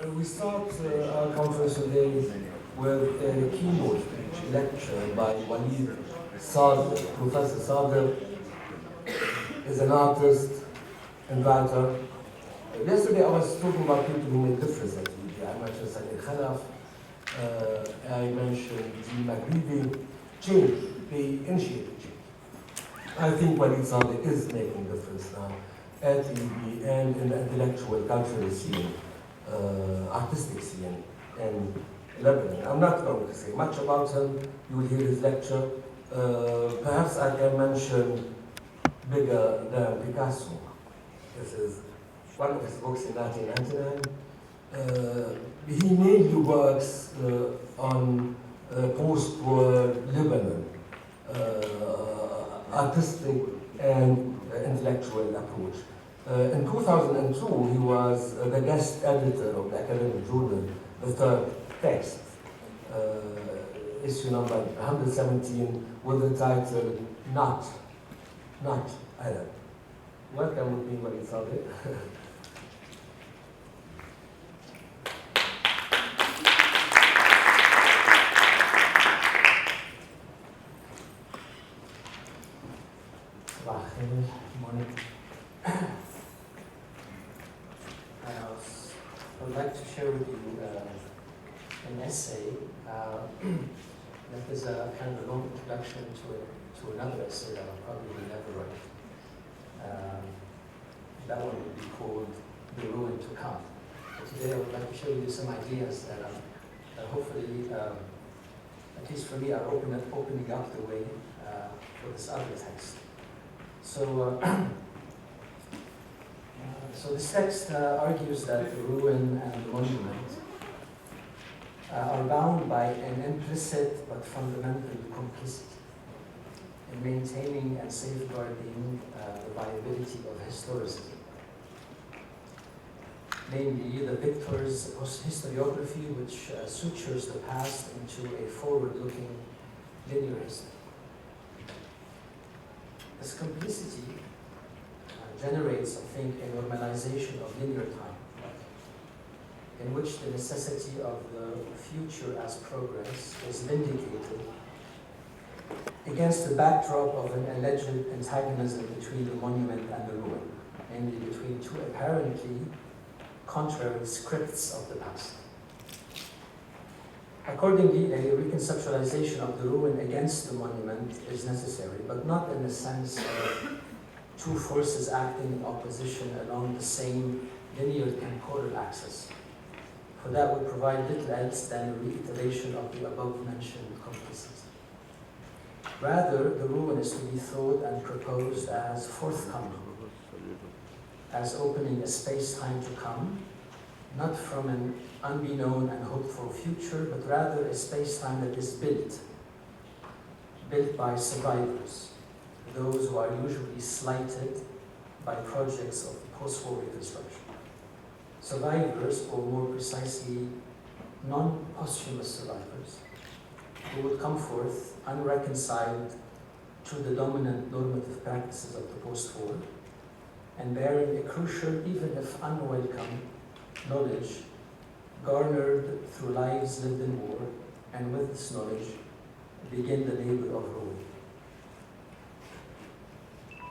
We start our conference today with a keynote lecture by Walid Sadr. Professor Sadr is an artist and writer. Yesterday I was talking about people who make difference at AHI. I mentioned Saleh Khalaf, I mentioned G. McGreevy. Change, they initiated change. I think Walid Sadr is making a difference now at EB and in the intellectual, cultural scene, artistic scene in Lebanon. I'm not going to say much about him. You will hear his lecture. Perhaps I can mention bigger than Picasso. This is one of his books in 1999. He mainly works on post-war Lebanon, artistic and intellectual approach. In 2002, he was the guest editor of the academic journal, The Third Text, issue number 117, with the title, Not Arab. Welcome with me, Walid Sadr. Morning. I would like to share with you an essay that is a kind of a long introduction to another essay that I'll probably never write. That one would be called The Ruin to Come. But today I would like to show you some ideas that hopefully, at least for me, are opening up the way for this other text. So this text argues that the ruin and the monument are bound by an implicit but fundamental complicity in maintaining and safeguarding the viability of historicism. Namely, the victor's historiography which sutures the past into a forward-looking linear history. This complicity generates, I think, a normalization of linear time, in which the necessity of the future as progress is vindicated against the backdrop of an alleged antagonism between the monument and the ruin, namely between two apparently contrary scripts of the past. Accordingly, a reconceptualization of the ruin against the monument is necessary, but not in the sense of two forces acting in opposition along the same linear temporal axis, for that would provide little else than a reiteration of the above-mentioned complicity. Rather, the ruin is to be thought and proposed as forthcoming, as opening a space-time to come, not from an unbeknown and hopeful future, but rather a space-time that is built by survivors, those who are usually slighted by projects of post-war reconstruction. Survivors, or more precisely, non-posthumous survivors, who would come forth unreconciled to the dominant normative practices of the post-war, and bearing a crucial, even if unwelcome, knowledge garnered through lives lived in war, and with this knowledge begin the labor of ruin.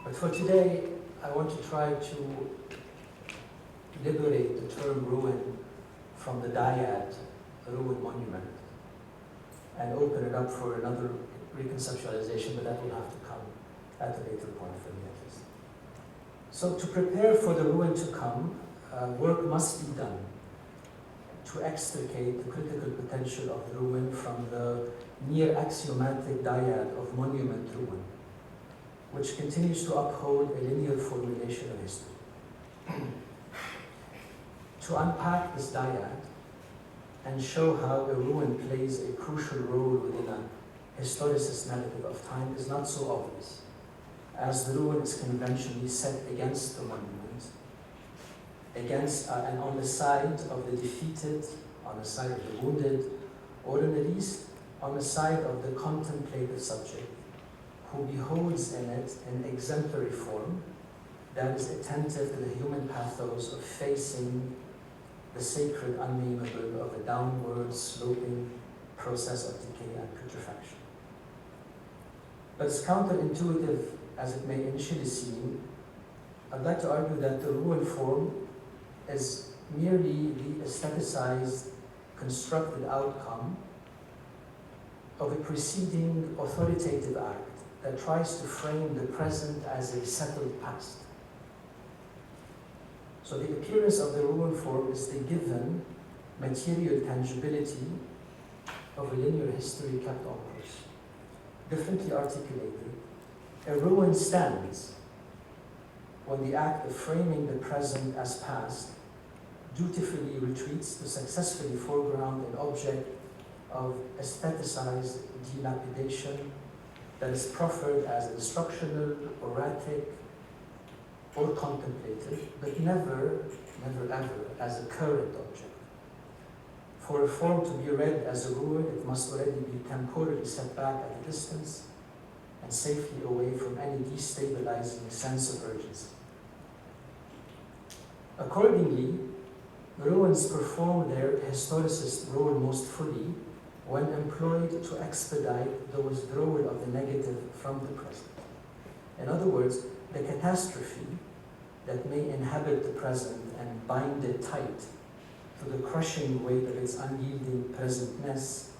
But for today, I want to try to liberate the term ruin from the dyad, ruin monument, and open it up for another reconceptualization, but that will have to come at a later point for me at least. So to prepare for the ruin to come, work must be done to extricate the critical potential of the ruin from the near axiomatic dyad of monument-ruin, which continues to uphold a linear formulation of history. To unpack this dyad and show how a ruin plays a crucial role within a historicist narrative of time is not so obvious, as the ruin is conventionally set against the monument, and on the side of the defeated, on the side of the wounded, or in the least, on the side of the contemplative subject, who beholds in it an exemplary form that is attentive to the human pathos of facing the sacred unnameable of a downward sloping process of decay and putrefaction. But as counterintuitive as it may initially seem, I'd like to argue that the ruin form is merely the aestheticized, constructed outcome of a preceding authoritative act that tries to frame the present as a settled past. So the appearance of the ruin form is the given material tangibility of a linear history kept on course. Differently articulated, a ruin stands when the act of framing the present as past dutifully retreats to successfully foreground an object of aestheticized dilapidation that is proffered as instructional, erratic, or contemplative, but never ever as a current object. For a form to be read as a ruin, it must already be temporally set back at a distance and safely away from any destabilizing sense of urgency. Accordingly, ruins perform their historicist role most fully when employed to expedite the withdrawal of the negative from the present. In other words, the catastrophe that may inhabit the present and bind it tight to the crushing weight of its unyielding presentness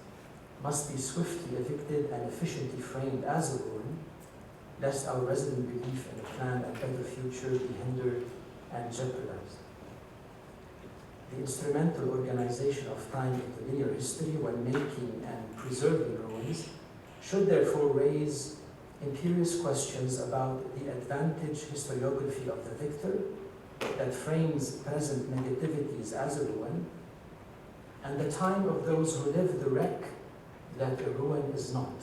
must be swiftly evicted and efficiently framed as a ruin, lest our resident belief in a planned and better future be hindered and jeopardized. The instrumental organization of time into linear history when making and preserving ruins should therefore raise imperious questions about the advantage historiography of the victor that frames present negativities as a ruin, and the time of those who live the wreck that a ruin is not.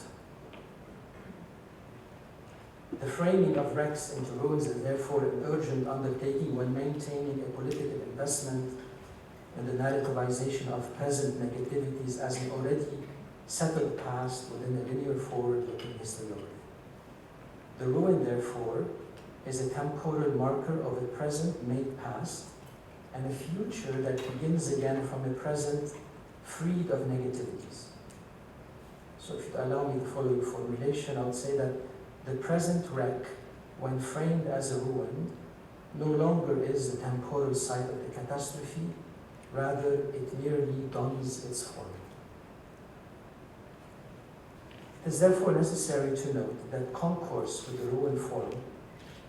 The framing of wrecks into ruins is therefore an urgent undertaking when maintaining a political investment in the narrativization of present negativities as an already settled past within a linear forward-looking historiography. The ruin, therefore, is a temporal marker of a present made past and a future that begins again from a present freed of negativities. So if you allow me the following formulation, I would say that the present wreck, when framed as a ruin, no longer is the temporal site of the catastrophe, rather it merely dons its form. It is therefore necessary to note that concourse with the ruin form,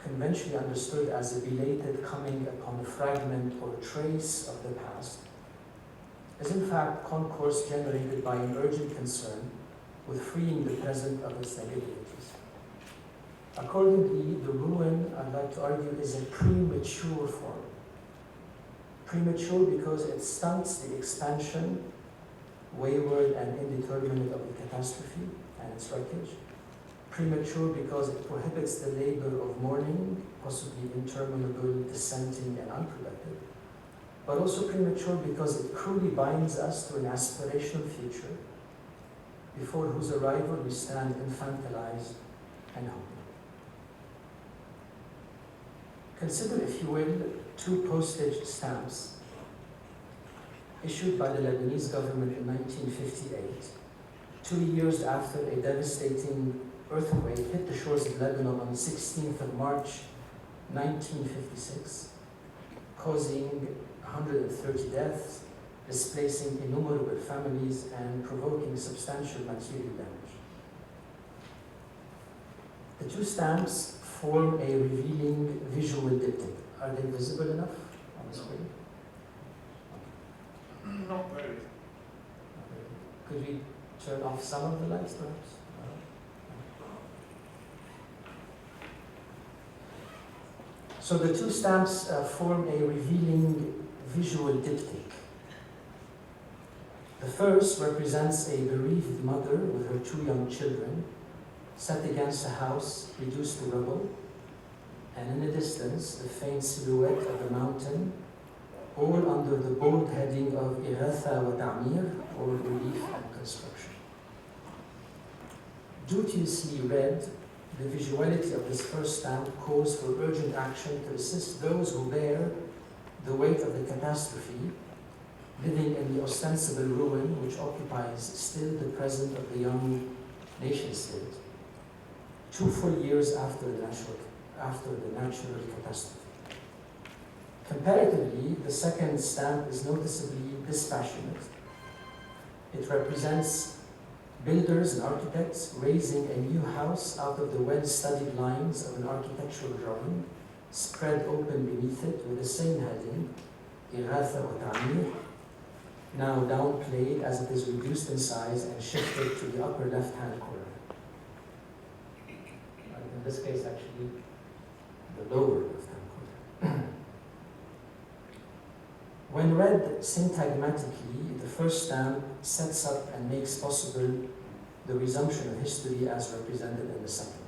conventionally understood as a belated coming upon a fragment or a trace of the past, is in fact concourse generated by an urgent concern with freeing the present of its negativities. Accordingly, the ruin, I'd like to argue, is a premature form. Premature because it stunts the expansion, wayward and indeterminate of the catastrophe and its wreckage. Premature because it prohibits the labor of mourning, possibly interminable, dissenting, and unproductive. But also premature because it cruelly binds us to an aspirational future before whose arrival we stand infantilized and humble. Consider, if you will, two postage stamps issued by the Lebanese government in 1958, 2 years after a devastating earthquake hit the shores of Lebanon on the 16th of March, 1956, causing 130 deaths, displacing innumerable families, and provoking substantial material damage. The two stamps form a revealing visual diptych. Are they visible enough on the screen? Not very. Could we turn off some of the lights, perhaps? So the two stamps form a revealing visual diptych. The first represents a bereaved mother with her 2 young children, set against a house reduced to rubble, and in the distance, the faint silhouette of the mountain, all under the bold heading of Ighatha wa Ta'mir, or relief and construction. Duteously read, the visuality of this first stamp calls for urgent action to assist those who bear the weight of the catastrophe living in the ostensible ruin which occupies still the present of the young nation-state, 2 full years after the natural catastrophe. Comparatively, the second stamp is noticeably dispassionate. It represents builders and architects raising a new house out of the well-studied lines of an architectural drawing, spread open beneath it with the same heading, إغاثة وتعمير, now downplayed as it is reduced in size and shifted to the upper left-hand corner. In this case, actually, the lower left-hand corner. When read syntagmatically, the first stamp sets up and makes possible the resumption of history as represented in the second.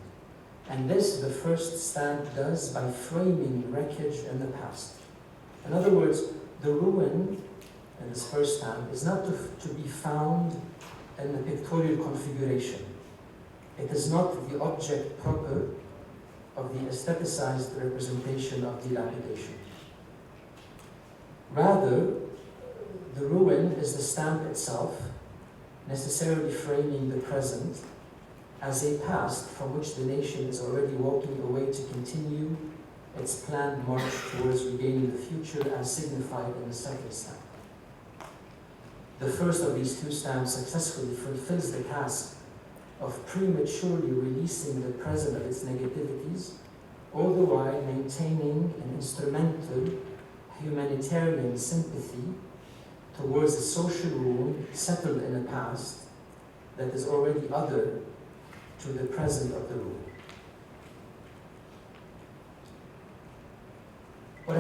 And this the first stamp does by framing wreckage in the past. In other words, the ruin in this first stamp is not to be found in the pictorial configuration. It is not the object proper of the aestheticized representation of dilapidation. Rather, the ruin is the stamp itself, necessarily framing the present as a past from which the nation is already walking away to continue its planned march towards regaining the future as signified in the second stamp. The first of these two stamps successfully fulfills the task of prematurely releasing the present of its negativities, all the while maintaining an instrumental humanitarian sympathy towards a social wound settled in a past that is already other to the present of the ruin. What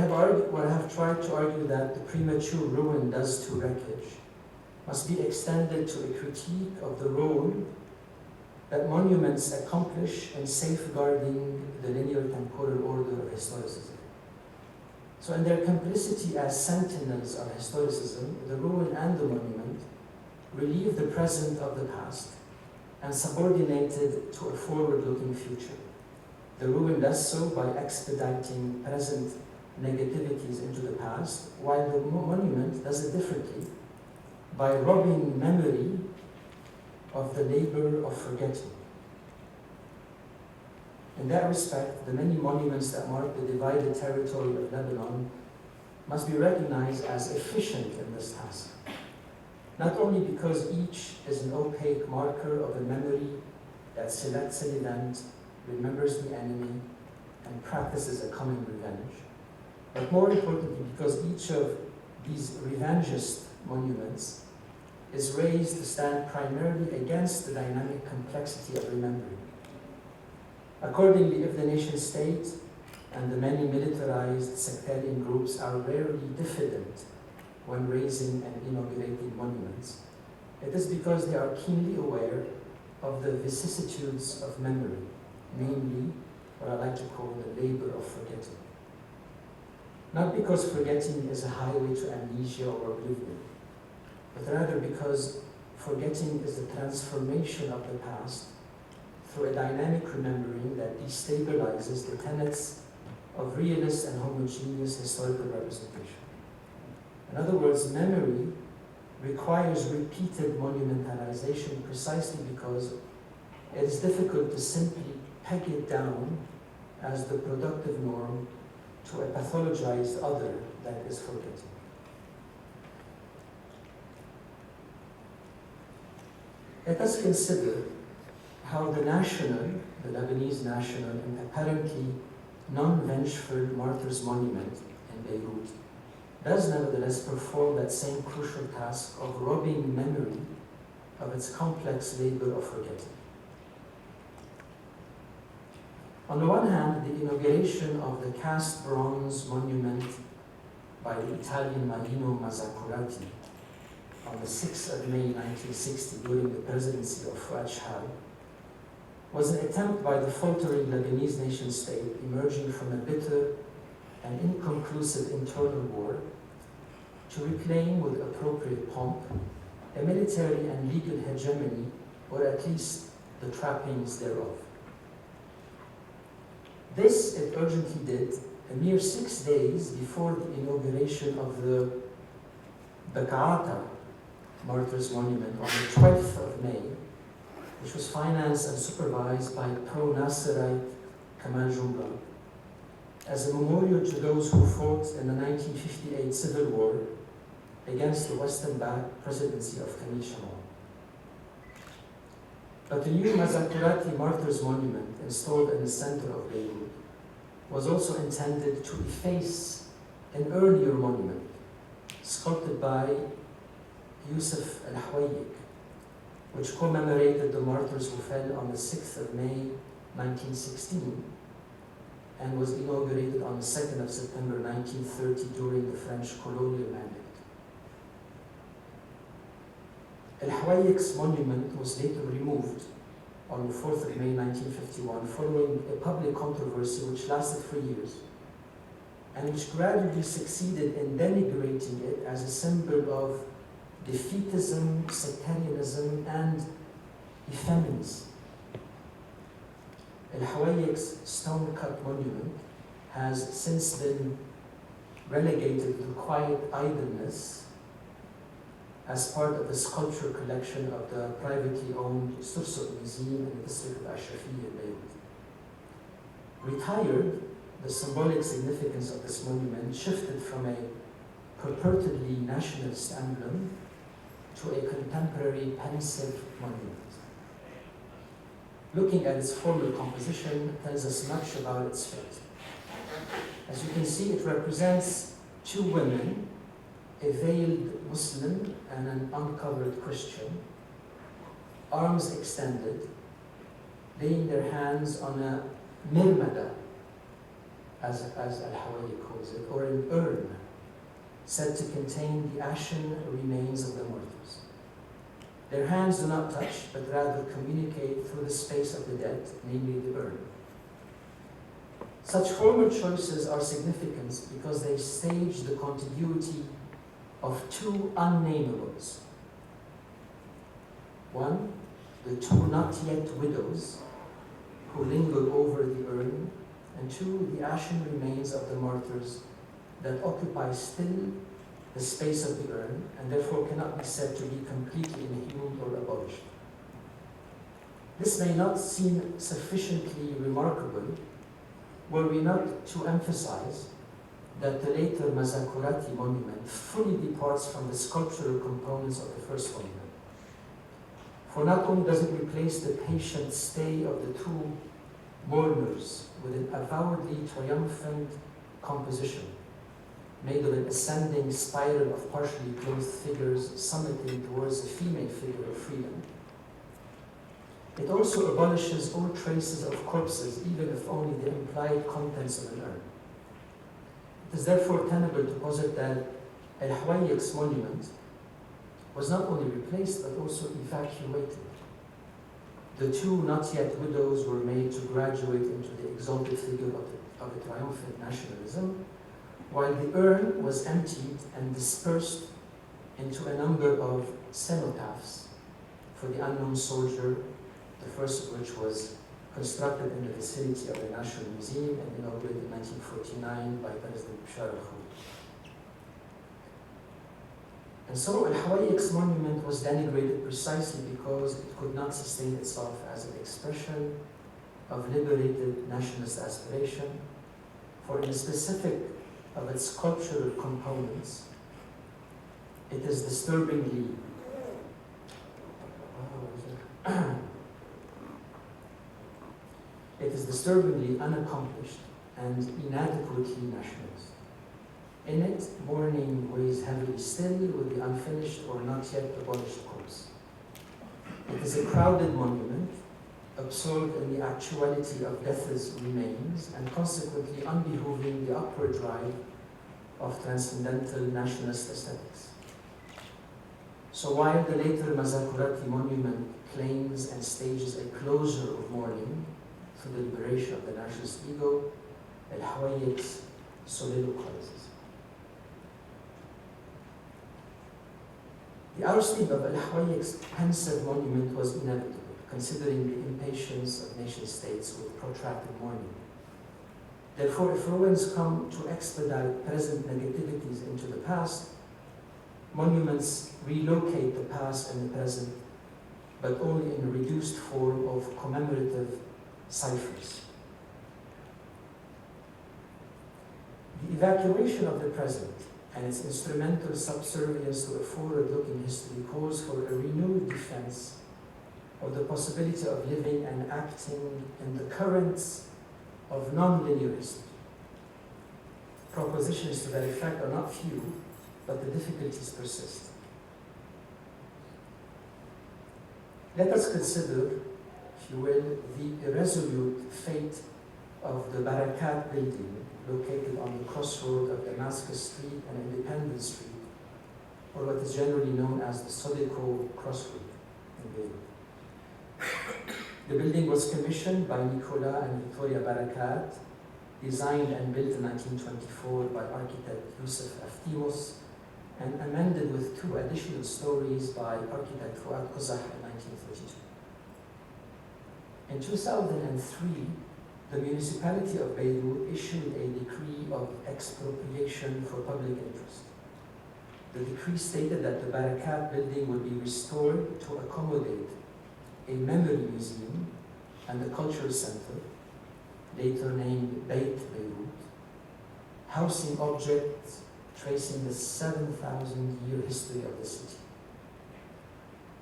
I have tried to argue that the premature ruin does to wreckage must be extended to a critique of the role that monuments accomplish in safeguarding the linear temporal order of historicism. So in their complicity as sentinels of historicism, the ruin and the monument relieve the present of the past and subordinate it to a forward-looking future. The ruin does so by expediting present negativities into the past, while the monument does it differently by robbing memory of the labor of forgetting. In that respect, the many monuments that mark the divided territory of Lebanon must be recognized as efficient in this task, not only because each is an opaque marker of a memory that selects an event, remembers the enemy, and practices a common revenge, but more importantly because each of these revengist monuments is raised to stand primarily against the dynamic complexity of remembering. Accordingly, if the nation-state and the many militarized sectarian groups are rarely diffident when raising and inaugurating monuments, it is because they are keenly aware of the vicissitudes of memory, namely what I like to call the labor of forgetting. Not because forgetting is a highway to amnesia or oblivion, but rather because forgetting is the transformation of the past through a dynamic remembering that destabilizes the tenets of realist and homogeneous historical representation. In other words, memory requires repeated monumentalization precisely because it is difficult to simply peg it down as the productive norm to a pathologized other that is forgetting. Let us consider how the Lebanese national and apparently non-vengeful martyrs monument in Beirut does nevertheless perform that same crucial task of robbing memory of its complex labor of forgetting. On the one hand, the inauguration of the cast bronze monument by the Italian Marino Mazzacurati on the 6th of May 1960 during the presidency of AHI was an attempt by the faltering Lebanese nation-state emerging from a bitter and inconclusive internal war to reclaim with appropriate pomp a military and legal hegemony, or at least the trappings thereof. This it urgently did a mere 6 days before the inauguration of the Baqa'ata Martyrs Monument on the 12th of May, which was financed and supervised by pro-Nasserite Kamal Jumba, as a memorial to those who fought in the 1958 civil war against the Western-backed presidency of Camille Chamoun. But the new Mazakurati Martyrs Monument, installed in the center of Beirut, was also intended to efface an earlier monument, sculpted by Yusuf al-Hawayik, which commemorated the martyrs who fell on the 6th of May, 1916, and was inaugurated on the 2nd of September, 1930, during the French colonial mandate. Al-Hawayik's monument was later removed on the 4th of May 1951 following a public controversy which lasted for years and which gradually succeeded in denigrating it as a symbol of defeatism, sectarianism, and effeminacy. Al-Hawayik's stone-cut monument has since been relegated to quiet idleness as part of the sculpture collection of the privately owned Sursut Museum in the district of Ashrafiyya in Beirut. Retired, the symbolic significance of this monument shifted from a purportedly nationalist emblem to a contemporary pensive monument. Looking at its formal composition tells us much about its fate. As you can see, it represents two women, a veiled Muslim and an uncovered Christian, arms extended, laying their hands on a mirmada, as Al-Hawayik calls it, or an urn, said to contain the ashen remains of the martyrs. Their hands do not touch, but rather communicate through the space of the dead, namely the urn. Such formal choices are significant because they stage the contiguity of two unnamables. One, the two not yet widows who linger over the urn, and two, the ashen remains of the martyrs that occupy still the space of the urn and therefore cannot be said to be completely inhumed or abolished. This may not seem sufficiently remarkable were we not to emphasize that the later Mazakurati monument fully departs from the sculptural components of the first monument. For not only does it replace the patient stay of the two mourners with an avowedly triumphant composition made of an ascending spiral of partially clothed figures summiting towards a female figure of freedom, it also abolishes all traces of corpses, even if only the implied contents of an urn. It is therefore tenable to posit that Al-Hawayik's monument was not only replaced but also evacuated. The two not yet widows were made to graduate into the exalted figure of a triumphant nationalism, while the urn was emptied and dispersed into a number of cenotaphs for the unknown soldier, the first of which was constructed in the vicinity of the National Museum and inaugurated in 1949 by President Bashar al-Assad. And so Al-Hawayik's monument was denigrated precisely because it could not sustain itself as an expression of liberated nationalist aspiration, for in the specific of its sculptural components, it is disturbingly unaccomplished and inadequately nationalist. In it, mourning weighs heavily still with the unfinished or not yet abolished corpse. It is a crowded monument, absorbed in the actuality of death's remains, and consequently unbehooving the upward drive of transcendental nationalist aesthetics. So while the later Mazakurati monument claims and stages a closure of mourning through the liberation of the nationalist ego, Al-Hawayik's soliloquizes. The ousting of Al-Hawayik's pensive monument was inevitable, considering the impatience of nation-states with protracted mourning. Therefore, if Rowans come to expedite present negativities into the past, monuments relocate the past and the present, but only in a reduced form of commemorative ciphers. The evacuation of the present and its instrumental subservience to a forward-looking history calls for a renewed defense of the possibility of living and acting in the currents of non-linear history. Propositions to that effect are not few, but the difficulties persist. Let us consider, if you will, the irresolute fate of the Barakat building located on the crossroad of Damascus Street and Independence Street, or what is generally known as the Sodico Crossroad in Beirut. The building was commissioned by Nicolas and Victoria Barakat, designed and built in 1924 by architect Youssef Aftimos, and amended with 2 additional stories by architect Fouad Qazah in 1932. In 2003, the municipality of Beirut issued a decree of expropriation for public interest. The decree stated that the Barakat building would be restored to accommodate a memory museum and a cultural center, later named Beit Beirut, housing objects tracing the 7,000-year history of the city.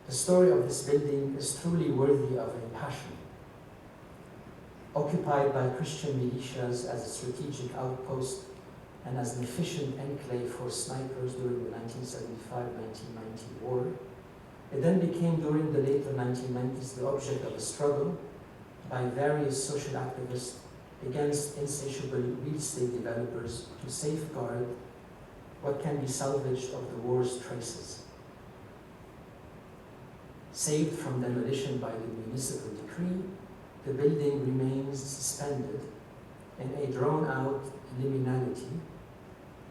The story of this building is truly worthy of a passion. Occupied by Christian militias as a strategic outpost and as an efficient enclave for snipers during the 1975-1990 war, it then became, during the later 1990s, the object of a struggle by various social activists against insatiable real estate developers to safeguard what can be salvaged of the war's traces. Saved from demolition by the municipal decree, the building remains suspended in a drawn-out liminality,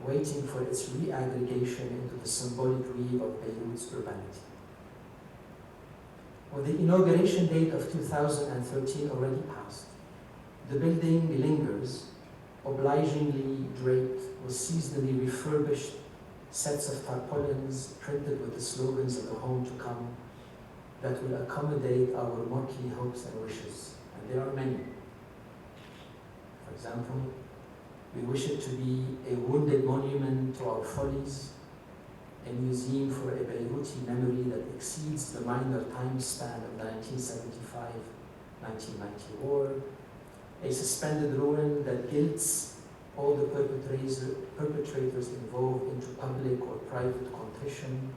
waiting for its reaggregation into the symbolic weave of Beirut's urbanity. With the inauguration date of 2013 already passed, the building lingers, obligingly draped with seasonally refurbished sets of tarpaulins printed with the slogans of the home to come that will accommodate our motley hopes and wishes. And there are many. For example, we wish it to be a wounded monument to our follies, a museum for a Beiruti memory that exceeds the minor time span of the 1975-1990 war, a suspended ruin that guilts all the perpetrators involved into public or private contrition,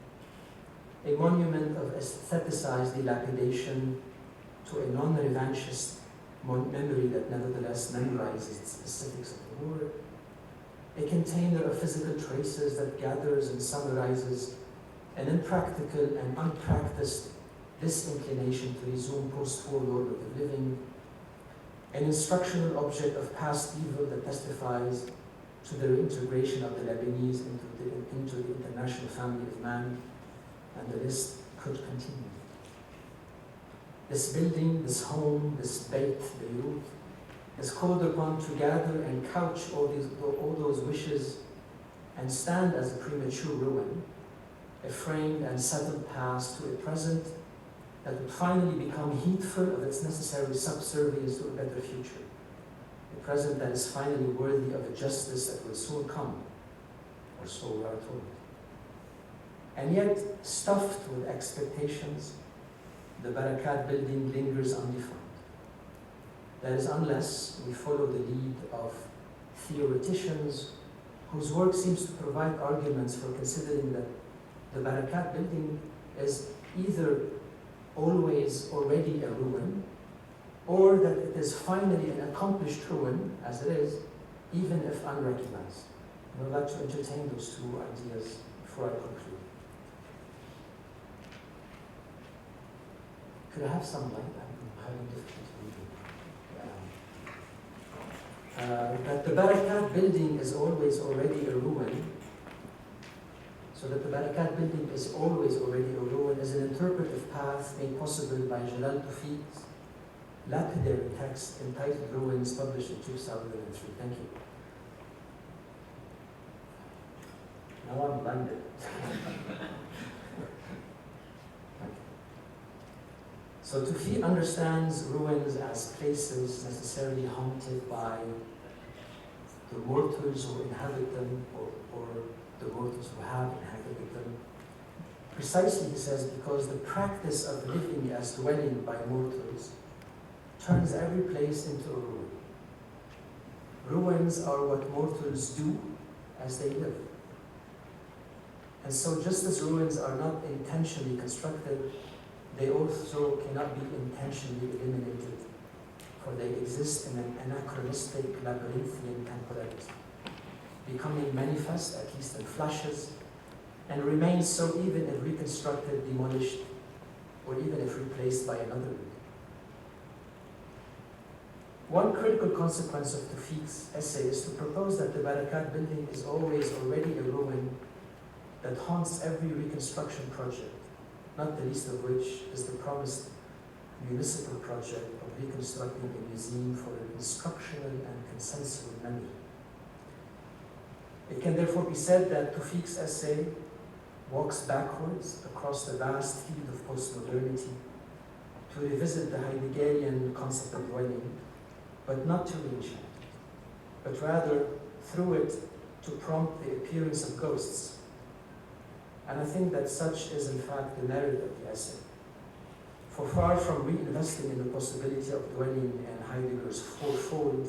a monument of aestheticized dilapidation to a non-revanchist memory that nevertheless memorizes the specifics of the war, a container of physical traces that gathers and summarizes an impractical and unpracticed disinclination to resume post-war order of living, an instructional object of past evil that testifies to the reintegration of the Lebanese into the international family of man, and the list could continue. This building, this home, this Beit Beirut, is called upon to gather and couch all those wishes and stand as a premature ruin, a framed and settled past to a present that would finally become heedful of its necessary subservience to a better future, a present that is finally worthy of a justice that will soon come, or so we are told. And yet, stuffed with expectations, the Barakat building lingers undefined. That is, unless we follow the lead of theoreticians whose work seems to provide arguments for considering that the Barakat building is either always already a ruin, or that it is finally an accomplished ruin, as it is, even if unrecognized. I would like to entertain those two ideas before I conclude. Could I have some light? I'm having difficulty reading. That the Barakat building is always already a ruin, so that the Barakat building is always already a ruin is an interpretive path made possible by Jalal Tawfiq's lapidary text entitled Ruins, published in 2003. Thank you. Now warm London. So Tawfiq understands ruins as places necessarily haunted by the mortals who inhabit them, or the mortals who have inhabited them. Precisely, he says, because the practice of living as dwelling by mortals turns every place into a ruin. Ruins are what mortals do as they live. And so just as ruins are not intentionally constructed, they also cannot be intentionally eliminated, for they exist in an anachronistic labyrinthian temporality, becoming manifest, at least in flashes, and remain so even if reconstructed, demolished, or even if replaced by another ruin. One critical consequence of Tawfiq's essay is to propose that the Barakat building is always already a ruin that haunts every reconstruction project, not the least of which is the promised municipal project of reconstructing a museum for an instructional and consensual memory. It can therefore be said that Tawfiq's essay walks backwards across the vast field of postmodernity to revisit the Heideggerian concept of dwelling, but not to reenchant it, but rather through it to prompt the appearance of ghosts. And I think that such is in fact the merit of the essay. For far from reinvesting in the possibility of dwelling in Heidegger's fourfold,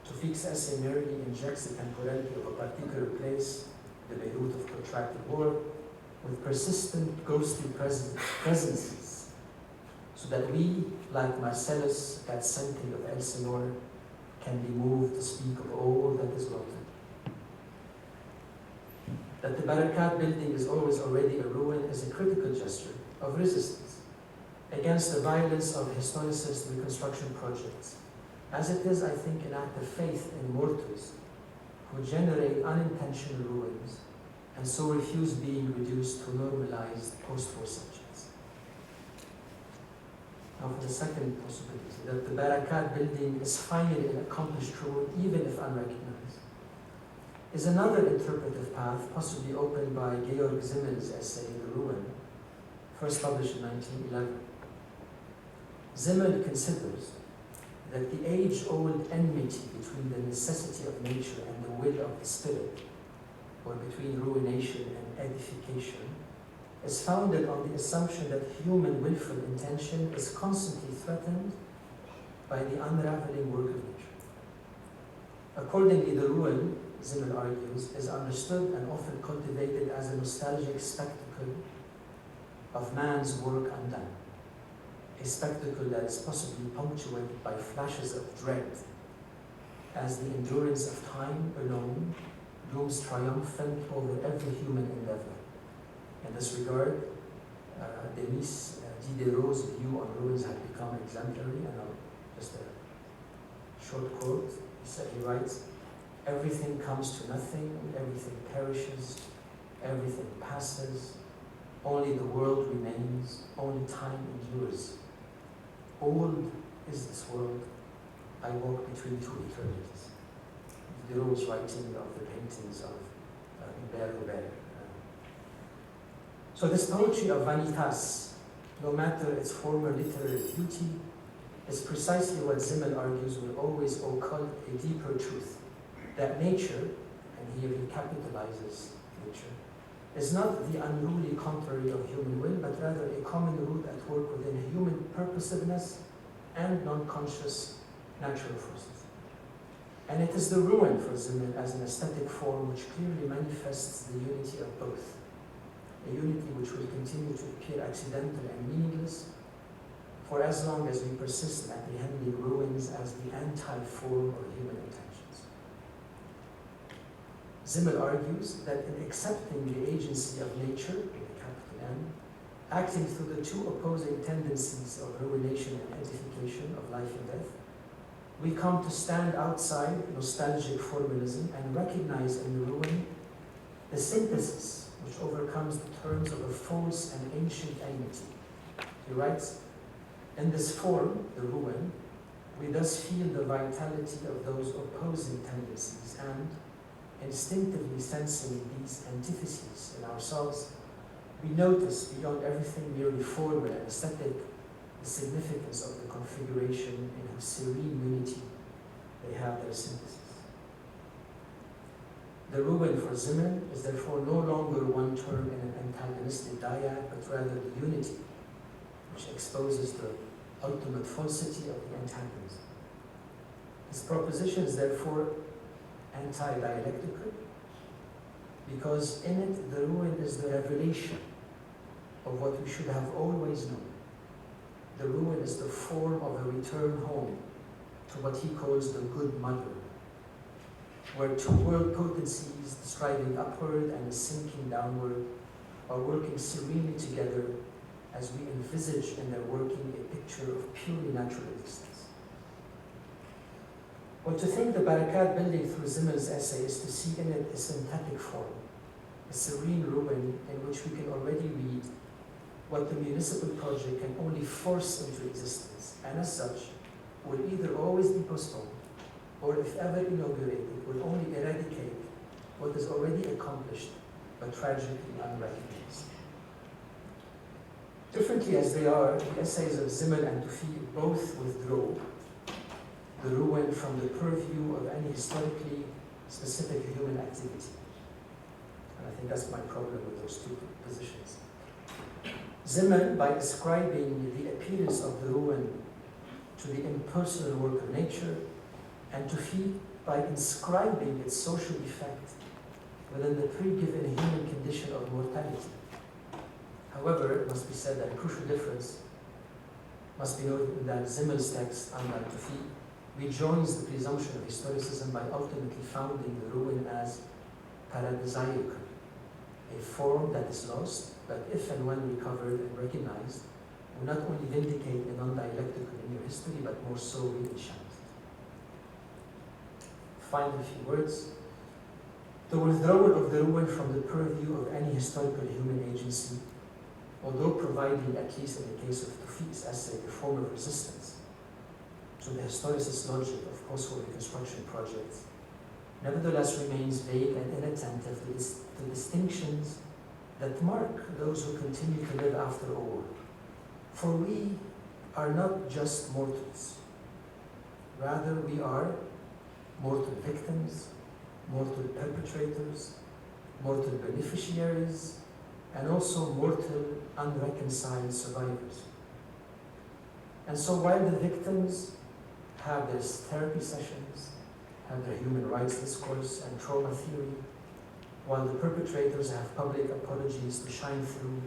Tawfiq's essay merely injects the temporality of a particular place, the Beirut of protracted war, with persistent ghostly presences, so that we, like Marcellus, that senting of Elsinore, can be moved to speak of all that is rotten. That the Barakat building is always already a ruin is a critical gesture of resistance against the violence of historicist reconstruction projects, as it is, I think, an act of faith in mortals who generate unintentional ruins and so refuse being reduced to normalized post-war subjects. Now for the second possibility, that the Barakat building is finally an accomplished ruin, even if unrecognized, is another interpretive path possibly opened by Georg Zimmel's essay, The Ruin, first published in 1911. Zimmel considers that the age-old enmity between the necessity of nature and the will of the spirit, or between ruination and edification, is founded on the assumption that human willful intention is constantly threatened by the unraveling work of nature. Accordingly, the ruin, Zimmel argues, is understood and often cultivated as a nostalgic spectacle of man's work undone, a spectacle that is possibly punctuated by flashes of dread, as the endurance of time alone looms triumphant over every human endeavor. In this regard, Denis Diderot's view on ruins had become exemplary, and just a short quote. He writes, "Everything comes to nothing, everything perishes, everything passes, only the world remains, only time endures. Old is this world, I walk between two eternities." Diderot was writing of the paintings of Hubert. So this poetry of vanitas, no matter its former literary beauty, is precisely what Zimmel argues will always occult a deeper truth, that nature, and here he capitalizes nature, is not the unruly contrary of human will, but rather a common root at work within human purposiveness and non-conscious natural forces. And it is the ruin for Zimmel as an aesthetic form which clearly manifests the unity of both, a unity which will continue to appear accidental and meaningless for as long as we persist in apprehending ruins as the anti-form of human intentions. Zimmel argues that in accepting the agency of nature, with a capital N, acting through the two opposing tendencies of ruination and edification, of life and death, we come to stand outside nostalgic formalism and recognize in the ruin the synthesis which overcomes the terms of a false and ancient enmity. He writes, "In this form, the ruin, we thus feel the vitality of those opposing tendencies and, instinctively sensing these antitheses in ourselves, we notice beyond everything merely formal and aesthetic the significance of the configuration in whose serene unity they have their synthesis. The ruin for Zimmern is therefore no longer one term in an antagonistic dyad, but rather the unity, which exposes the ultimate falsity of the antagonism. His proposition is therefore anti-dialectical, because in it the ruin is the revelation of what we should have always known. The ruin is the form of a return home to what he calls the good mother, where two world potencies, the striving upward and the sinking downward, are working serenely together as we envisage in their working a picture of purely natural existence. Well, to think the Barakat building through Zimmern's essay is to see in it a synthetic form, a serene ruin in which we can already read what the municipal project can only force into existence, and as such, will either always be postponed, or if ever inaugurated, will only eradicate what is already accomplished, but tragically unrecognized. Differently as they are, the essays of Zimmern and Toufi both withdraw the ruin from the purview of any historically specific human activity. And I think that's my problem with those two positions. Zimmern, by ascribing the appearance of the ruin to the impersonal work of nature, and Toufi by inscribing its social effect within the pre-given human condition of mortality. However, it must be said that a crucial difference must be noted in that Zimmern's text, unlike Toufi, rejoins the presumption of historicism by ultimately founding the ruin as paradisiacal, a form that is lost, but if and when recovered and recognized, will not only vindicate a non-dialectical linear history, but more so re-enchant. Finally, a few words. The withdrawal of the ruin from the purview of any historical human agency, although providing, at least in the case of Toufi's essay, a form of resistance to the historicist logic of post-war reconstruction projects, nevertheless remains vague and inattentive to distinctions that mark those who continue to live after a war. For we are not just mortals. Rather, we are mortal victims, mortal perpetrators, mortal beneficiaries, and also mortal unreconciled survivors. And so while the victims have their therapy sessions, have their human rights discourse and trauma theory, while the perpetrators have public apologies to shine through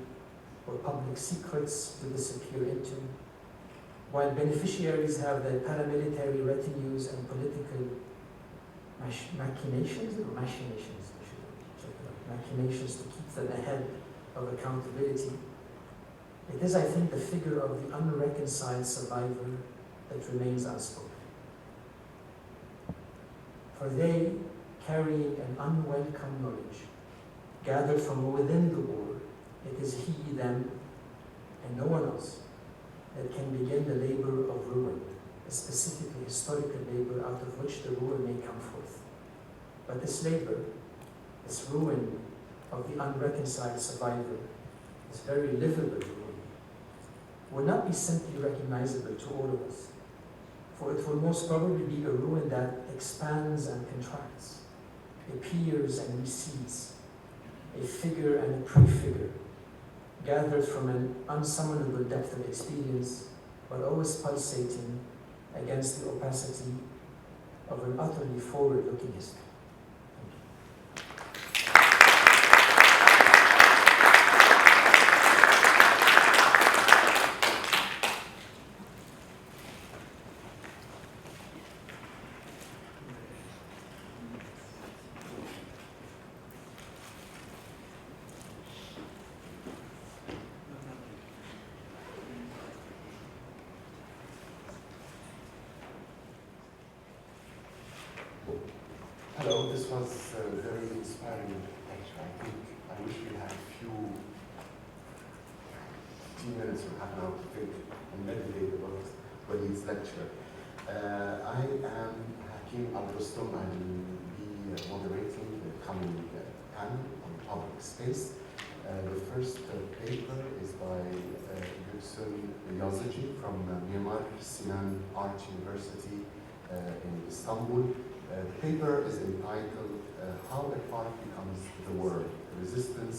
or public secrets to disappear into, while beneficiaries have their paramilitary retinues and political machinations to keep them ahead of accountability, it is, I think, the figure of the unreconciled survivor that remains unspoken. For they, carrying an unwelcome knowledge, gathered from within the war, it is he, them, and no one else that can begin the labor of ruin, a specifically historical labor out of which the ruin may come forth. But this labor, this ruin of the unreconciled survivor, this very livable ruin, will not be simply recognizable to all of us, for it will most probably be a ruin that expands and contracts, appears and recedes, a figure and a prefigure, gathered from an unsummonable depth of experience, but always pulsating against the opacity of an utterly forward-looking history. Hello, this was very inspiring lecture. I wish we had a few 15 minutes or half an hour to think and meditate about Waleed's lecture. I am Hakim Al-Rustum. I will be moderating the coming panel on public space. The first paper is by Gülsün Yazıcı from Mimar Sinan Art University in Istanbul. The paper is entitled How a Park Becomes the World, Resistance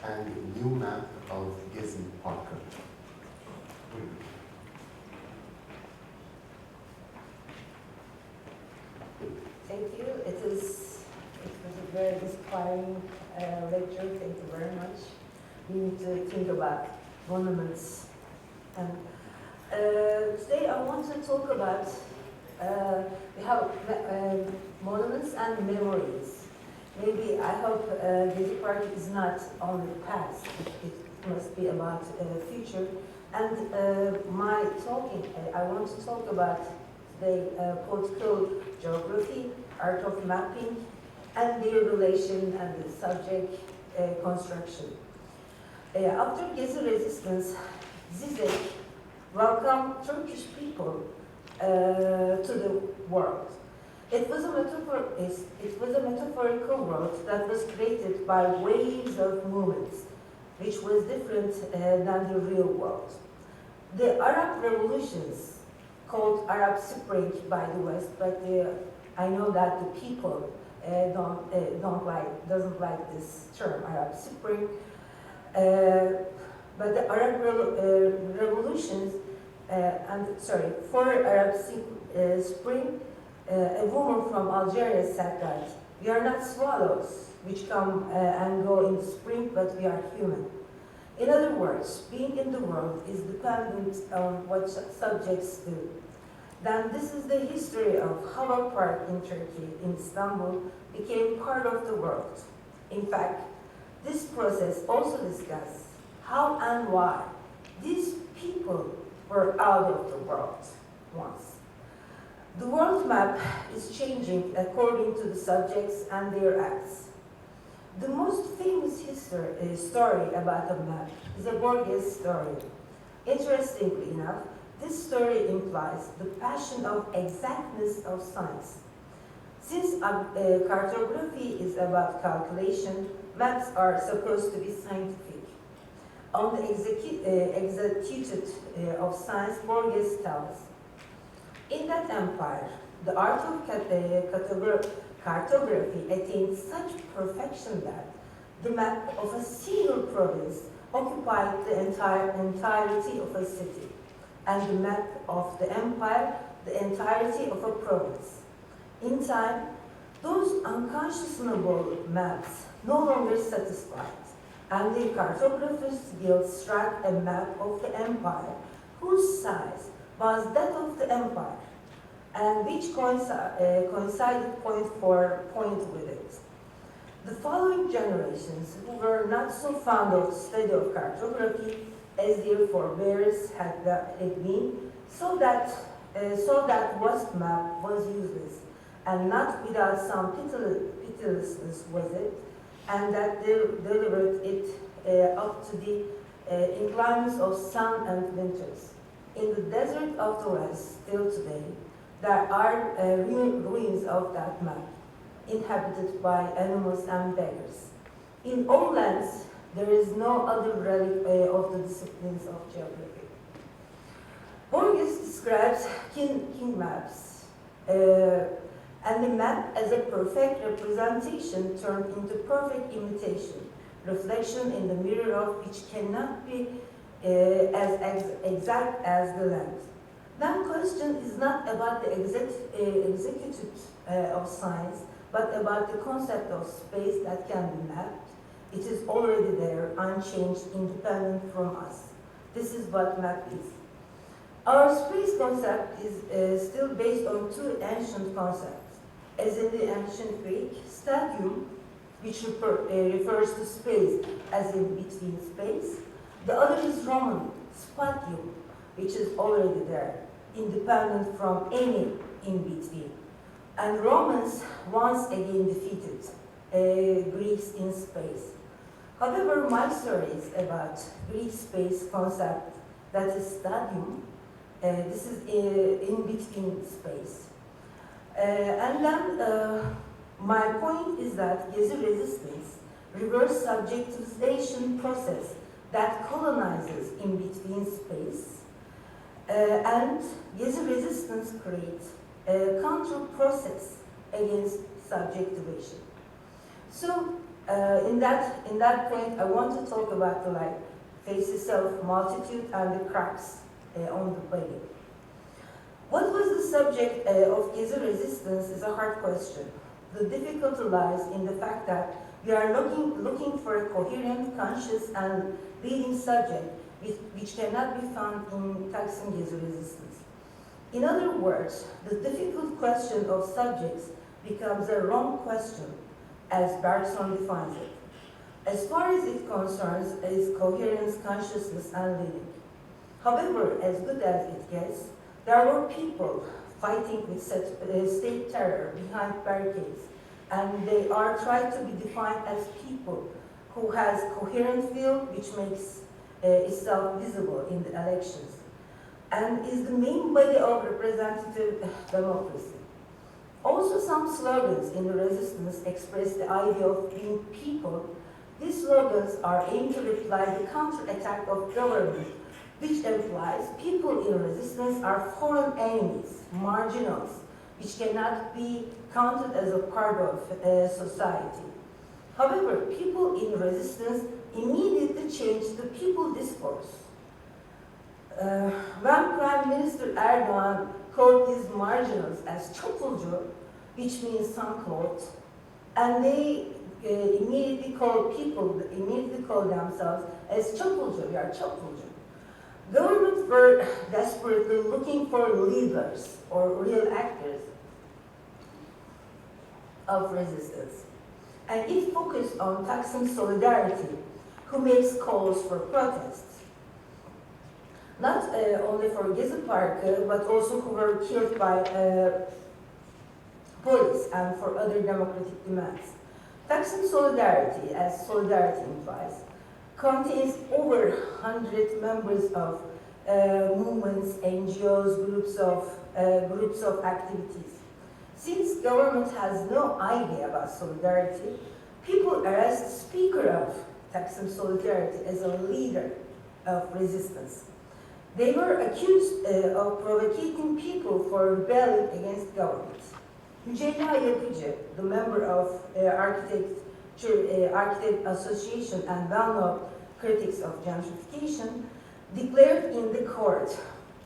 and New Map of Gezi Parkı. Thank you. It was a very inspiring lecture. Thank you very much. We need to think about monuments. And today I want to talk about we have monuments and memories. Maybe I hope Gezi Park is not only past. It must be about future. And I want to talk about the political geography, art of mapping, and their relation and the subject construction. After Gezi resistance, Zizek welcomed Turkish people to the world. It was a metaphorical world that was created by waves of movements, which was different than the real world. The Arab revolutions, called Arab Spring by the West, but I know that the people doesn't like this term, Arab Spring. But the Arab revolutions, for Arab Spring, a woman from Algeria said that we are not swallows which come and go in the spring, but we are human. In other words, being in the world is dependent on what subjects do. Then this is the history of how a park in Turkey, in Istanbul, became part of the world. In fact, this process also discusses how and why these people were out of the world once. The world map is changing according to the subjects and their acts. The most famous story about a map is a Borges story. Interestingly enough, this story implies the passion of exactness of science. Since cartography is about calculation, maps are supposed to be scientific. On the executed of science, Borges tells, in that empire, the art of cartography attained such perfection that the map of a single province occupied the entirety of a city, and the map of the empire the entirety of a province. In time, those unconscionable maps no longer satisfied, and the cartographers' guild struck a map of the empire whose size was that of the empire, and which coincided point for point with it. The following generations, who were not so fond of the study of cartography as their forebears had been, saw that West map was useless, and not without some pitilessness with it, and that they delivered it up to the inclines of sun and winters. In the desert of the West, still today, there are ruins of that map, inhabited by animals and beggars. In all lands, there is no other relic of the disciplines of geography. Borges describes king maps, and the map as a perfect representation turned into perfect imitation, reflection in the mirror of which cannot be as exact as the land. That question is not about the executive of science, but about the concept of space that can be mapped. It is already there, unchanged, independent from us. This is what map is. Our space concept is still based on two ancient concepts. As in the ancient Greek, stadium, which refers to space as in between space. The other is Roman, spatium, which is already there, independent from any in between. And Romans once again defeated Greeks in space. However, my story is about Greek space concept, that is stadium. This is in between space. And then My point is that Gezi resistance reverse subjectivization process that colonizes in between space, and Gezi resistance creates a counter process against subjectivation. So in that point, I want to talk about the faces of multitude and the cracks on the body. What was the subject of Gezi resistance is a hard question. The difficulty lies in the fact that we are looking for a coherent, conscious, and leading subject which cannot be found in Taksim Gezi resistance. In other words, the difficult question of subjects becomes a wrong question, as Bergson defines it. As far as it concerns is coherence, consciousness, and leading. However, as good as it gets, there were people fighting with state terror behind barricades, and they are tried to be defined as people who has coherent will, which makes itself visible in the elections, and is the main body of representative democracy. Also, some slogans in the resistance express the idea of being people. These slogans are aimed to reply the counterattack of government, which implies people in resistance are foreign enemies, marginals, which cannot be counted as a part of society. However, people in resistance immediately changed the people discourse. When Prime Minister Erdogan called these marginals as çapulcu, which means some clothes, and they immediately called themselves as çapulcu, we are çapulcu. Governments were desperately looking for leaders or real actors of resistance. And it focused on Taksim Solidarity, who makes calls for protests. Not only for Gezi Park, but also who were killed by police and for other democratic demands. Taksim Solidarity, as solidarity implies, contains over 100 members of movements, NGOs, groups of activities. Since government has no idea about solidarity, people arrest the speaker of Taksim Solidarity as a leader of resistance. They were accused of provoking people for rebelling against government. Mücella Yapıcı, the member of Architect Association and well-known critics of gentrification, declared in the court,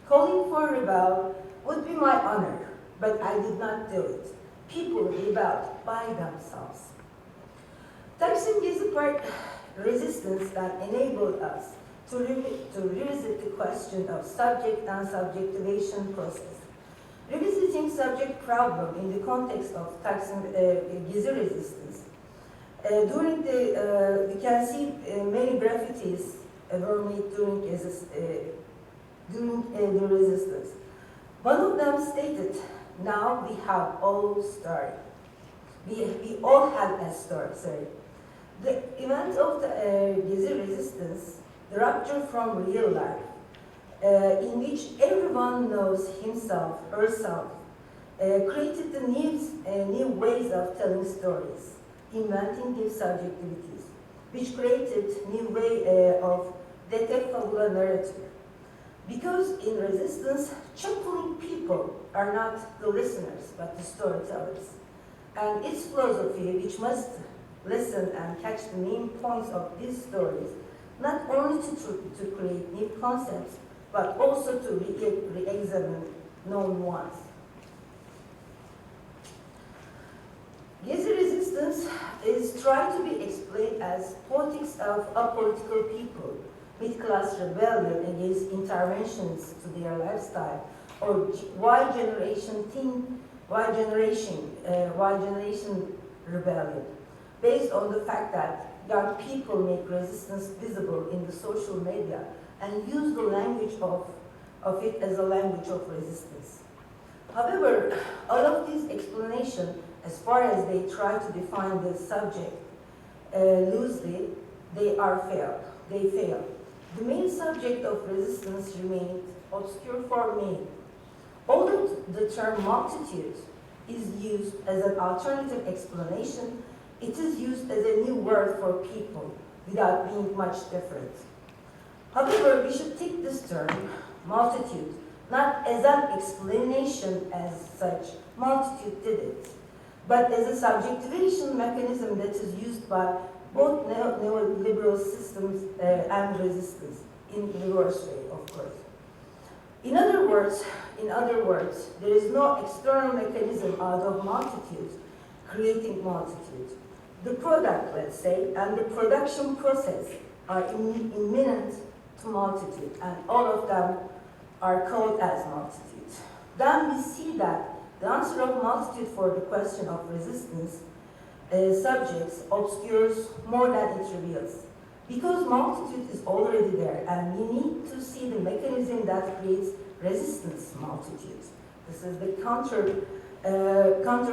calling for rebel would be my honor, but I did not do it. People rebelled by themselves. Taksim Gezi Park resistance that enabled us to revisit the question of subject and subjectivation process. Revisiting subject problem in the context of Taksim Gezi resistance. During we can see many graffitis were made during the resistance. One of them stated, "Now we have all story." We all have a story, sorry. The event of the Gezi resistance, the rupture from real life, in which everyone knows himself, herself, created the new ways of telling stories, inventing new subjectivities, which created new way of detectable narrative. Because in resistance, chuckling people are not the listeners, but the storytellers. And its philosophy, which must listen and catch the main points of these stories, not only to create new concepts, but also to re-examine known ones. Gezi resistance is tried to be explained as politics of apolitical people, mid-class rebellion against interventions to their lifestyle, or Y generation rebellion, based on the fact that young people make resistance visible in the social media and use the language of it as a language of resistance. However, all of these explanations, as far as they try to define the subject loosely, they fail. The main subject of resistance remained obscure for many. Although the term multitude is used as an alternative explanation, it is used as a new word for people without being much different. However, we should take this term, multitude, not as an explanation as such, multitude did it, but as a subjectivation mechanism that is used by both neoliberal systems and resistance, in the worst way, of course. In other words, there is no external mechanism out of multitude creating multitude. The product, let's say, and the production process are imminent to multitude, and all of them are called as multitude. Then we see that the answer of multitude for the question of resistance subjects obscures more than it reveals. Because multitude is already there, and we need to see the mechanism that creates resistance multitude. This is the counter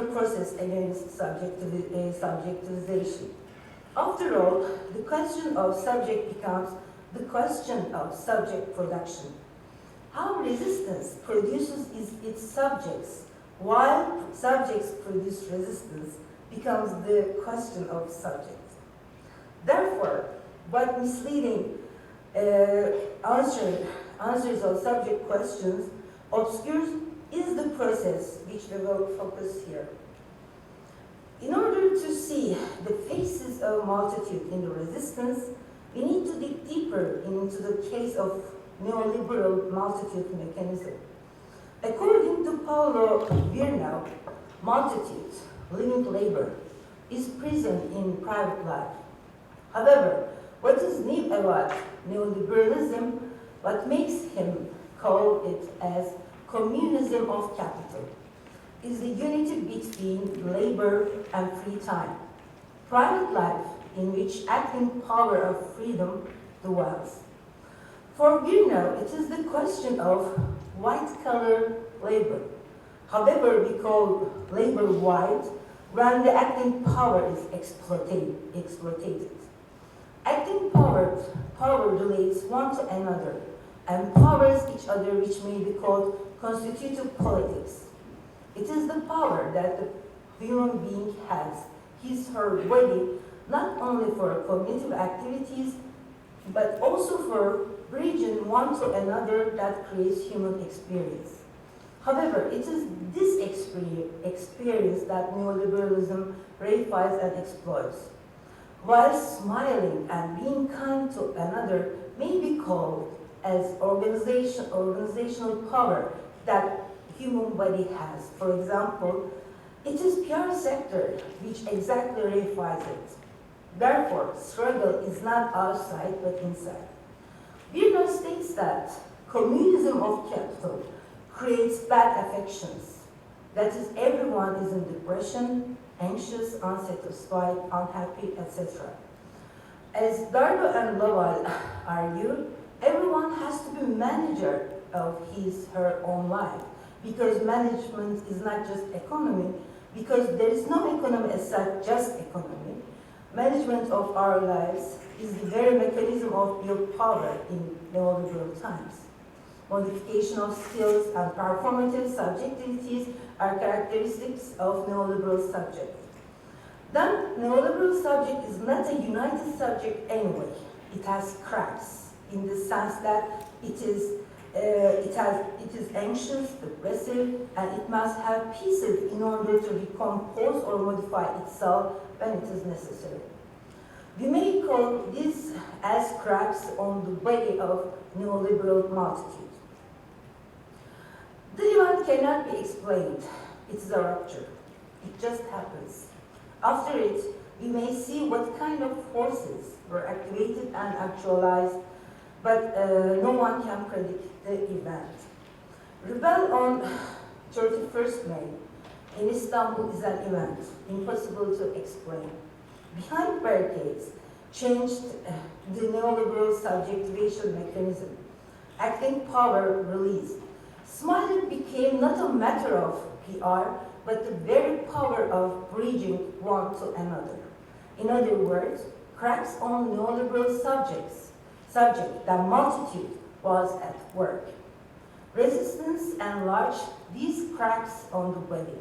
process against subjectivization. After all, the question of subject becomes the question of subject production. How resistance produces its subjects, while subjects produce resistance, becomes the question of subjects. Therefore, what misleading answers of subject questions obscures is the process which we will focus here. In order to see the faces of multitude in the resistance, we need to dig deeper into the case of neoliberal multitude mechanism. According to Paulo Virnau, multitude, living labor, is present in private life. However, what is new about neoliberalism, what makes him call it as communism of capital, is the unity between labor and free time, private life in which acting power of freedom dwells. For Virnau, it is the question of white-collar labor. However, we call labor white when the acting power is exploited. Acting power relates one to another and powers each other, which may be called constitutive politics. It is the power that the human being has, his/her body, not only for cognitive activities, but also for bridging one to another that creates human experience. However, it is this experience that neoliberalism reifies and exploits. While smiling and being kind to another may be called as organizational power that human body has. For example, it is pure sector which exactly reifies it. Therefore, struggle is not outside but inside. Virnau states that communism of capital creates bad affections. That is, everyone is in depression, anxious, unsatisfied, unhappy, etc. As Dardo and Laval argue, everyone has to be manager of his/her own life, because management is not just economy, because there is no economy as such, just economy. Management of our lives is the very mechanism of your power in neoliberal times. Modification of skills and performative subjectivities are characteristics of neoliberal subject. Then, neoliberal subject is not a united subject anyway. It has cracks in the sense that it is anxious, depressive, and it must have pieces in order to recompose or modify itself when it is necessary. We may call this as cracks on the body of neoliberal multitude. The event cannot be explained. It is a rupture. It just happens. After it, we may see what kind of forces were activated and actualized, but no one can predict the event. Rebel on 31st May in Istanbul is an event, impossible to explain. Behind barricades changed the neoliberal subjectivation mechanism. Acting power released. Smiling became not a matter of PR, but the very power of bridging one to another. In other words, cracks on neoliberal subject, the multitude was at work. Resistance enlarged these cracks on the body,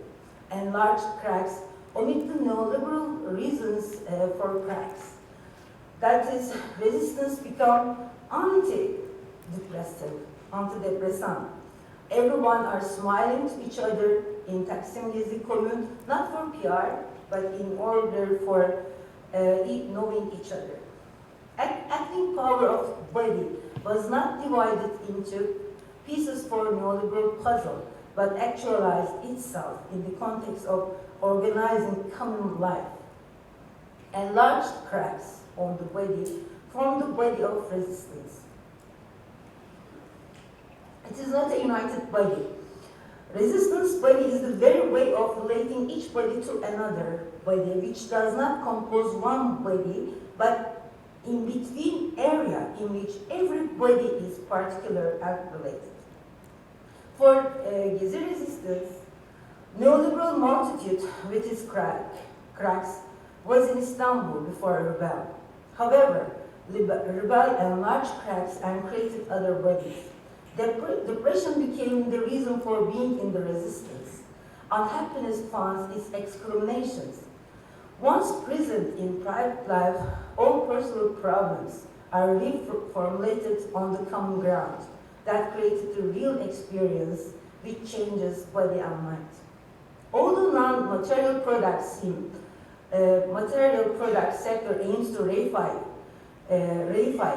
and large cracks omit the neoliberal reasons for cracks. That is, resistance become antidepressant. Everyone are smiling to each other in Taksim Gezi commune, not for PR, but in order for knowing each other. Acting power of body was not divided into pieces for neoliberal puzzle, but actualized itself in the context of organizing common life. Enlarged cracks on the body form the body of resistance. It is not a united body. Resistance body is the very way of relating each body to another body, which does not compose one body, but in between area in which every body is particular and related. For Gezi resistance, neoliberal multitude with its cracks was in Istanbul before a rebel. However, rebel enlarged cracks and created other bodies. Depression became the reason for being in the resistance. Unhappiness funds its exclamations. Once present in private life, all personal problems are reformulated on the common ground that created a real experience which changes body and mind. Although non-material products material product sector aims to reify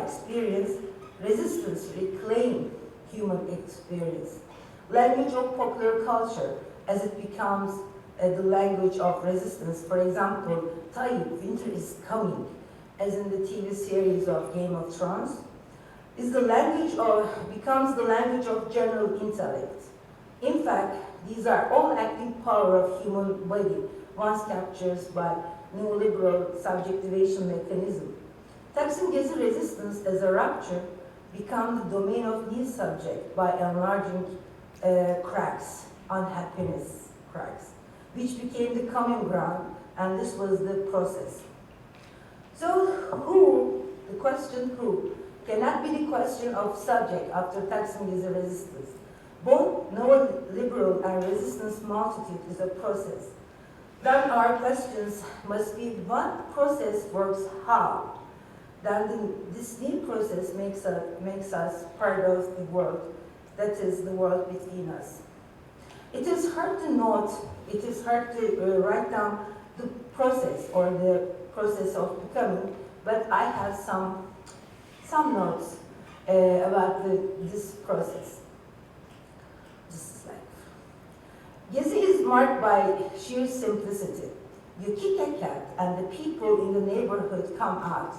experience, resistance reclaim human experience. Language of popular culture as it becomes the language of resistance. For example, Tayyip, winter is coming, as in the TV series of Game of Thrones, is the language becomes the language of general intellect. In fact, these are all acting power of human body once captured by neoliberal subjectivation mechanism. Taksim Gezi resistance as a rupture become the domain of new subject by enlarging cracks, unhappiness cracks, which became the common ground, and this was the process. So who, the question who, cannot be the question of subject after Taksim Gezi resistance. Both neoliberal and resistance multitude is a process. Then our questions must be what process works how? Then this new process makes us part of the world, that is the world between us. It is hard to note, it is hard to write down the process or the process of becoming, but I have some notes about this process. Gezi is marked by sheer simplicity. You kick a cat and the people in the neighborhood come out,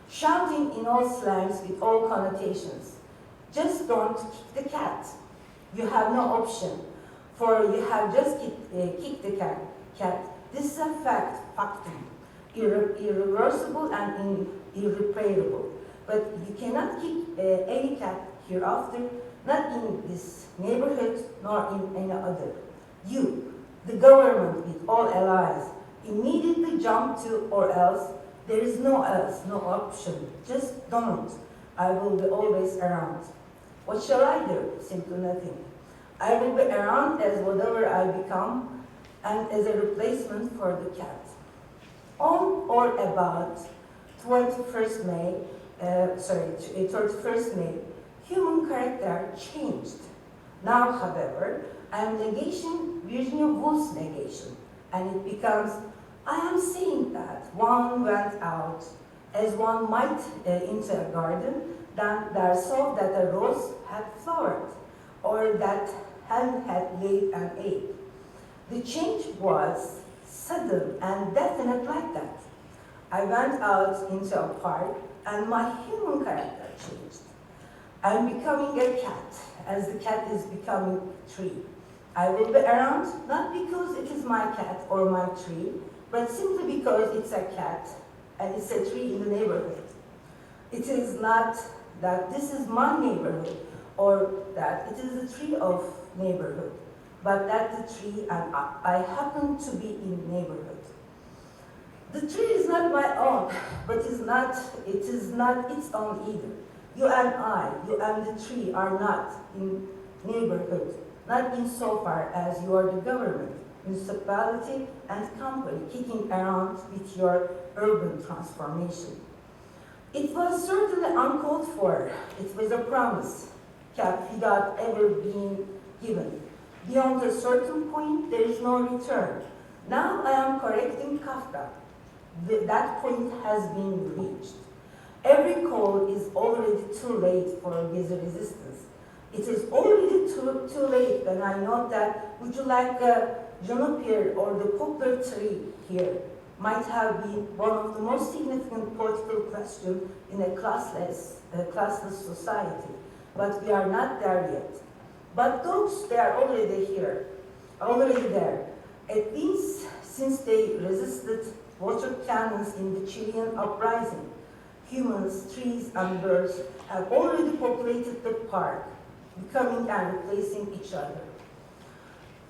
shouting in all slangs with all connotations. Just don't kick the cat. You have no option, for you have just kicked the cat. This is a factum, irreversible and irreparable. But you cannot kick any cat hereafter, not in this neighborhood nor in any other. You, the government with all allies, immediately jump to or else. There is no else, no option. Just don't. I will be always around. What shall I do? Simply nothing. I will be around as whatever I become and as a replacement for the cat. On or about 31st May, human character changed. Now, however, I am negation Virginia Woolf's negation, and it becomes, I am saying that one went out as one might into a garden, then there saw that a rose had flowered, or that hen had laid an egg. The change was sudden and definite like that. I went out into a park, and my human character changed. I am becoming a cat, as the cat is becoming a tree. I will be around, not because it is my cat or my tree, but simply because it's a cat and it's a tree in the neighborhood. It is not that this is my neighborhood or that it is a tree of neighborhood, but that the tree and I happen to be in neighborhood. The tree is not my own, but it is not its own either. You and the tree are not in neighborhood, not insofar as you are the government. municipality, and company kicking around with your urban transformation. It was certainly uncalled for. It was a promise without ever being given. Beyond a certain point, there is no return. Now I am correcting Kafka. That point has been reached. Every call is already too late for Gezi resistance. It is already too late when I note that would you like a juniper or the poplar tree here might have been one of the most significant political questions in a classless society. But we are not there yet. But those, they are already here, already there. At least since they resisted water cannons in the Chilean uprising, humans, trees, and birds have already populated the park, becoming and replacing each other.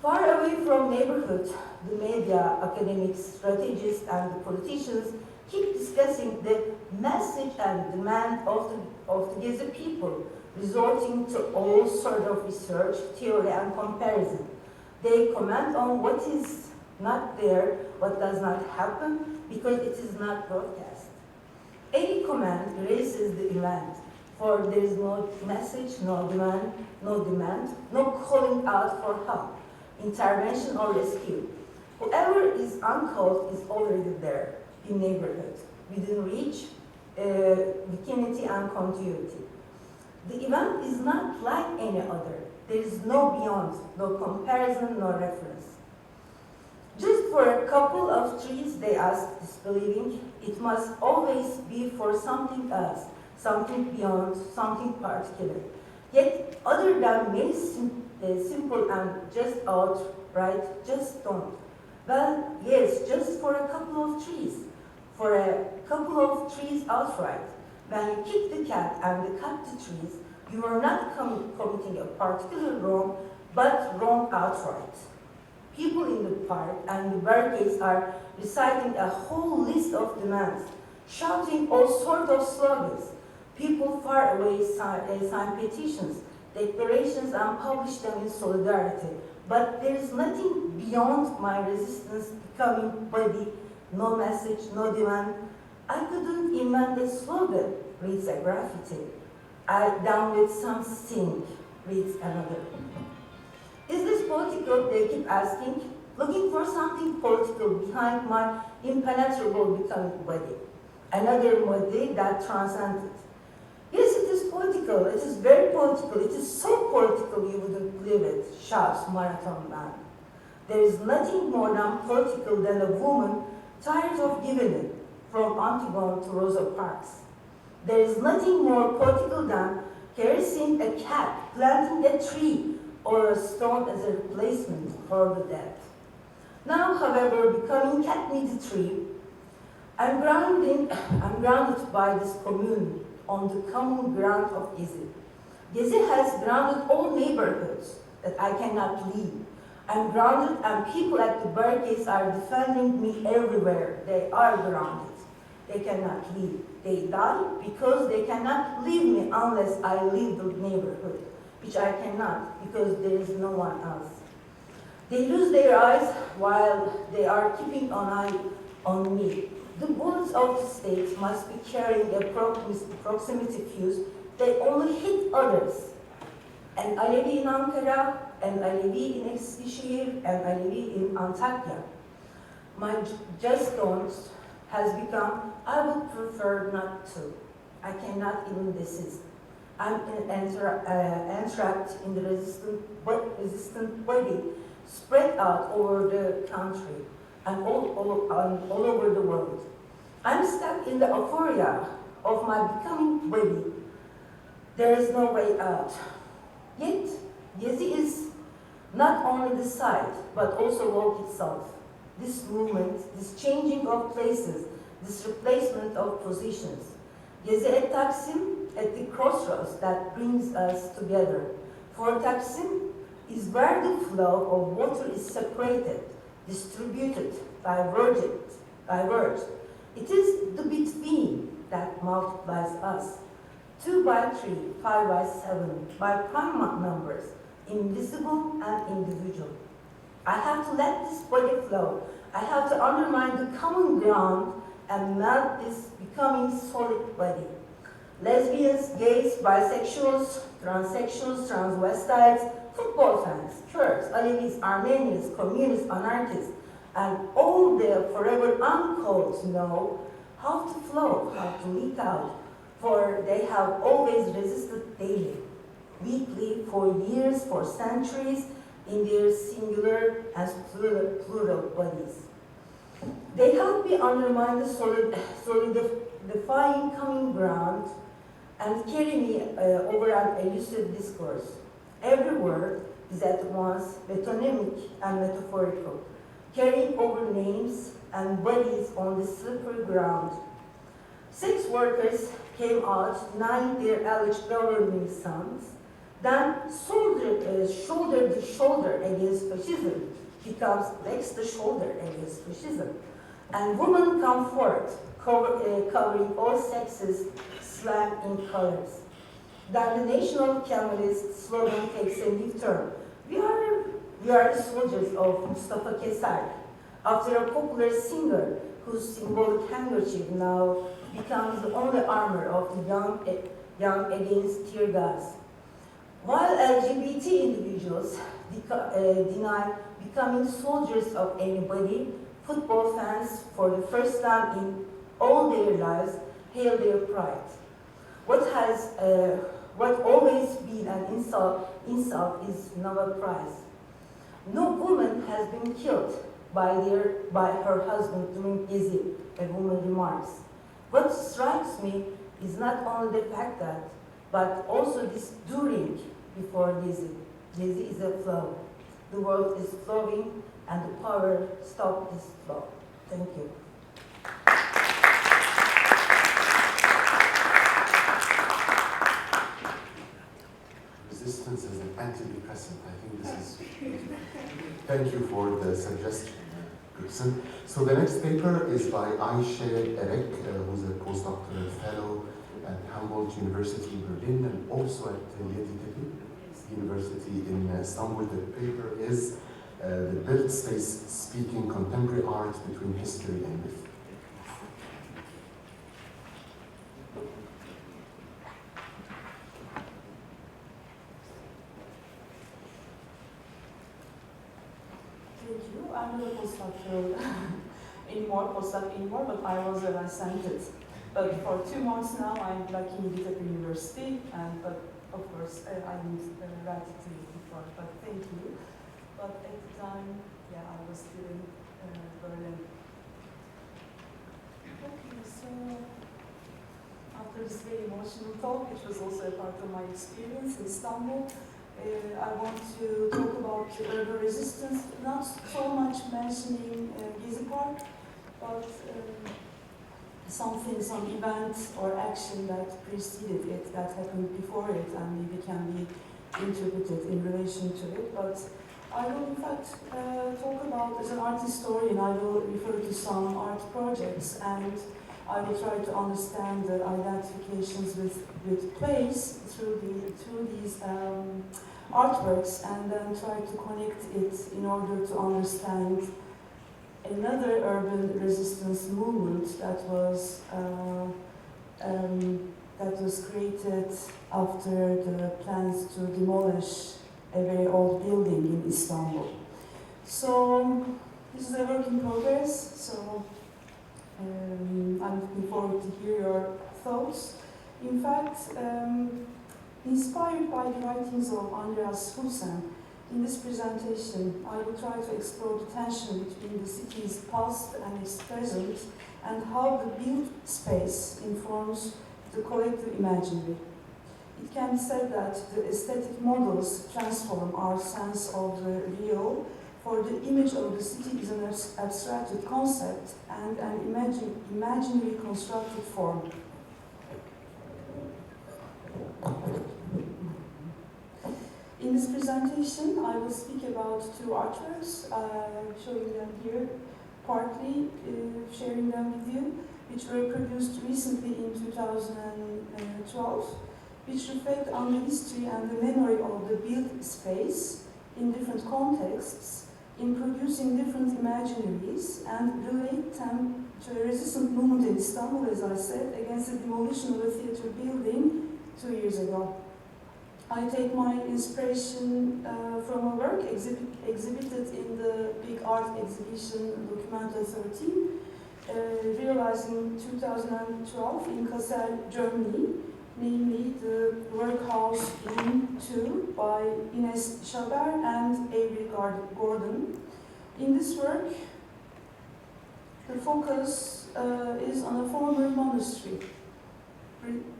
Far away from neighborhood, the media, academics, strategists, and the politicians keep discussing the message and demand of the Gezi people, resorting to all sorts of research, theory, and comparison. They comment on what is not there, what does not happen, because it is not broadcast. Any comment erases the event, for there is no message, no demand, no calling out for help, intervention, or rescue. Whoever is uncalled is already there, in neighborhood, within reach, vicinity, and continuity. The event is not like any other. There is no beyond, no comparison, no reference. Just for a couple of trees, they ask, disbelieving, it must always be for something else, something beyond, something particular. Yet, other than many simple and just outright, just don't. Well, yes, just for a couple of trees. For a couple of trees outright. When you kick the cat and cut the trees, you are not committing a particular wrong, but wrong outright. People in the park and the barricades are reciting a whole list of demands, shouting all sorts of slogans. People far away sign petitions, declarations, and publish them in solidarity. But there is nothing beyond my resistance becoming body, no message, no demand. I couldn't invent a slogan, reads a graffiti. I download some sing, reads another. Is this political, they keep asking, looking for something political behind my impenetrable becoming body. Another body that transcended. Yes, it is political, it is very political, it is so political you wouldn't believe it, shouts Marathon Man. There is nothing more than political than a woman tired of giving it, from Antigone to Rosa Parks. There is nothing more political than caressing a cat, planting a tree, or a stone as a replacement for the dead. Now, however, becoming cat needs a tree, I'm grounded by this commune on the common ground of Gezi. Gezi has grounded all neighborhoods that I cannot leave. I'm grounded and people at the barricades are defending me everywhere. They are grounded. They cannot leave. They die because they cannot leave me unless I leave the neighborhood, which I cannot because there is no one else. They lose their eyes while they are keeping an eye on me. The bullets of the state must be carrying a proximity fuse. They only hit others. An Alevi in Ankara, an Alevi in Eskişehir, an Alevi in Antakya. My just don't has become, I would prefer not to. I cannot even desist. I'm entrapped in the resistant body, spread out over the country and all over the world. I'm stuck in the euphoria of my becoming body. There is no way out. Yet, Gezi is not only the site, but also work itself. This movement, this changing of places, this replacement of positions. Gezi at Taksim, at the crossroads that brings us together. For Taksim is where the flow of water is separated, distributed, diverged. It is the between that multiplies us. 2 by 3, 5 by 7, by prime numbers, invisible and individual. I have to let this body flow. I have to undermine the common ground and melt this becoming solid body. Lesbians, gays, bisexuals, transsexuals, transvestites, football fans, Kurds, Alevis, Armenians, communists, anarchists, and all the forever uncalled know how to flow, how to leak out, for they have always resisted daily, weekly, for years, for centuries, in their singular and plural bodies. They help me undermine the solidifying common ground and carry me over an elusive discourse. Every word is at once metonymic and metaphorical, carrying over names and bodies on the slippery ground. Sex workers came out denying their alleged governing sons, then shoulder to shoulder against fascism becomes next to shoulder against fascism. And women come forth, covering all sexes, slang in colors. Then the national Kemalist slogan takes a new turn. We are the soldiers of Mustafa Kemal, after a popular singer whose symbolic handkerchief now becomes the only armor of the young against tear gas. While LGBT individuals deny becoming soldiers of anybody, football fans, for the first time in all their lives, hail their pride. What always been an insult is now a prize. No woman has been killed by her husband during Gezi, a woman remarks. What strikes me is not only the fact that, but also this during before Gezi. Gezi is a flow. The world is flowing, and the power stop this flow. Thank you. Resistance is an antidepressant. I think this is. Thank you for the suggestion, Gülsen. So the next paper is by Ayşe Erek, who's a postdoctoral fellow at Humboldt University in Berlin and also at Yeditepe University in Istanbul. The paper is The Built Space Speaking Contemporary Art Between History and Myth. Thank you. I'm not a postdoctoral anymore, but I was when I sent it. But for 2 months now, I'm like in Yeditepe University, but of course, I didn't write it to you before, but thank you. But at the time, yeah, I was still in Berlin. Okay, so after this very emotional talk, which was also a part of my experience in Istanbul, I want to talk about urban resistance, not so much mentioning Gezi Park, but some event or action that preceded it, that happened before it, and maybe can be interpreted in relation to it. But I will in fact talk about, as an art historian, I will refer to some art projects, and I will try to understand the identifications with place through these artworks, and then try to connect it in order to understand another urban resistance movement that was created after the plans to demolish a very old building in Istanbul. So this is a work in progress. So I'm looking forward to hear your thoughts. In fact, inspired by the writings of Andreas Husen, in this presentation, I will try to explore the tension between the city's past and its present, and how the built space informs the collective imaginary. It can be said that the aesthetic models transform our sense of the real, for the image of the city is an abstracted concept and an imaginary constructed form. In this presentation, I will speak about 2 artworks, showing them here, partly sharing them with you, which were produced recently in 2012, which reflect on the history and the memory of the built space in different contexts, in producing different imaginaries and relate them to a resistant movement in Istanbul, as I said, against the demolition of a theatre building 2 years ago. I take my inspiration from a work exhibited in the big art exhibition Documenta 13, realized in 2012 in Kassel, Germany, namely the Workhouse Room 2 by Ines Chabert and Avery Gordon. In this work, the focus is on a former monastery,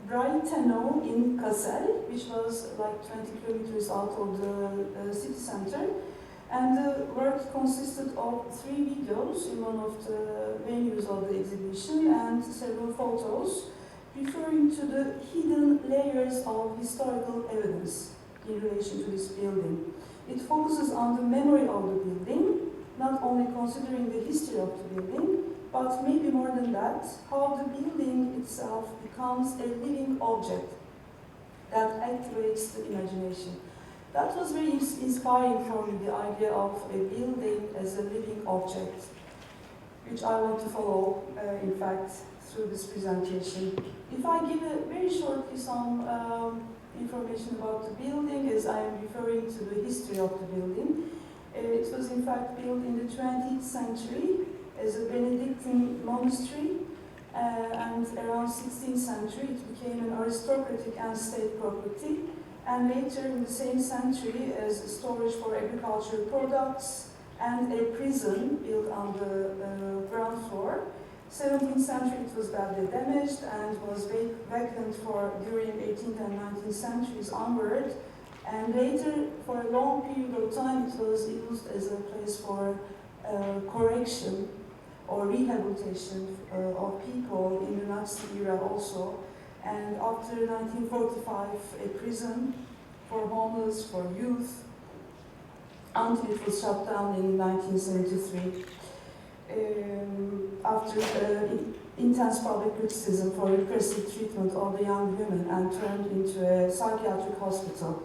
Breiteno in Kassel, which was like 20 kilometers out of the city center. And the work consisted of 3 videos in one of the venues of the exhibition and several photos referring to the hidden layers of historical evidence in relation to this building. It focuses on the memory of the building, not only considering the history of the building, but maybe more than that, how the building itself becomes a living object that activates the imagination. That was very inspiring for me, the idea of a building as a living object, which I want to follow, in fact, through this presentation. If I give very shortly some information about the building, as I am referring to the history of the building, it was in fact built in the 20th century as a Benedictine monastery, and around 16th century it became an aristocratic and state property, and later in the same century as storage for agricultural products and a prison built on the ground floor. 17th century it was badly damaged and was vacant for during 18th and 19th centuries onward, and later for a long period of time it was used as a place for correction or rehabilitation of people in the Nazi era also. And after 1945, a prison for homeless, for youth, until it was shut down in 1973. After intense public criticism for repressive treatment of the young women and turned into a psychiatric hospital.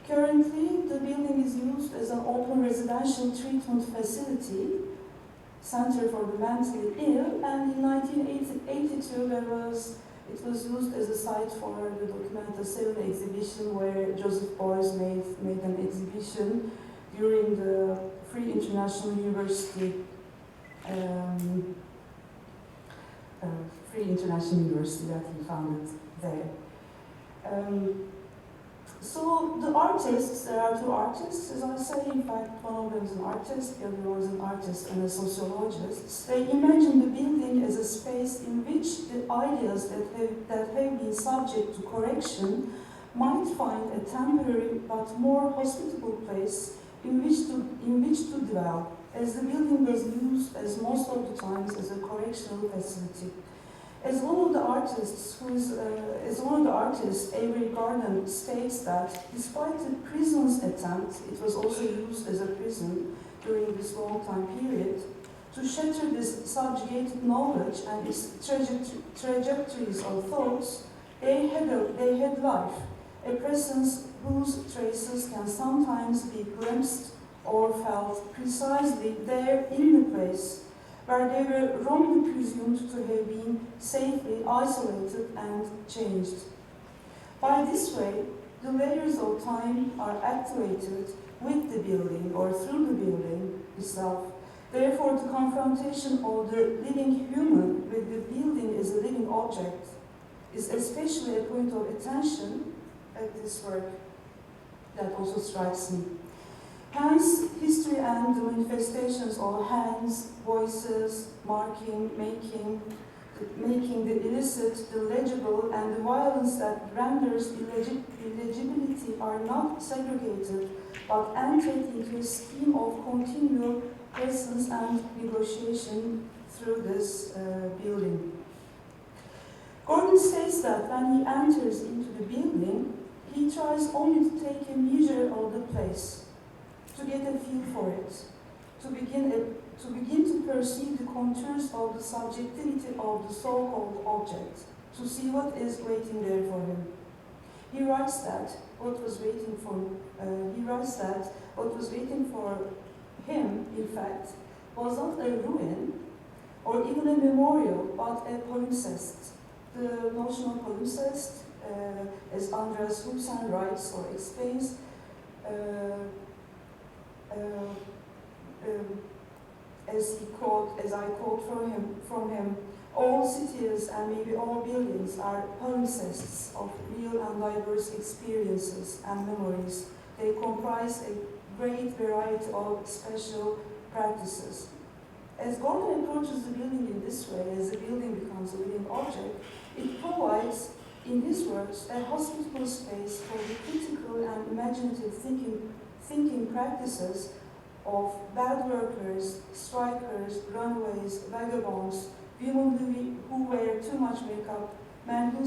Currently, the building is used as an open residential treatment facility, center for the mentally ill, and in 1982 it was used as a site for the Documenta 7 exhibition, where Joseph Beuys made an exhibition during the Free International University that he founded there. So the artists, there are 2 artists, as I say. In fact, one of them is an artist, the other one is an artist and a sociologist. They imagine the building as a space in which the ideas that have been subject to correction might find a temporary but more hospitable place in which to dwell, as the building was used as most of the times as a correctional facility. As one of the artists, Avery Gordon, states that despite the prison's attempt, it was also used as a prison during this long time period, to shatter this subjugated knowledge and its trajectories of thoughts, they had life, a presence whose traces can sometimes be glimpsed or felt precisely there in the place where they were wrongly presumed to have been safely isolated and changed. By this way, the layers of time are activated with the building or through the building itself. Therefore, the confrontation of the living human with the building as a living object is especially a point of attention at this work that also strikes me. Hence, history and the manifestations of hands, voices, marking, making the illicit, the legible, and the violence that renders illegibility are not segregated, but entered into a scheme of continual presence and negotiation through this building. Gordon states that when he enters into the building, he tries only to take a measure of the place, to get a feel for it, to begin to perceive the contours of the subjectivity of the so-called object, to see what is waiting there for him. He writes that what was waiting for him, in fact, was not a ruin or even a memorial, but a palimpsest. The notion of palimpsest, as Andreas Hubsan writes or explains, as I quote from him, all cities and maybe all buildings are palimpsests of real and diverse experiences and memories. They comprise a great variety of special practices. As Gordon approaches the building in this way, as the building becomes a living object, it provides, in his words, a hospitable space for the critical and imaginative thinking practices of bad workers, strikers, runaways, vagabonds, women who wear too much makeup, men who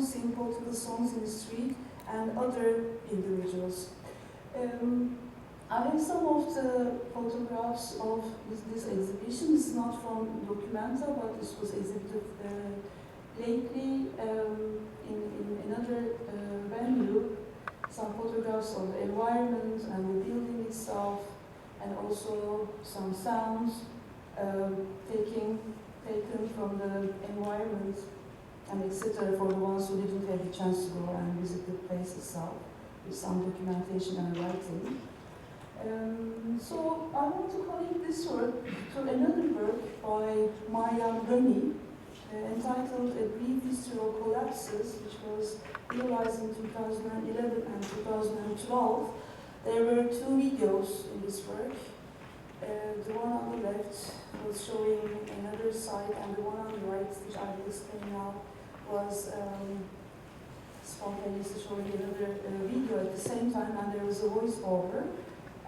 sing political songs in the street, and other individuals. I have some of the photographs of this exhibition. This is not from Documenta, but this was exhibited lately in another venue. Some photographs of the environment and the building itself, and also some sounds taken from the environment, and etc. for the ones who didn't have the chance to go and visit the place itself, with some documentation and writing. So I want to connect this work to another work by Mariam Rami, entitled A Brief History of Collapses, which was realized in 2011 and 2012. There were two videos in this work. The one on the left was showing another side, and the one on the right, which I will explain now, was spontaneously showing another video at the same time, and there was a voice-over.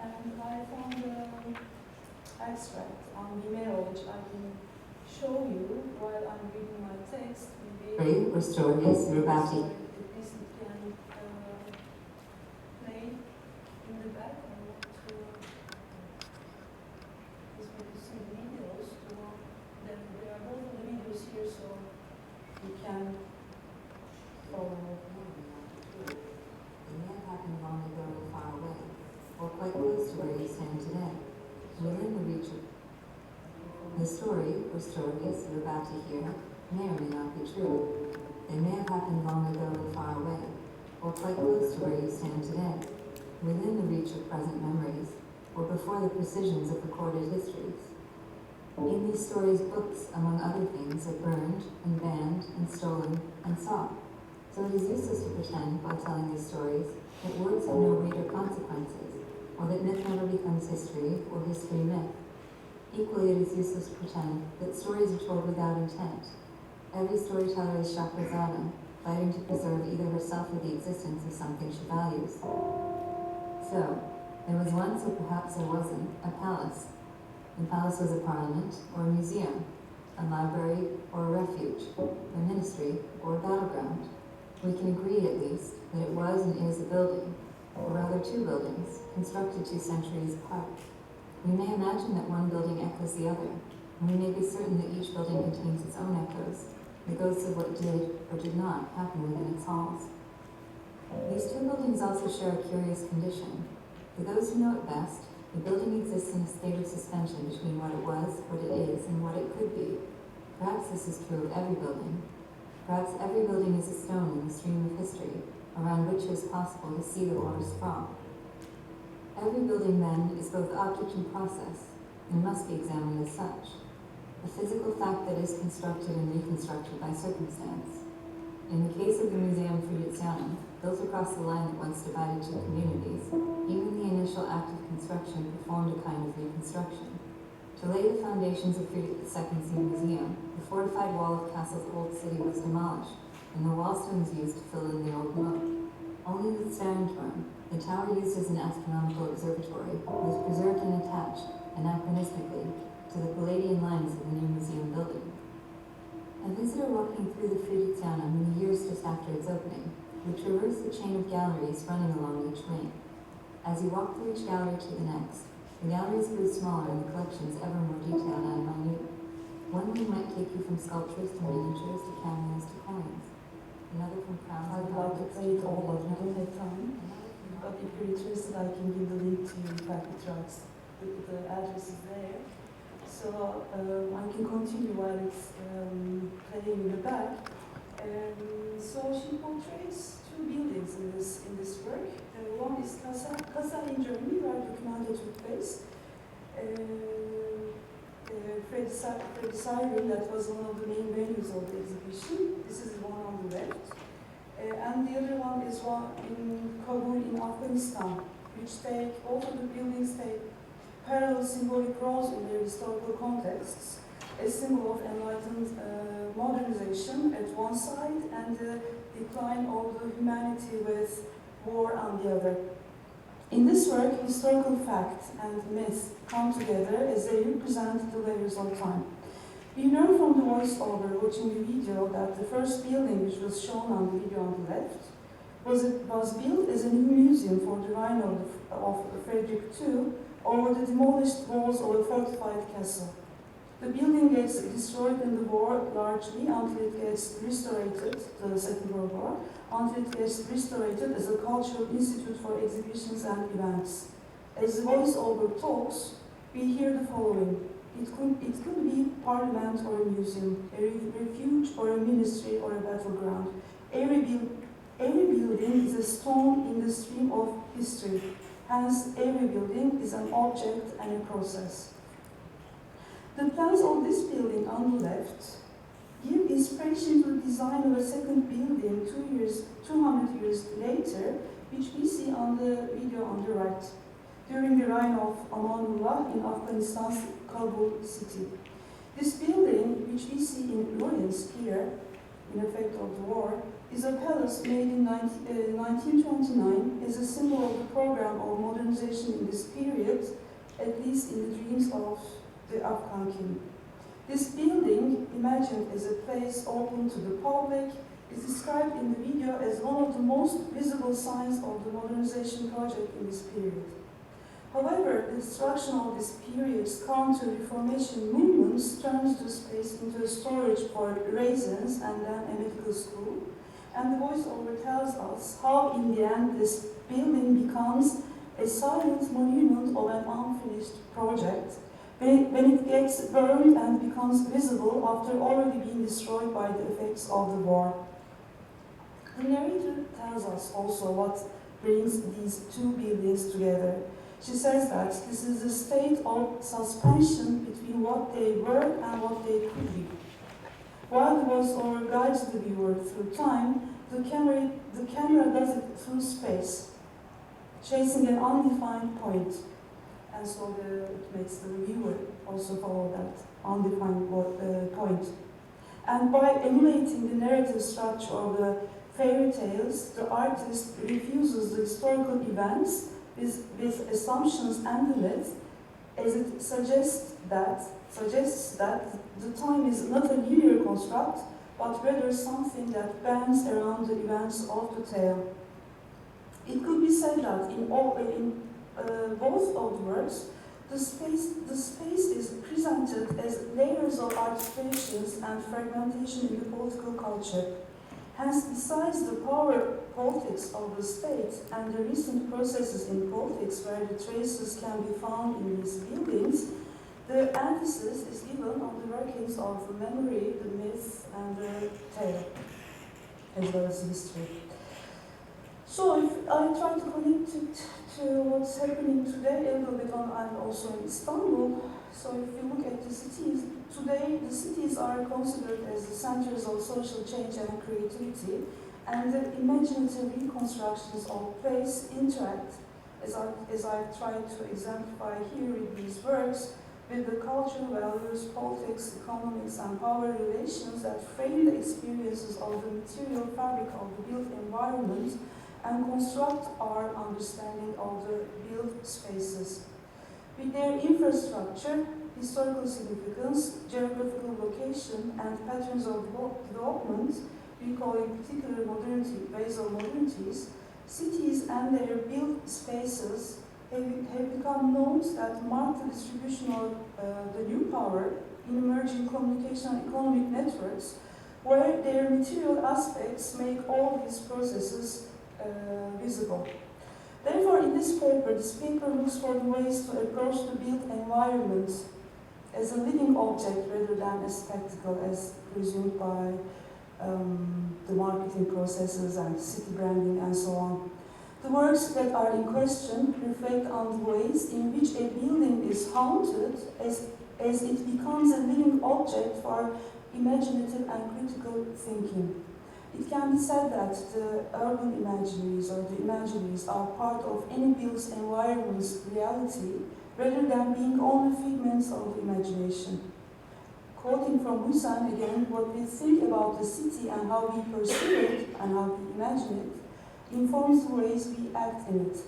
And I found an extract on Vimeo, which I can show you while I'm reading my text. Maybe Restoragus Rubati. This can play in the back. I want to see the videos. There are both of the videos here, so you can follow. It may have happened long ago and far away, or quite close to where you stand today, within the reach of the story Restoragus you're about to hear may or may not be true. They may have happened long ago and far away, or quite close to where you stand today, within the reach of present memories, or before the precisions of recorded histories. In these stories, books, among other things, are burned and banned and stolen and sought. So it is useless to pretend, while telling these stories, that words have no weight or consequences, or that myth never becomes history, or history myth. Equally, it is useless to pretend that stories are told without intent. Every storyteller is Shahrazada, fighting to preserve either herself or the existence of something she values. So, there was once, or perhaps there wasn't, a palace. The palace was a parliament, or a museum, a library, or a refuge, a ministry, or a battleground. We can agree, at least, that it was and is a building, or rather two buildings, constructed 2 centuries apart. We may imagine that one building echoes the other, and we may be certain that each building contains its own echoes, the ghosts of what did or did not happen within its halls. These two buildings also share a curious condition. For those who know it best, the building exists in a state of suspension between what it was, what it is, and what it could be. Perhaps this is true of every building. Perhaps every building is a stone in the stream of history, around which it is possible to see the water sprawl. Every building, then, is both object and process, and must be examined as such. A physical fact that is constructed and reconstructed by circumstance. In the case of the Museum Frigizianum, built across the line that once divided 2 communities, even the initial act of construction performed a kind of reconstruction. To lay the foundations of Friedrich II's new museum, the fortified wall of Castle's old city was demolished, and the wall stones used to fill in the old moat. Only the Sterrenturm, the tower used as an astronomical observatory, was preserved and attached, anachronistically, to the Palladian lines of the new museum building. A visitor walking through the Frigizianum in the years just after its opening would traverse the chain of galleries running along each wing. As he walked through each gallery to the next, the galleries grew smaller and the collections ever more detailed and minute. One wing might take you from sculptures to miniatures to cameos to coins. Another from crowns I'd to like to objects play it all, but we don't have time. another from But if you're interested, I can give the link to you in fact it writes the address is there. So I can continue while it's playing in the back. So she portrays two buildings in this work. One is Casa in Germany, where the commander took place. Fred Siren, that was one of the main venues of the exhibition. This is the one on the left. And the other one is one in Kabul in Afghanistan, which both of the buildings take parallel symbolic roles in their historical contexts, a symbol of enlightened modernization at one side and the decline of the humanity with war on the other. In this work, historical fact and myth come together as they represent the layers of time. We know from the voiceover watching the video that the first building, which was shown on the video on the left, was built as a new museum for the Rhino of Frederick II over the demolished walls of a fortified castle. The building gets destroyed in the war largely until it gets restored, the Second World War, until it gets restored as a cultural institute for exhibitions and events. As the voiceover talks, we hear the following. It could be parliament or a museum, a refuge or a ministry or a battleground. Every building is a stone in the stream of history. Hence, every building is an object and a process. The plans of this building on the left give inspiration to the design of a second building 200 years later, which we see on the video on the right, during the reign of Amanullah in Afghanistan's Kabul city. This building, which we see in ruins here, in effect of the war, is a palace made in 1929 as a symbol of the program of modernization in this period, at least in the dreams of the Afghan king. This building, imagined as a place open to the public, is described in the video as one of the most visible signs of the modernization project in this period. However, the destruction of this period's counter-reformation movements turns the space into a storage for raisins and then a medical school, and the voiceover tells us how, in the end, this building becomes a silent monument of an unfinished project, when it gets burned and becomes visible after already being destroyed by the effects of the war. The narrator tells us also what brings these two buildings together. She says that this is a state of suspension between what they were and what they could be. While the voiceover guides the viewer through time, the camera does it through space, chasing an undefined point. And so it makes the viewer also follow that undefined point. And by emulating the narrative structure of the fairy tales, the artist refuses the historical events with assumptions and the myth, as it suggests that the time is not a linear construct, but rather something that bends around the events of the tale. It could be said that in both of the works, the space is presented as layers of articulations and fragmentation in the political culture. Hence, besides the power politics of the state and the recent processes in politics where the traces can be found in these buildings, the emphasis is given on the workings of the memory, the myth, and the tale, as well as history. So if I try to connect it to what's happening today a little bit and also in Istanbul, so if you look at the cities, today the cities are considered as the centers of social change and creativity, and the imaginative reconstructions of place interact, as I've tried to exemplify here in these works, with the cultural values, politics, economics, and power relations that frame the experiences of the material fabric of the built environment and construct our understanding of the built spaces. With their infrastructure, historical significance, geographical location, and patterns of development, we call in particular modernity, basal modernities, cities and their built spaces have become nodes that mark the distribution of the new power in emerging communication and economic networks, where their material aspects make all these processes visible. Therefore, in this paper looks for the ways to approach the built environment as a living object rather than a spectacle as presumed by the marketing processes and city branding and so on. The works that are in question reflect on the ways in which a building is haunted as it becomes a living object for imaginative and critical thinking. It can be said that the urban imaginaries or the imaginaries are part of any built environment's reality rather than being only figments of the imagination. Quoting from Busan again, what we think about the city and how we perceive it and how we imagine it informs the ways we act in it.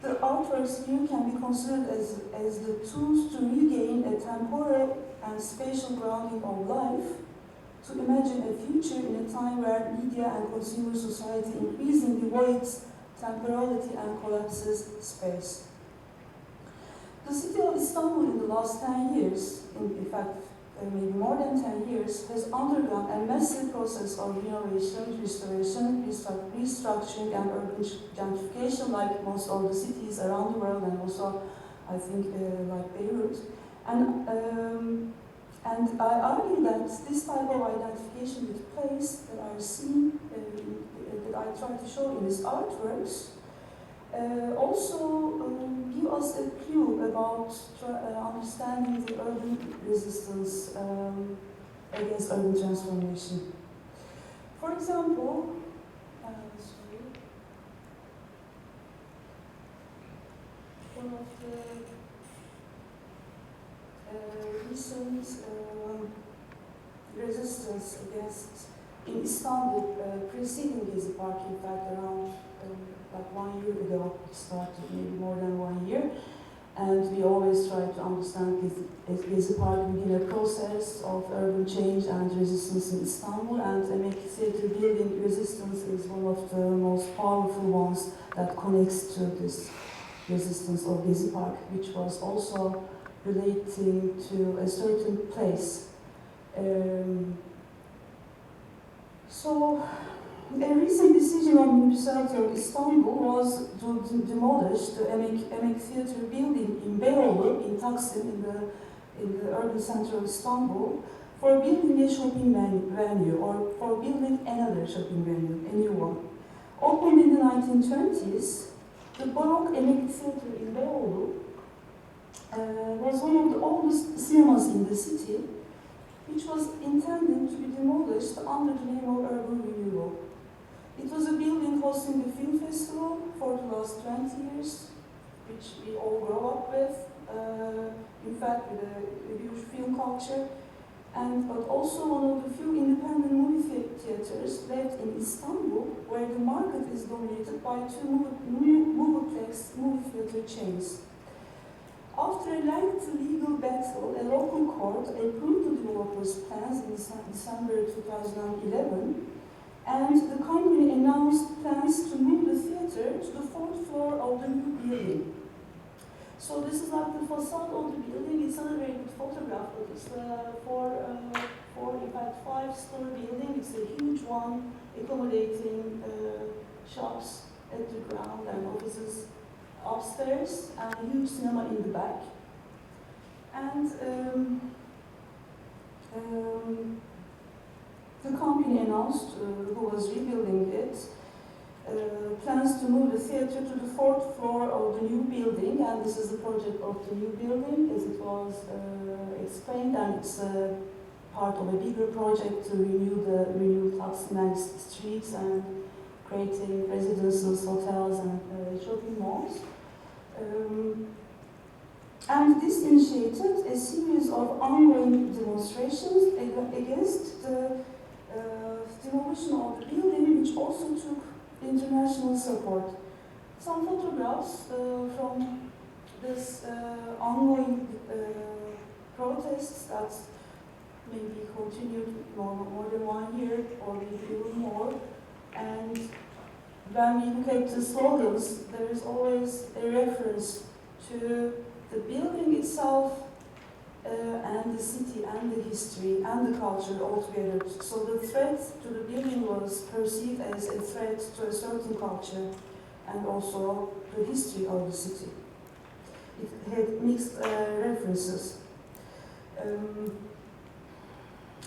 The artworks here can be considered as the tools to regain a temporal and spatial grounding of life, to imagine a future in a time where media and consumer society increasingly voids temporality and collapses space. The city of Istanbul in the last 10 years, in fact maybe more than 10 years, has undergone a massive process of renovation, restoration, restructuring and urban gentrification like most of the cities around the world and also I think like Beirut. And I argue that this type of identification with place that I see, that I try to show in these artworks, also give us a clue about understanding the urban resistance against urban transformation. For example, one of the recent resistance against in Istanbul preceding Gezi Park, in fact around like 1 year ago, it started, maybe more than 1 year, and we always try to understand Gezi Park within a process of urban change and resistance in Istanbul, and American Theatre building resistance is one of the most powerful ones that connects to this resistance of Gezi Park, which was also relating to a certain place. So, a recent decision of Municipality of Istanbul was to demolish the Emek Theatre building in Beyoğlu, in Taksim, in the urban center of Istanbul, for building a shopping venue, or for building another shopping venue, a new one. Opened in the 1920s, the Baroque Emek Theatre in Beyoğlu was one of the oldest cinemas in the city, which was intended to be demolished under the name of urban renewal. It was a building hosting the film festival for the last 20 years, which we all grow up with, in fact with a huge film culture, but also one of the few independent movie theaters left in Istanbul, where the market is dominated by two movie-plex movie theater chains. After a lengthy legal battle, a local court approved the developer's plans in December 2011, and the company announced plans to move the theater to the 4th floor of the new building. So this is like the facade of the building. It's not a very good photograph, but it's in fact 5-story building. It's a huge one, accommodating shops at the ground and offices upstairs, and a huge cinema in the back. And the company announced, who was rebuilding it, plans to move the theater to the 4th floor of the new building, and this is the project of the new building, as it was explained, and it's part of a bigger project to renew Taksim streets and creating residences, hotels, and shopping malls. And this initiated a series of ongoing demonstrations against the demolition of the building, which also took international support. Some photographs from this ongoing protests that maybe continued more than 1 year or maybe even more. And when we look at the slogans, there is always a reference to the building itself and the city and the history and the culture altogether. So the threat to the building was perceived as a threat to a certain culture. and also the history of the city. It had mixed references.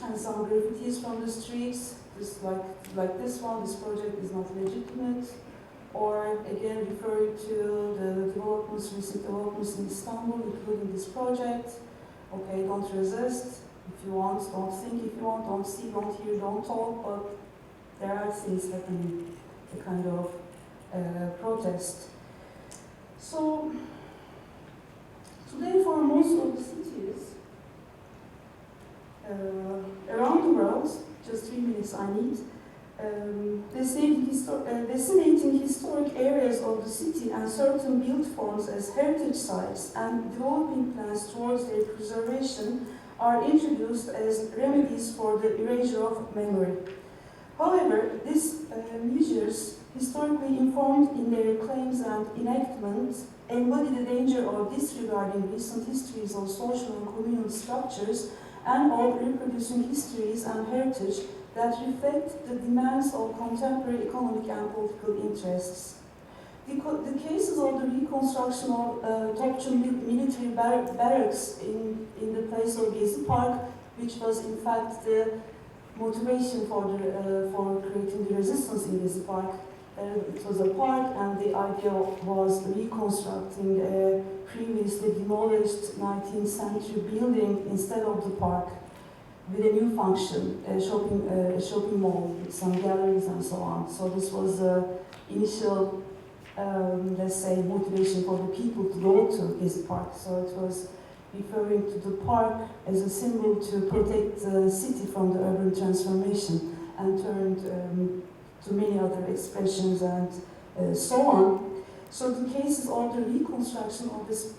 And some graffitis from the streets, just like this one, this project is not legitimate. Or again, referring to the developments, recent developments in Istanbul, including this project. Okay, don't resist. If you want, don't think. If you want, don't see, don't hear, don't talk. But there are things happening, a kind of protest. So today, for most of the cities around the world, just 3 minutes I need. Designating historic areas of the city and certain built forms as heritage sites and developing plans towards their preservation are introduced as remedies for the erasure of memory. However, these measures, historically informed in their claims and enactment, embody the danger of disregarding recent histories of social and communal structures and of reproducing histories and heritage that reflect the demands of contemporary economic and political interests. The cases of the reconstruction of Topçu military barracks in the place of Gezi Park, which was in fact the motivation for creating the resistance in Gezi Park. It was a park, and the idea was reconstructing a previously demolished 19th century building instead of the park, with a new function, a shopping mall with some galleries and so on. So this was the initial, let's say, motivation for the people to go to Gezi Park. So it was referring to the park as a symbol to protect the city from the urban transformation, and turned to many other expressions and so on. So the cases of the reconstruction of this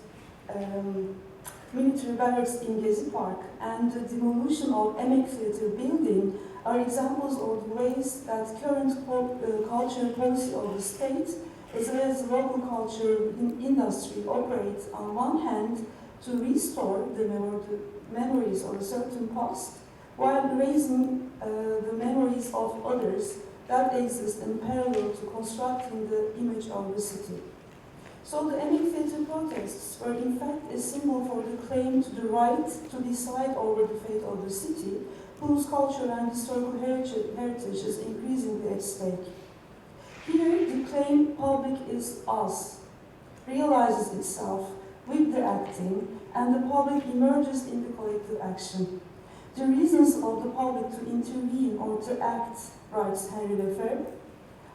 military barracks in Gezi Park and the demolition of Emek Theatre building are examples of the ways that current cultural policy of the state, as well as the local culture industry, operate on one hand to restore the memories of a certain past, while raising the memories of others that exist in parallel to constructing the image of the city. So the Emek Theatre protests were in fact a symbol for the claim to the right to decide over the fate of the city, whose cultural and historical heritage is increasingly at stake. Here, the claim public is us realizes itself with the acting, and the public emerges in the collective action. The reasons of the public to intervene or to act, writes Henry Lefebvre,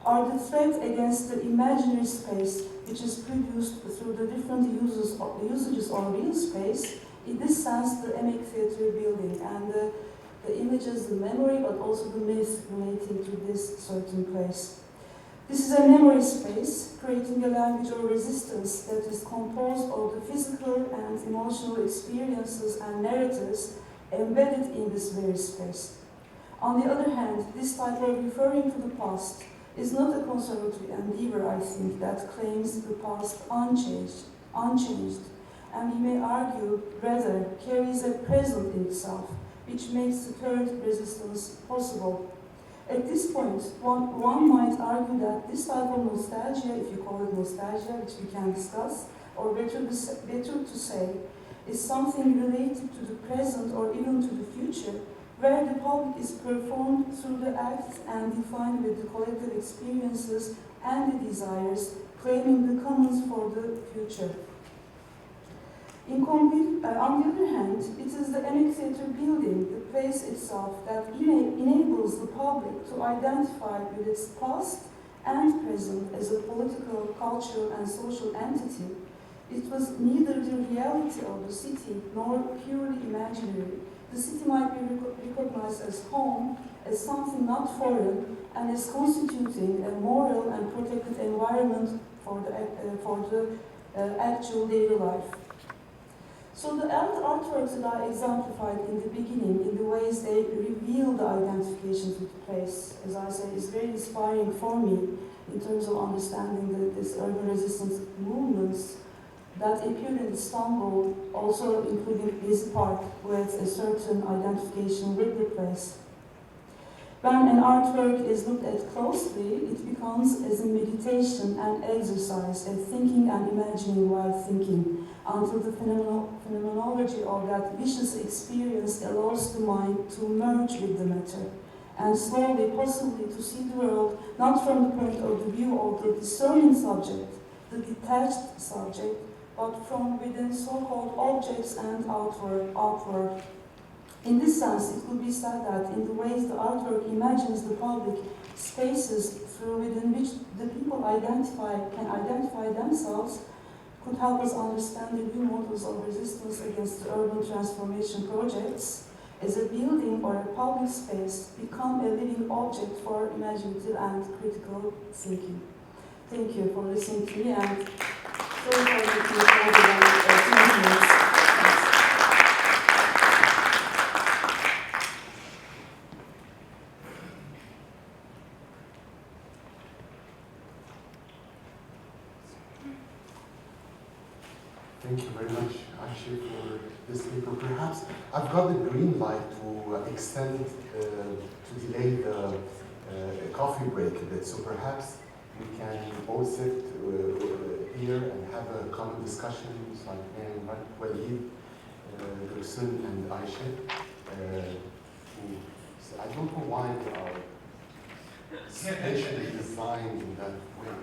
are the threat against the imaginary space which is produced through the different usages of real space, in this sense the Emek Theatre building, and the images, the memory, but also the myth relating to this certain place. This is a memory space, creating a language of resistance that is composed of the physical and emotional experiences and narratives embedded in this very space. On the other hand, this type of referring to the past is not a conservative endeavor, I think, that claims the past unchanged, and we may argue rather carries a present in itself, which makes the current resistance possible. At this point, one might argue that this type of nostalgia, if you call it nostalgia, which we can discuss, or better to say, is something related to the present or even to the future, where the public is performed through the acts and defined with the collective experiences and the desires, claiming the commons for the future. On the other hand, it is the Emek Theatre building, the place itself, that enables the public to identify with its past and present as a political, cultural, and social entity. It was neither the reality of the city nor purely imaginary. The city might be recognized as home, as something not foreign, and as constituting a moral and protected environment for the actual daily life. So the artworks that I exemplified in the beginning, in the ways they reveal the identifications with the place, as I say, is very inspiring for me in terms of understanding this urban resistance movements that appeared in Istanbul, also including Gezi Park, with a certain identification with the place. When an artwork is looked at closely, it becomes as a meditation and exercise, a thinking and imagining while thinking, until the phenomenology of that vicious experience allows the mind to merge with the matter, and slowly, possibly, to see the world not from the point of the view of the discerning subject, the detached subject, but from within so-called objects and outward. In this sense, it could be said that in the ways the artwork imagines the public spaces through within which the people can identify themselves, could help us understand the new models of resistance against the urban transformation projects, as a building or a public space become a living object for imaginative and critical thinking. Thank you for listening to me, and sorry for taking all the 20 minutes. Thank you very much, Aisha, for this paper. Perhaps I've got the green light to extend, to delay the coffee break a bit, so perhaps we can all sit here and have a common discussion, like Mariam, Walid, Gülsün, and Aisha. I don't know why they are spatially designed in that way.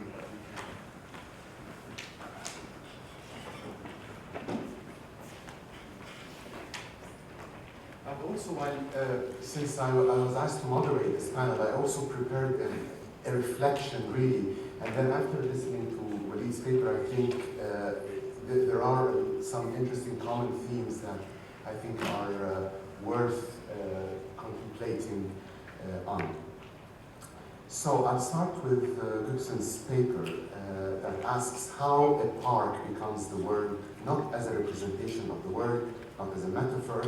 Also, since I was asked to moderate this panel, I also prepared a reflection, really. And then after listening to Walid's paper, I think there are some interesting common themes that I think are worth contemplating on. So I'll start with Gülsün's paper that asks how a park becomes the world, not as a representation of the world, not as a metaphor,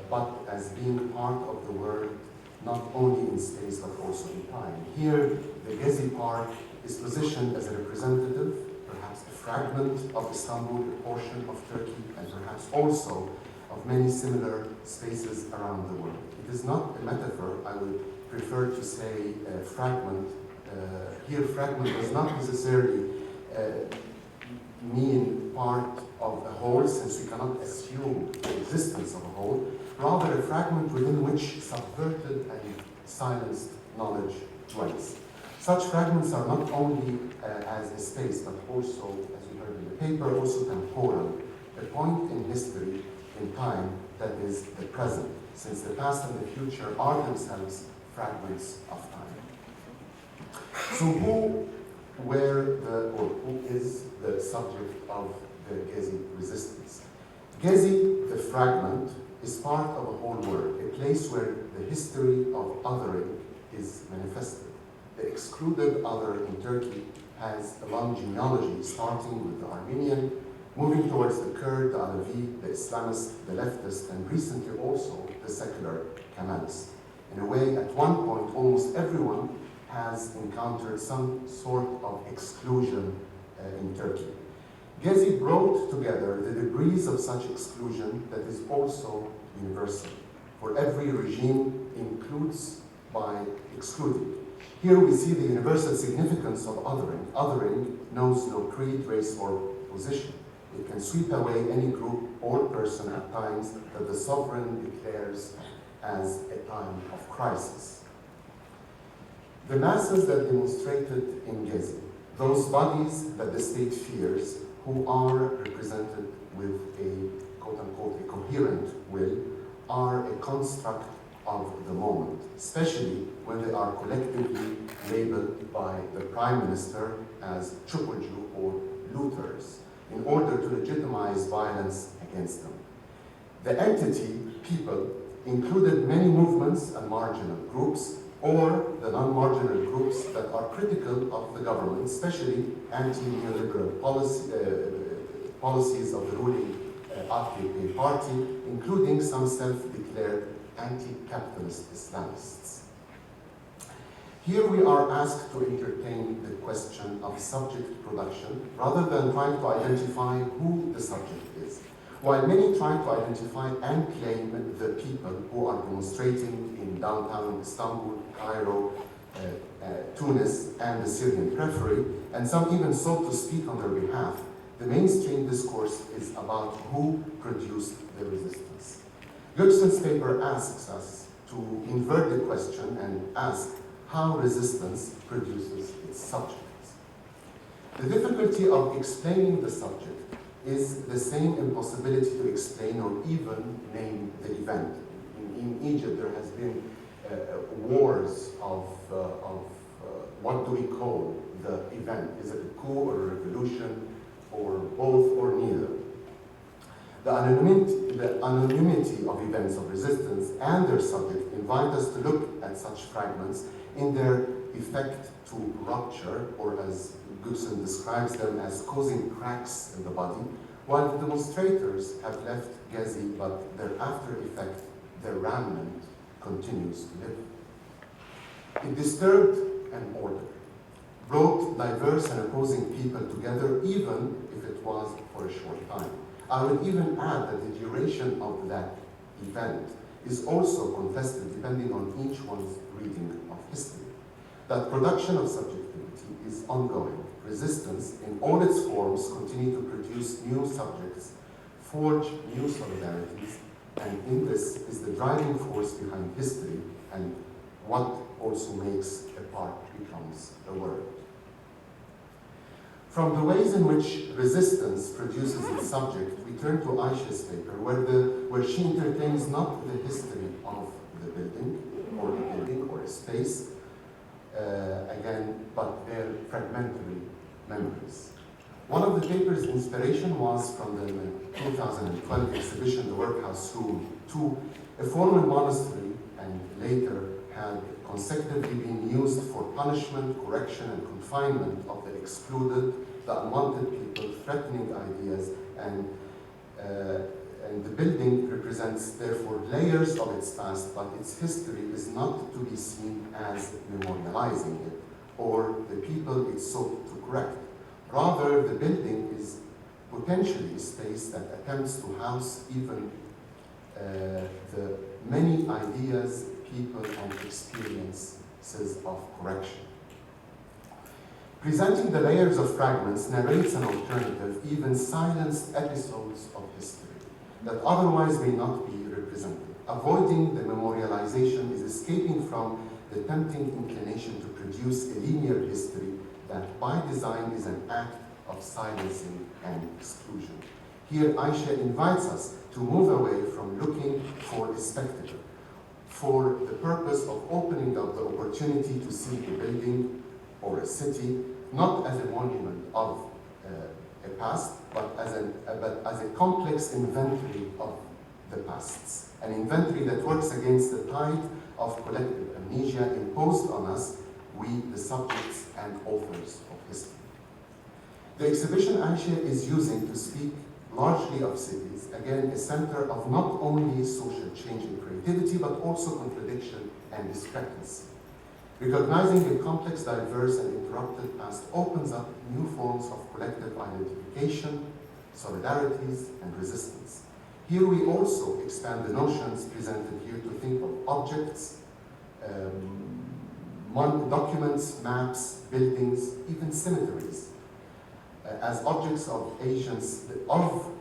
but as being part of the world, not only in space but also in time. Here, the Gezi Park is positioned as a representative, perhaps a fragment of Istanbul, a portion of Turkey, and perhaps also of many similar spaces around the world. It is not a metaphor. I would prefer to say a fragment. Here, fragment does not necessarily mean part of a whole, since we cannot assume the existence of a whole, rather a fragment within which subverted and silenced knowledge dwells. Such fragments are not only as a space, but also, as we heard in the paper, also temporal, a point in history, in time, that is the present, since the past and the future are themselves fragments of time. So who is the subject of the Gezi resistance? Gezi, the fragment, is part of a whole world, a place where the history of othering is manifested. The excluded other in Turkey has a long genealogy, starting with the Armenian, moving towards the Kurd, the Alevi, the Islamist, the leftist, and recently also the secular Kemalist. In a way, at one point, almost everyone has encountered some sort of exclusion in Turkey. Gezi brought together the degrees of such exclusion that is also universal. For every regime includes by excluding. Here we see the universal significance of othering. Othering knows no creed, race, or position. It can sweep away any group or person at times that the sovereign declares as a time of crisis. The masses that demonstrated in Gezi, those bodies that the state fears, who are represented with a quote-unquote a coherent will, are a construct of the moment, especially when they are collectively labeled by the Prime Minister as Çukurcu or looters, in order to legitimize violence against them. The entity, people, included many movements and marginal groups, or the non-marginal groups that are critical of the government, especially anti-neoliberal policies of the ruling AKP party, including some self-declared anti-capitalist Islamists. Here we are asked to entertain the question of subject production, rather than trying to identify who the subject is. While many try to identify and claim the people who are demonstrating in downtown Istanbul, Cairo, Tunis, and the Syrian periphery, and some even sought to speak on their behalf, the mainstream discourse is about who produced the resistance. Göksel's paper asks us to invert the question and ask how resistance produces its subjects. The difficulty of explaining the subject is the same impossibility to explain or even name the event. In Egypt, there has been wars of what do we call the event? Is it a coup or a revolution, or both or neither? The anonymity of events of resistance and their subject invite us to look at such fragments in their effect to rupture, or as Göksel describes them, as causing cracks in the body, while the demonstrators have left Gezi, but their after effect, their remnant, continues to live. It disturbed an order, brought diverse and opposing people together, even if it was for a short time. I would even add that the duration of that event is also contested depending on each one's reading of history. That production of subjectivity is ongoing. Resistance, in all its forms, continue to produce new subjects, forge new solidarities, and in this is the driving force behind history and what also makes a part becomes a word. From the ways in which resistance produces its subject, we turn to Aisha's paper, where she entertains not the history of the building or a space, again, but their fragmentary memories. One of the paper's inspiration was from the 2012 exhibition, The Workhouse Room 2, a former monastery and later had consecutively been used for punishment, correction, and confinement of the excluded, the unwanted people, threatening ideas, and the building represents, therefore, layers of its past, but its history is not to be seen as memorializing it, or the people it sought to correct. Rather, the building is potentially a space that attempts to house even the many ideas, people, and experiences of correction. Presenting the layers of fragments narrates an alternative, even silenced episodes of history that otherwise may not be represented. Avoiding the memorialization is escaping from the tempting inclination to produce a linear history that by design is an act of silencing and exclusion. Here, Aisha invites us to move away from looking for a spectacle, for the purpose of opening up the opportunity to see a building or a city, not as a monument of a past, but as a complex inventory of the pasts, an inventory that works against the tide of collective amnesia imposed on us, we, the subjects and authors of history. The exhibition Aisha is using to speak largely of cities, again, a center of not only social change and creativity, but also contradiction and discrepancy. Recognizing a complex, diverse, and interrupted past opens up new forms of collective identification, solidarities, and resistance. Here we also expand the notions presented here to think of objects, documents, maps, buildings, even cemeteries, as objects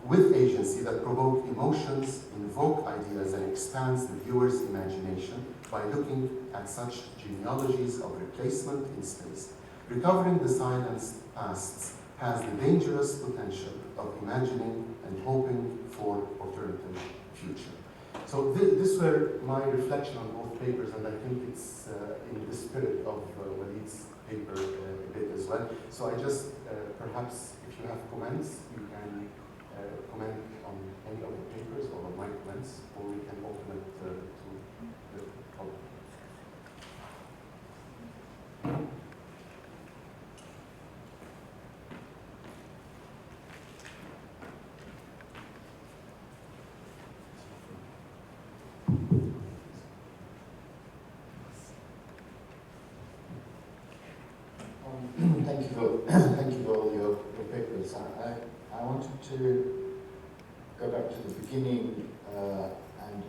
with agency that provoke emotions, invoke ideas, and expands the viewer's imagination by looking at such genealogies of replacement in space. Recovering the silenced pasts has the dangerous potential of imagining and hoping for alternative future. So this were my reflection on both papers, and I think it's in the spirit of Walid's paper a bit as well. So I just, perhaps if you have comments, you can comment on any of the papers or on my comments, or we can open it to the public. Thank you for all your papers. I wanted to go back back to the beginning and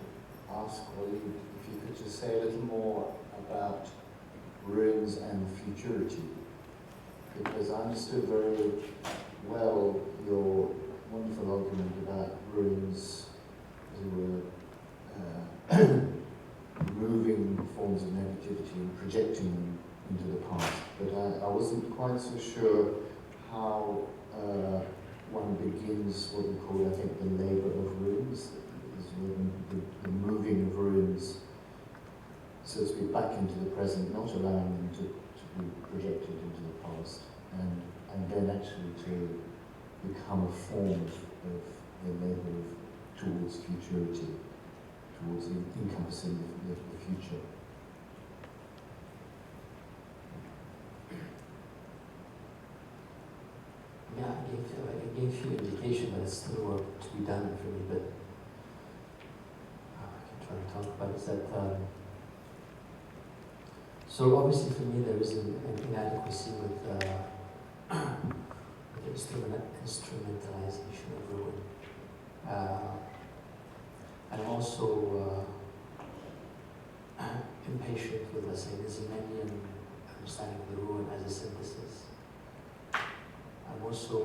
ask Walid if you could just say a little more about ruins and futurity, because I understood very well your wonderful argument about ruins, as it were, removing forms of negativity and projecting them into the past. But I wasn't quite so sure how one begins what we call, I think, the labor of ruins, is the moving of ruins, so to speak, back into the present, not allowing them to be projected into the past, and then actually to become a form of the labor towards futurity, towards encompassing the future. Yeah, I gave you indication that it's still work to be done for me, but I can try to talk about it. Is that so obviously for me there is an inadequacy with the instrumentalization of ruin. And I'm also impatient with, let's say, the Zimenian understanding of the ruin as a synthesis. I also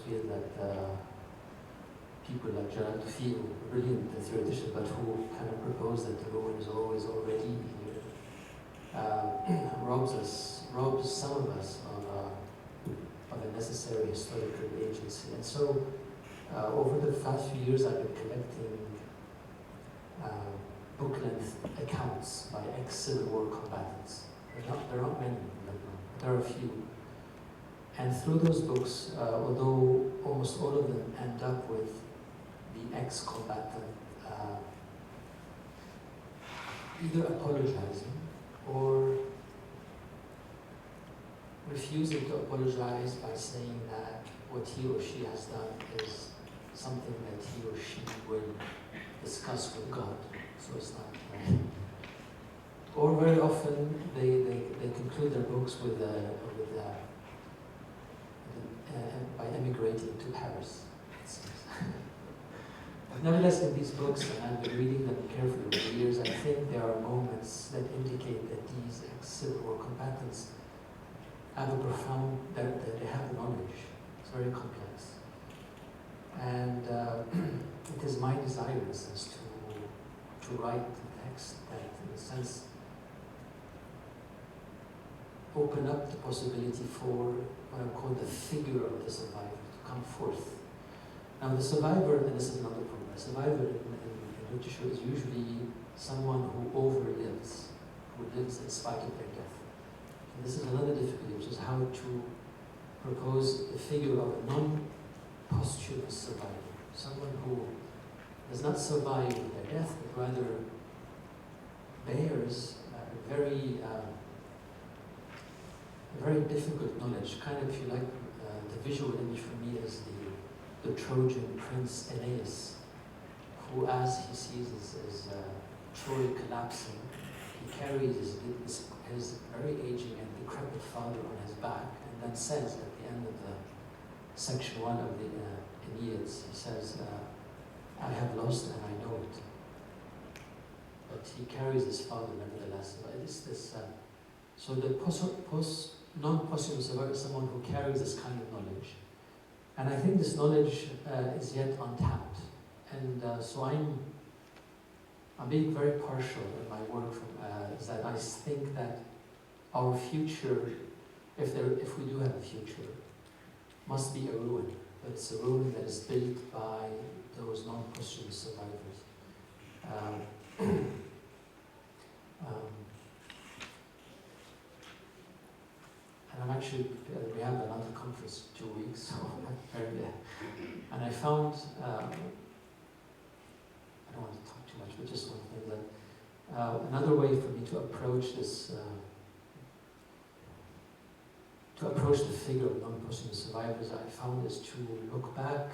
feel that people like Jalal Tufi, brilliant theoretician, but who kind of propose that the ruin is always already here, robs some of us of a necessary historical agency. And so, over the past few years, I've been collecting book-length accounts by ex-Civil War combatants. There aren't many, but there are a few. And through those books, although almost all of them end up with the ex-combatant either apologizing or refusing to apologize by saying that what he or she has done is something that he or she will discuss with God. So it's not or very often they conclude their books with by emigrating to Paris, it seems. But nevertheless, in these books, and I've been reading them carefully over the years, I think there are moments that indicate that these ex-Civil War combatants have a profound, that they have knowledge. It's very complex. And it is my desire, in a sense, to write a text that, in a sense, open up the possibility for what I call the figure of the survivor to come forth. Now the survivor, and this is another problem, a survivor in literature is usually someone who overlives, who lives in spite of their death. And this is another difficulty, which is how to propose the figure of a non-posthumous survivor, someone who does not survive their death, but rather bears a very difficult knowledge, kind of, if you like, the visual image for me is the Trojan prince Aeneas, who, as he sees his Troy collapsing, he carries his very aging and decrepit father on his back, and then says at the end of the section 1 of the Aeneas, he says, I have lost and I know it. But he carries his father nevertheless. So the non-posthumous survivor is someone who carries this kind of knowledge. And I think this knowledge is yet untapped. And so I'm being very partial in my work, is that I think that our future, if we do have a future, must be a ruin. But it's a ruin that is built by those non-posthumous survivors. And I'm actually, we have another conference in 2 weeks, so I'm prepared there. And I found, I don't want to talk too much, but just one thing, that another way for me to approach this, to approach the figure of non-posthumous survivors, I found is to look back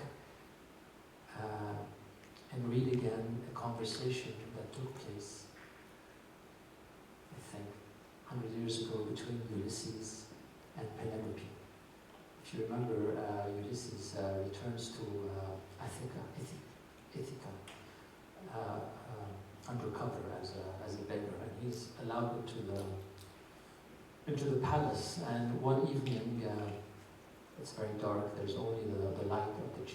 and read again a conversation that took place, I think, 100 years ago between Ulysses and Penelope. If you remember, Ulysses returns to Ithaca, Ithaca undercover as a beggar, and he's allowed into the palace. And one evening, it's very dark. There's only the light of the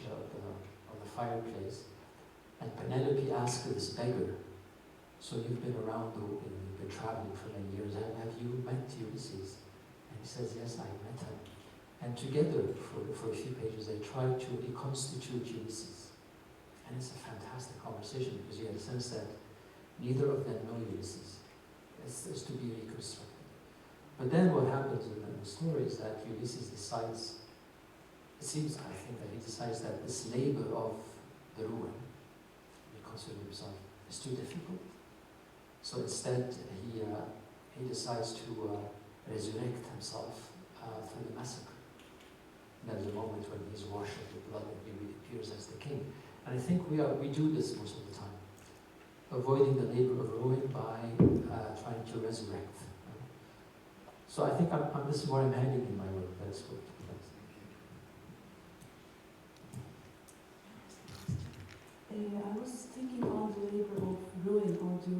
fireplace. And Penelope asks this beggar, "So you've been around the world, you've been traveling for many years. Have you met Ulysses?" And he says, "Yes, I met him." And together, for a few pages, they try to reconstitute Ulysses. And it's a fantastic conversation because you have a sense that neither of them know Ulysses. It's to be reconstructed. But then what happens in the story is that Ulysses decides, I think that he decides that this labor of the ruin, reconstructing himself, is too difficult. So instead, he decides to resurrect himself through the massacre. And there's a moment when he's washed with blood and he reappears as the king. And I think we do this most of the time, avoiding the labor of ruin by trying to resurrect. So I think this is where I'm heading in my work. That's good. I was thinking on the labor of ruin, or the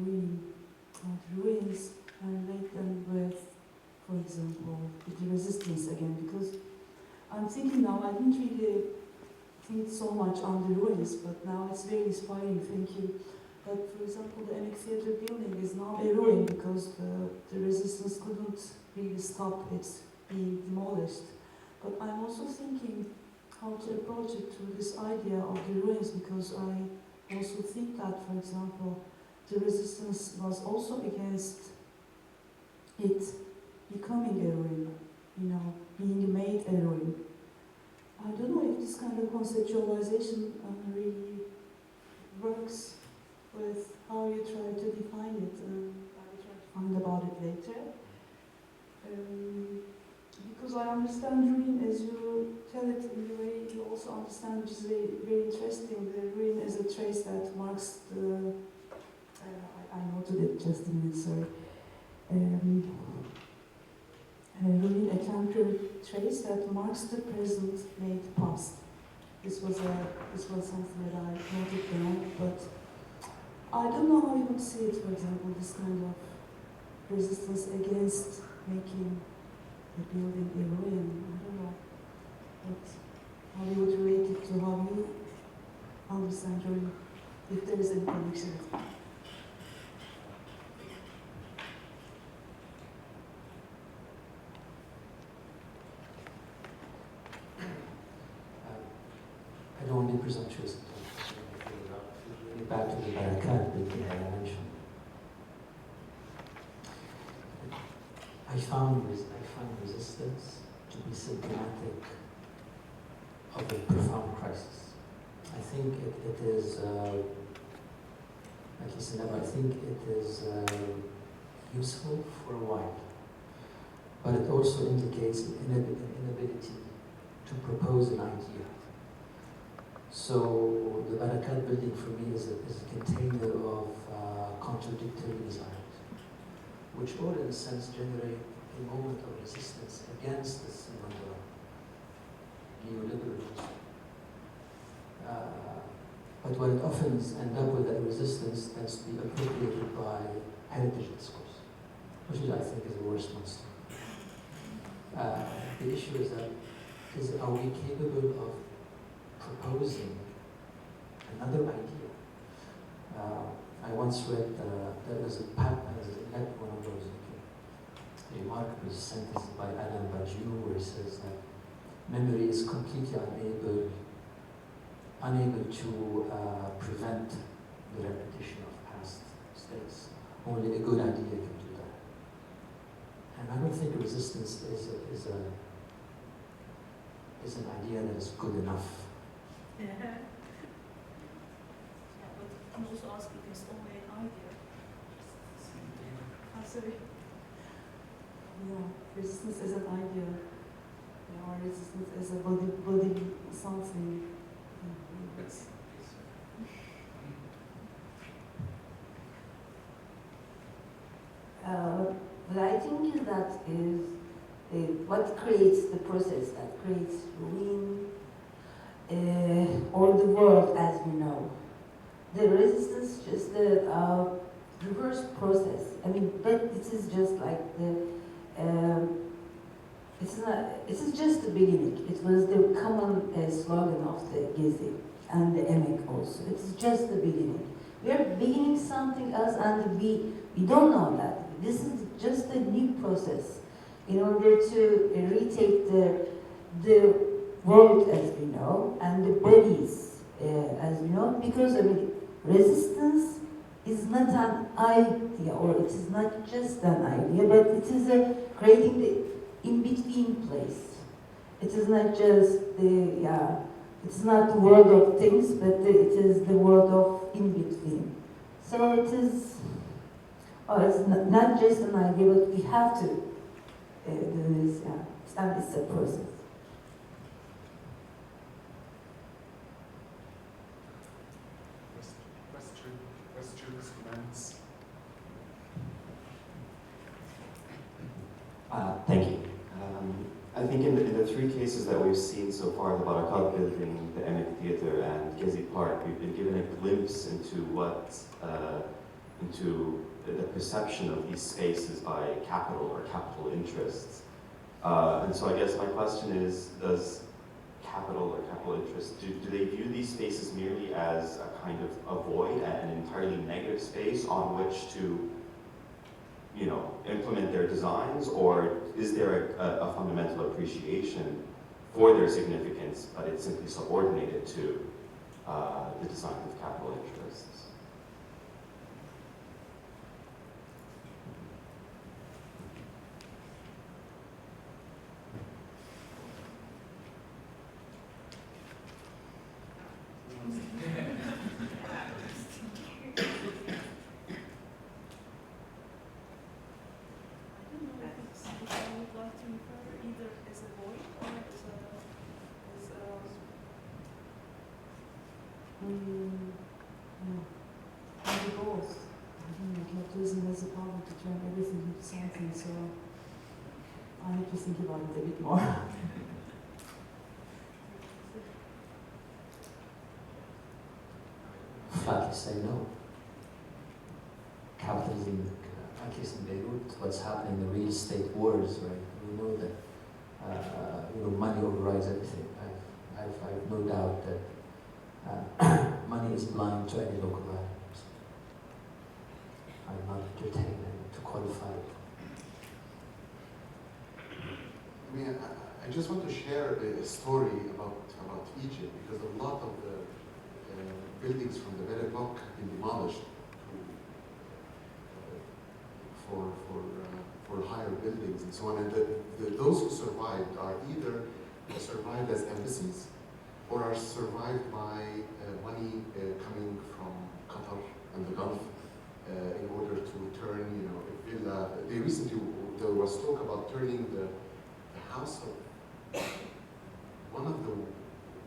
ruins, and relate them with, for example, with the resistance again, because I'm thinking now, I didn't really think so much on the ruins, but now it's very inspiring, thank you. But for example, the Emek Theatre building is now a ruin because the resistance couldn't really stop it being demolished. But I'm also thinking how to approach it through this idea of the ruins, because I also think that, for example, the resistance was also against it becoming a ruin, being made a ruin. I don't know if this kind of conceptualization really works with how you try to define it, and I will try to find about it later. Because I understand ruin as you tell it in the way you also understand, which is very, very interesting. The ruin is a trace that marks the, I noted it just a minute, sorry. Ruin, a temporary trace that marks the present made past. This was something that I noted down, but I don't know how you would see it, for example, this kind of resistance against making the building a ruin. I don't know how you would relate it to how you understand ruin, if there is any connection. I don't want to be presumptuous. Back to the Barakat building that I mentioned. I found resistance to be symptomatic of a profound crisis. I think it is, like you said, I think it is useful for a while, but it also indicates an inability to propose an idea. So the Barakat building for me is a container of contradictory desires, which all in a sense generate a moment of resistance against the similar neoliberalism. But what it often ends up with, that resistance tends to be appropriated by heritage discourse, which I think is the worst monster. The issue is are we capable of proposing another idea? I once read there was one of those remarkable sentences by Alain Badiou where he says that memory is completely unable to prevent the repetition of past states. Only a good idea can do that. And I don't think resistance is an idea that is good enough. Yeah, but you can also ask if it's only an idea. Sorry. Yeah, resistance is an idea. Or resistance is a body something. But I think that is what creates the process that creates ruin, or the world as we know. the resistance just the reverse process. I mean, but it is just like it's not. It is just the beginning. It was the common slogan of the Gezi and the EMEC also. It is just the beginning. We are beginning something else, and we don't know that. This is just a new process in order to retake the world as we know and the bodies as we know. Because I mean, resistance is not an idea, or it is not just an idea, but it is creating the in-between place. It is not just it's not the world of things, but it is the world of in-between. So it is, it's not just an idea, but we have to do this, it's a process. Questions, comments? Thank you. I think in the three cases that we've seen so far, the Barakat building, the EMEC Theatre, and Gezi Park, we've been given a glimpse into into the perception of these spaces by capital or capital interests. And so I guess my question is, does capital or capital interests, do they view these spaces merely as a kind of a void, an entirely negative space on which to implement their designs, or is there a fundamental appreciation for their significance, but it's simply subordinated to the design of capital interests? Maybe both. Not using as a power to turn everything into something, so I have to think about it a bit more. Flatly say no. Capitalism, at least in Beirut, what's happening, the real estate wars, right? We know that money overrides everything. I've no doubt that money is blind to any local values. I'm not entertaining to qualify it. I mean, I just want to share a story about Egypt, because a lot of the buildings from the Belle Epoque have been demolished for higher buildings and so on. And those who survived are either survived as embassies or are survived by money coming from Qatar and the Gulf in order to turn, a villa. There was talk about turning the house of one of the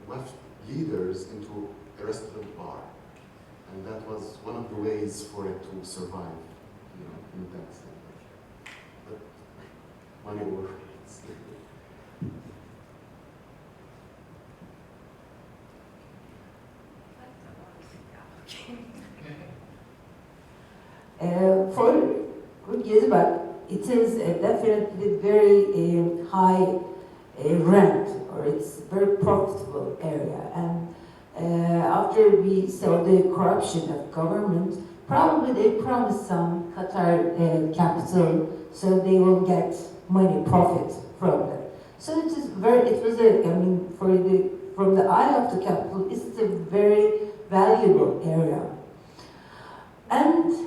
West leaders into a restaurant bar, and that was one of the ways for it to survive, in that sense. But money over. For Gezi, it is definitely very high rent, or it's very profitable area. And after we saw the corruption of government, probably they promised some Qatar capital, so they will get money profit from that. So it is from the eye of the capital, it's a very valuable area. And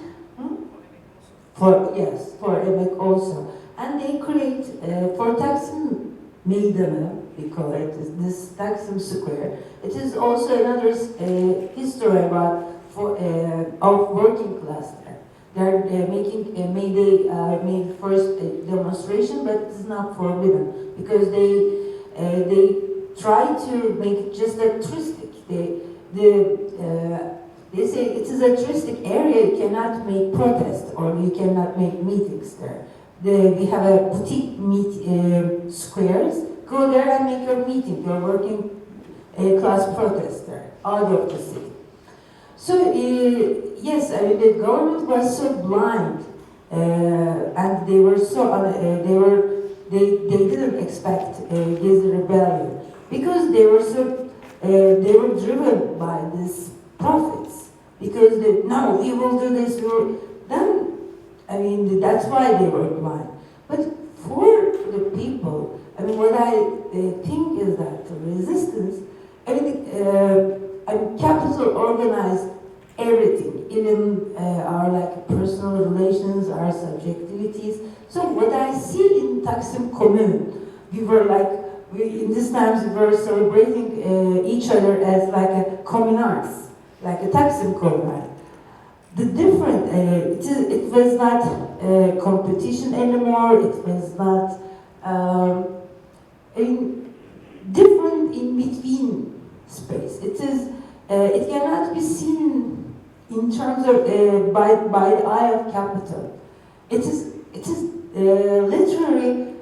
for EMEC also. And they create, for Taksim Meydanı, we call it, this Taksim Square. It is also another history about of working class there. They're made first demonstration, but it's not forbidden, because they try to make it just a touristic. They say it is a touristic area, you cannot make protests or you cannot make meetings there. We have a boutique squares. Go there and make your meeting, your working class protest there, out of the city. So yes, I mean the government was so blind, and they were so they didn't expect this rebellion because they were driven by this profits because no, we will do this. Then I mean that's why they were blind. But for the people, I mean what I think is that the resistance. Capital organized everything, even our like personal relations, our subjectivities. So what I see in Taksim Commune, in these times we were celebrating each other as like a communards, like a Taksim Commune. The different, it was not competition anymore. It was not different in between space. It cannot be seen in terms of by the eye of capital. It is literally.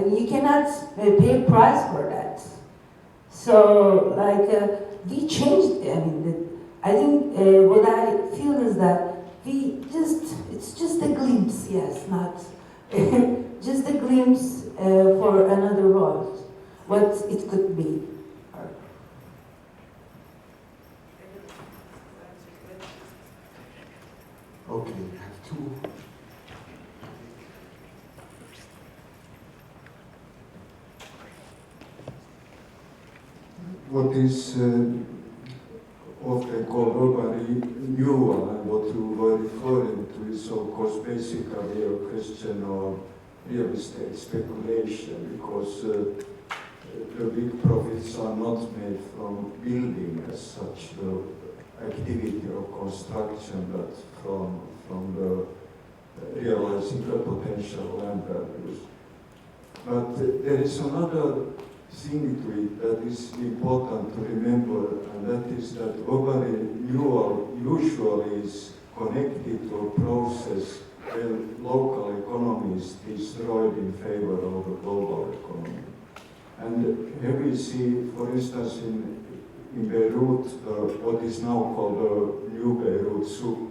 You cannot pay a price for that. So, we changed. I think what I feel is that it's just a glimpse. Yes, not just a glimpse for another world. What it could be. Okay, we have two. What is often called urban renewal and what you were referring to is of course basically a question of real estate speculation because the big profits are not made from building as such, the activity of construction, but from the realizing the potential land values. But there is another thing to it that is important to remember, and that is that urban renewal usually is connected to a process where local economy is destroyed in favor of the global economy. And here we see, for instance, in Beirut, what is now called the New Beirut Souk,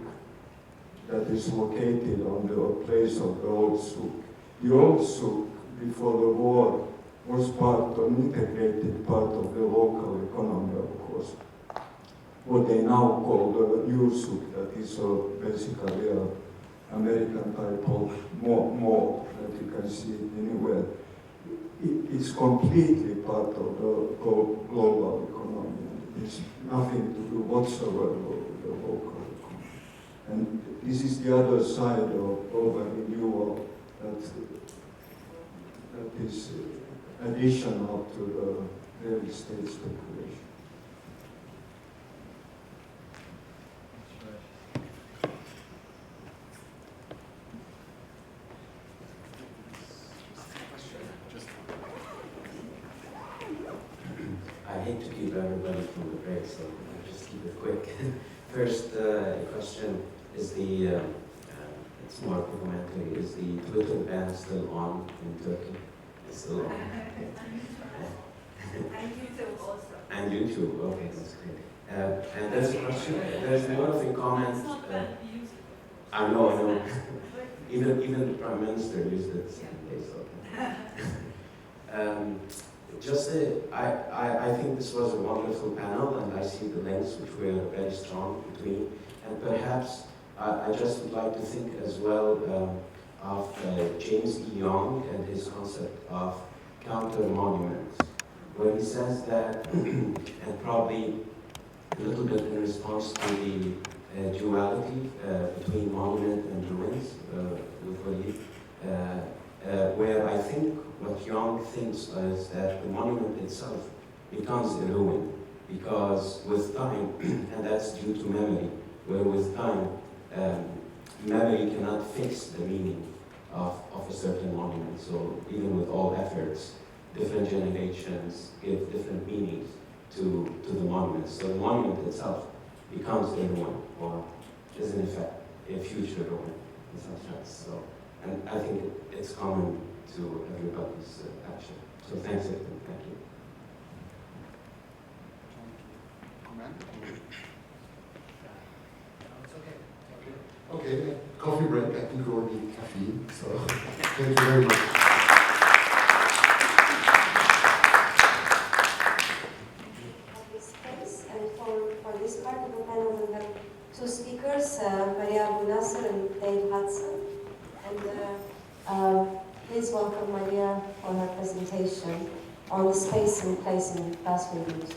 that is located on the place of the old Souk. The old Souk, before the war, was an integrated part of the local economy, of course. What they now call the New Souk, that is basically an American type of mall that you can see anywhere. It's completely part of the global economy. It has nothing to do whatsoever with the local economy. And this is the other side of urban renewal that is additional to the real estate speculation. I hate to keep everybody from the break, so I'll just keep it quick. First question is it's more complimentary, is the Twitter ban still on in Turkey? It's still on. And YouTube also. And YouTube, okay, that's great. And there's a question, there's a lot of comments. I know. Even the Prime Minister used it Sunday, so. I think this was a wonderful panel, and I see the links which were very strong between. And perhaps I just would like to think as well of James E. Young and his concept of counter-monuments, where he says that, and probably a little bit in response to the duality between monument and ruins, where I think what Young thinks is that the monument itself becomes a ruin, because with time, and that's due to memory, where with time, memory cannot fix the meaning of a certain monument. So even with all efforts, different generations give different meanings to the monument. So the monument itself becomes a ruin, or is in effect a future ruin in some sense. So, and I think it's common to everybody's action. So thanks, everyone. Thank you. comment? It's okay. Okay, coffee break. I think we all need caffeine. So thank you very much. Space, and for this part of the panel, we have two speakers, Maria Abu Nasser and Dave Hudson. And please welcome Maria for her presentation on the space and place in Ras Beirut.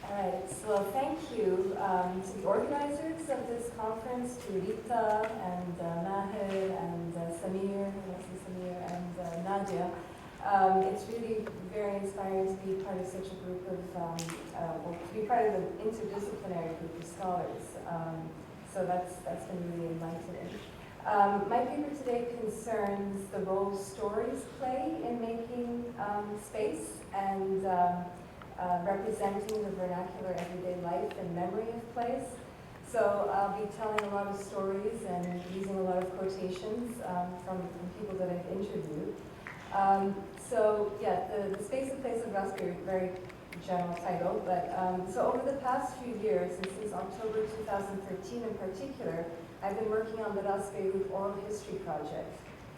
All right, so thank you to the organizers of this conference, to Rita and Maher and Samir, and Nadia. It's really very inspiring to be part of such a group of, or to be part of an interdisciplinary group of scholars. So that's been really enlightening. My paper today concerns the role stories play in making space and representing the vernacular everyday life and memory of place. So I'll be telling a lot of stories and using a lot of quotations from people that I've interviewed. So yeah, the space and place of Ras Beirut, very general title, but so over the past few years, and since October 2013 in particular, I've been working on the Ras Beirut Oral History Project.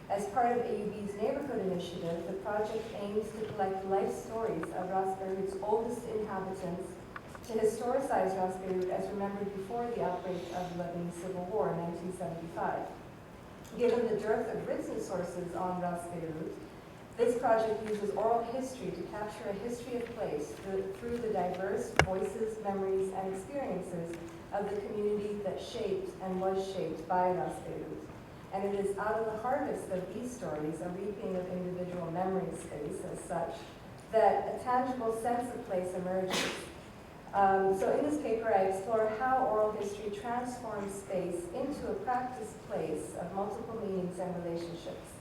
As part of AUB's Neighborhood Initiative, the project aims to collect life stories of Ras Beirut's oldest inhabitants, to historicize Ras Beirut as remembered before the outbreak of the Lebanese Civil War in 1975. Given the dearth of written sources on Ras Beirut, this project uses oral history to capture a history of place through the diverse voices, memories, and experiences of the community that shaped and was shaped by Ras Beirut. And it is out of the harvest of these stories, a reaping of individual memory space as such, that a tangible sense of place emerges. So in this paper, I explore how oral history transforms space into a practiced place of multiple meanings and relationships.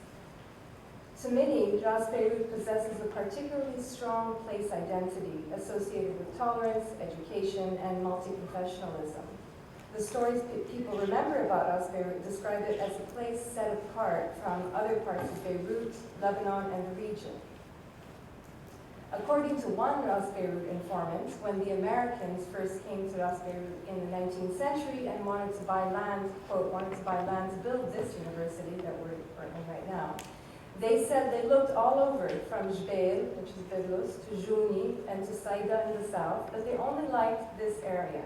To many, Ras Beirut possesses a particularly strong place identity associated with tolerance, education, and multi-professionalism. The stories people remember about Ras Beirut describe it as a place set apart from other parts of Beirut, Lebanon, and the region. According to one Ras Beirut informant, when the Americans first came to Ras Beirut in the 19th century and wanted to buy land, quote, wanted to buy land to build this university that we're in right now, they said they looked all over, from Jbeil, which is Biblos, to Jouni, and to Saida in the south, but they only liked this area.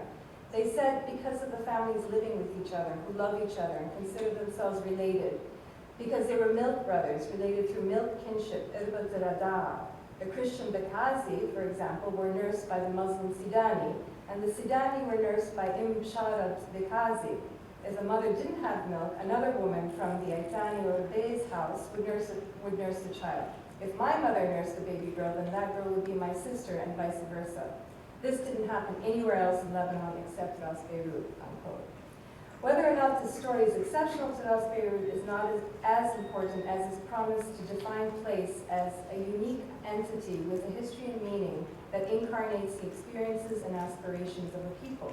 They said because of the families living with each other, who love each other and consider themselves related, because they were milk brothers, related through milk kinship, irbat al-Rada'a. The Christian Bekazi, for example, were nursed by the Muslim Sidani, and the Sidani were nursed by Sharat Bekazi. If the mother didn't have milk, another woman from the Aitani or Bey's house would nurse the child. If my mother nursed a baby girl, then that girl would be my sister, and vice versa. This didn't happen anywhere else in Lebanon except Ras Beirut, unquote. Whether or not this story is exceptional to Ras Beirut is not as important as its promise to define place as a unique entity with a history and meaning that incarnates the experiences and aspirations of a people.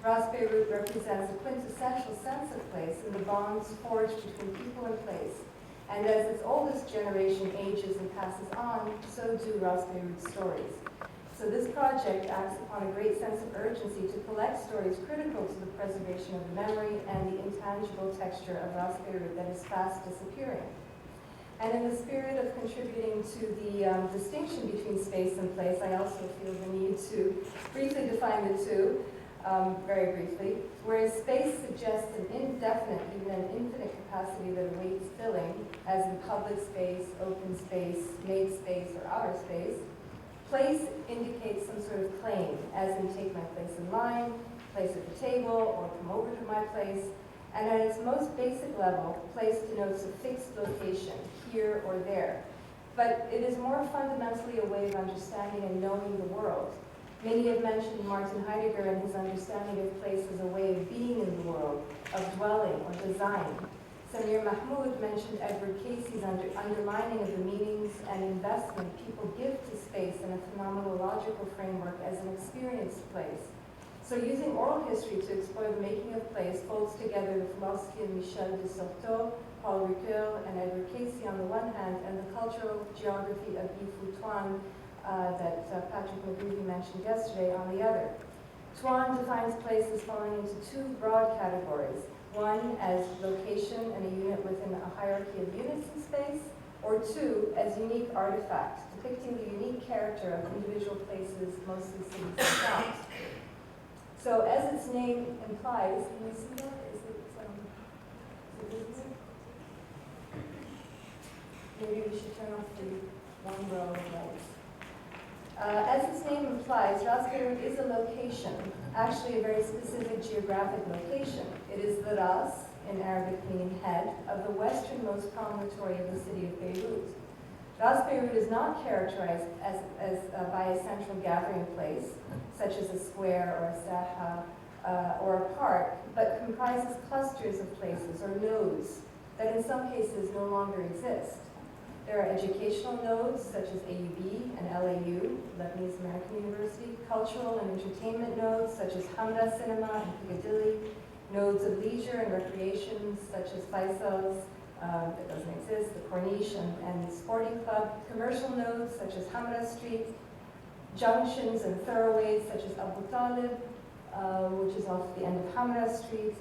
Ras Beirut represents a quintessential sense of place in the bonds forged between people and place. And as its oldest generation ages and passes on, so do Ras Beirut's stories. So this project acts upon a great sense of urgency to collect stories critical to the preservation of the memory and the intangible texture of Ras Beirut that is fast disappearing. And in the spirit of contributing to the distinction between space and place, I also feel the need to briefly define the two. Very briefly, whereas space suggests an indefinite, even an infinite capacity that awaits filling, as in public space, open space, made space, or outer space, place indicates some sort of claim, as in take my place in line, place at the table, or come over to my place. And at its most basic level, place denotes a fixed location, here or there. But it is more fundamentally a way of understanding and knowing the world. Many have mentioned Martin Heidegger and his understanding of place as a way of being in the world, of dwelling or design. Samir Mahmoud mentioned Edward Casey's undermining of the meanings and investment people give to space in a phenomenological framework as an experienced place. So using oral history to explore the making of plays folds together the philosophy of Michel de Certeau, Paul Ricoeur, and Edward Casey on the one hand, and the cultural geography of Yifu Tuan that Patrick McGreevy mentioned yesterday on the other. Tuan defines places falling into two broad categories. One as location and a unit within a hierarchy of units in space, or two as unique artifacts, depicting the unique character of individual places, mostly cities and towns. So as its name implies, can you see that? Is it visible? Maybe we should turn off the one row of lights. As its name implies, Ras Beirut is a location, actually a very specific geographic location. It is the Ras, in Arabic meaning head, of the westernmost promontory of the city of Beirut. Ras Beirut is not characterized by a central gathering place, such as a square or a saha or a park, but comprises clusters of places or nodes that in some cases no longer exist. There are educational nodes such as AUB and LAU, Lebanese American University, cultural and entertainment nodes such as Hamra Cinema and Piccadilly, nodes of leisure and recreation such as Faisal's, that doesn't exist, the Corniche and Sporting Club, commercial nodes such as Hamra Street, junctions and thoroughways such as Abu Talib, which is off the end of Hamra Street,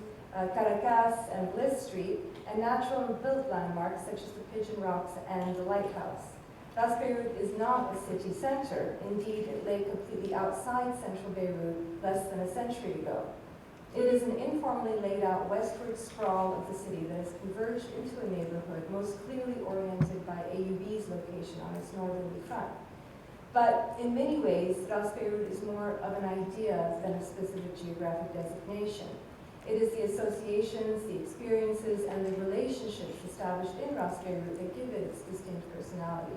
Caracas and Bliss Street, and natural and built landmarks such as the Pigeon Rocks and the Lighthouse. Ras Beirut is not a city center. Indeed, it lay completely outside central Beirut less than a century ago. It is an informally laid out westward sprawl of the city that has converged into a neighborhood most clearly oriented by AUB's location on its northerly front. But in many ways, Ras Beirut is more of an idea than a specific geographic designation. It is the associations, the experiences, and the relationships established in Ras Beirut that give it its distinct personality.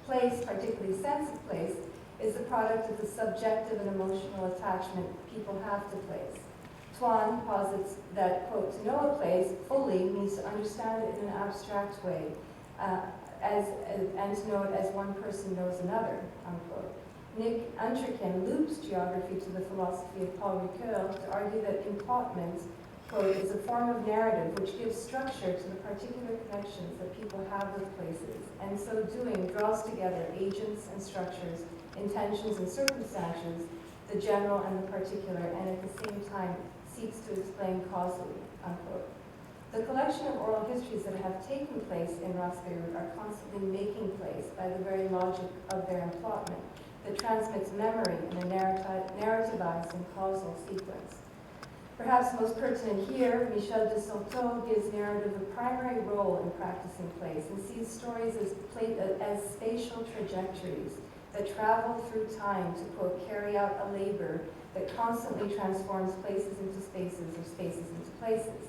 Place, particularly sense of place, is the product of the subjective and emotional attachment people have to place. Tuan posits that, quote, to know a place fully means to understand it in an abstract way, and to know it as one person knows another, unquote. Nick Untrikin loops geography to the philosophy of Paul Ricoeur to argue that implotment, quote, is a form of narrative which gives structure to the particular connections that people have with places, and so doing draws together agents and structures, intentions and circumstances, the general and the particular, and at the same time seeks to explain causally, unquote. The collection of oral histories that have taken place in Ras Beirut are constantly making place by the very logic of their implotment that transmits memory in a narrativized and causal sequence. Perhaps most pertinent here, Michel de Certeau gives narrative a primary role in practicing place and sees stories as spatial trajectories that travel through time to, quote, carry out a labor that constantly transforms places into spaces or spaces into places,